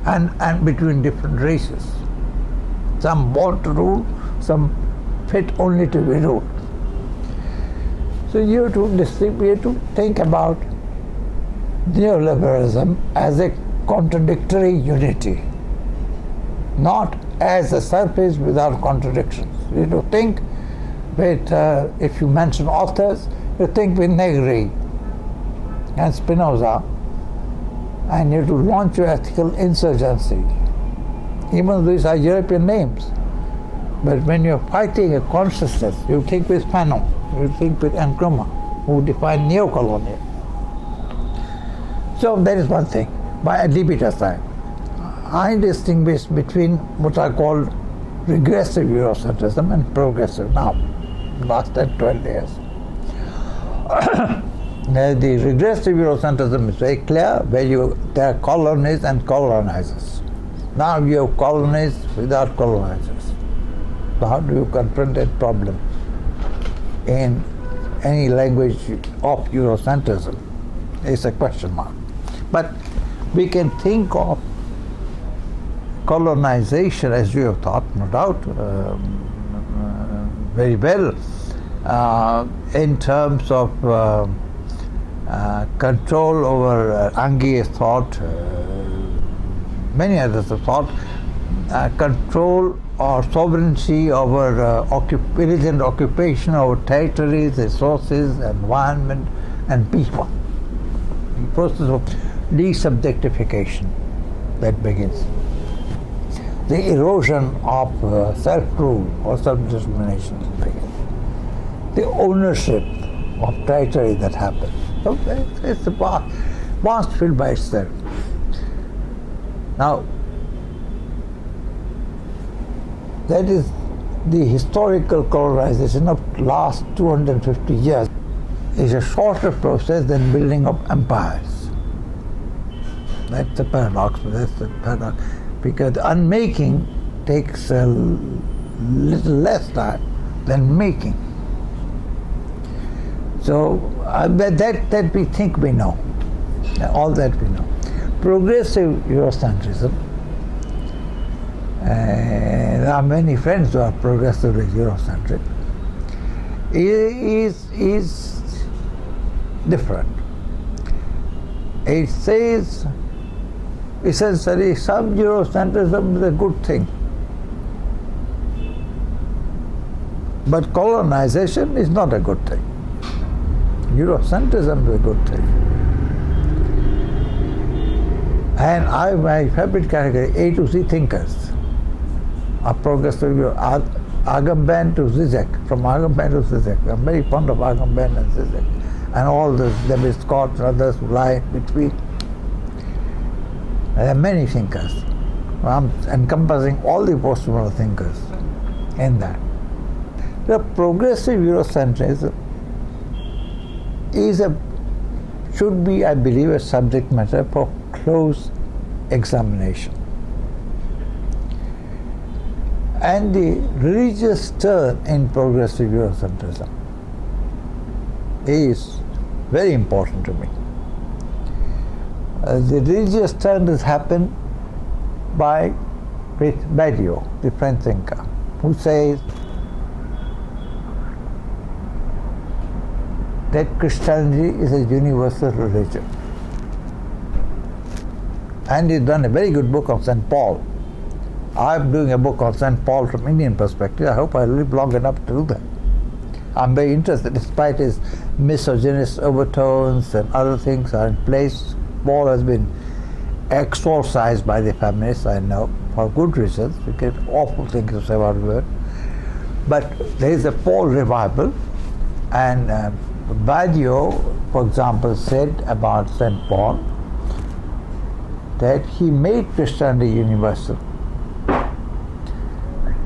[SPEAKER 2] and between different races. Some born to rule, some fit only to be ruled. So you have to think about neoliberalism as a contradictory unity, not as a surface without contradictions. You have to think with, if you mention authors, you think with Negri and Spinoza, and you have to launch your ethical insurgency. Even though these are European names. But when you're fighting a consciousness, you think with Fanon, you think with Nkrumah, who define neo-colonial. So that is one thing. But I leave it aside. I distinguish between what I call regressive Eurocentrism and progressive now, last 10, 12 years. The regressive Eurocentrism is very clear, where there are colonies and colonizers. Now you have colonies without colonizers. So how do you confront that problem in any language of Eurocentrism? It's a question mark. But we can think of colonization, as you have thought, no doubt, very well, in terms of control over Angi's thought, many others have thought, control or sovereignty over religion, occupation over territories, resources, environment, and people. The process of desubjectification that begins. The erosion of self-rule or self-determination begins. The ownership of territory that happens. So it's a vast field by itself. Now, that is the historical colonization of last 250 years. Is a shorter process than building up empires. That's the paradox. Because unmaking takes a little less time than making. So that we think we know. All that we know. Progressive Eurocentrism, there are many friends who are progressively Eurocentric, is different. It says essentially some Eurocentrism is a good thing, but colonization is not a good thing. Eurocentrism is a good thing. And my favorite category, A to Z thinkers, are progressive. Agamben to Zizek, from Agamben to Zizek. I'm very fond of Agamben and Zizek. And all the David Scott and others who lie between. There are many thinkers. I'm encompassing all the postmodern thinkers in that. The progressive Eurocentrism should be, I believe, a subject matter for close examination. And the religious turn in progressive Eurocentrism is very important to me. The religious turn has happened with Badiou, the French thinker, who says that Christianity is a universal religion. And he's done a very good book on St. Paul. I'm doing a book on St. Paul from Indian perspective. I hope I live long enough to do that. I'm very interested, despite his misogynist overtones and other things are in place. Paul has been exorcised by the feminists, I know, for good reasons. You get awful things to say about it. But there is a Paul revival, and Badiou, for example, said about St. Paul that he made Christianity universal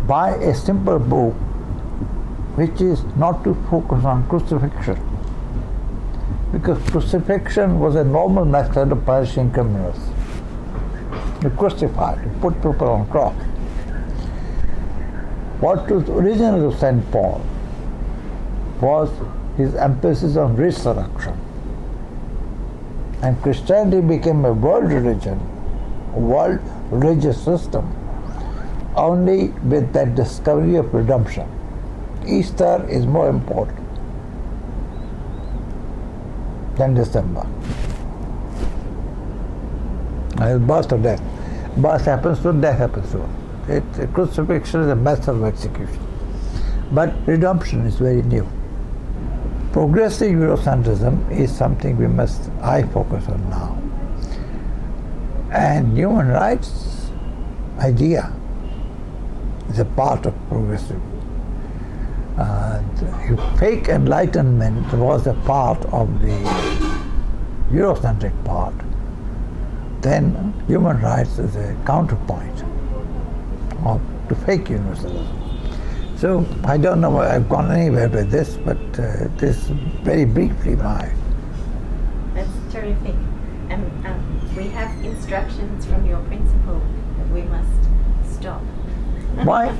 [SPEAKER 2] by a simple book which is not to focus on crucifixion, because crucifixion was a normal method of punishing criminals. You crucify, you put people on cross. What was original of St. Paul was his emphasis on resurrection. And Christianity became a world religion, a world religious system, only with that discovery of redemption. Easter is more important than December. And birth or death. Birth happens soon, death happens soon. Crucifixion is a method of execution. But redemption is very new. Progressive Eurocentrism is something I focus on now. And human rights idea is a part of progressive. If fake enlightenment was a part of the Eurocentric part, then human rights is a counterpoint to fake universalism. So I don't know if I've gone anywhere with this, but this very briefly my...
[SPEAKER 1] That's terrific. And we have instructions from your principal that we must stop.
[SPEAKER 2] Why?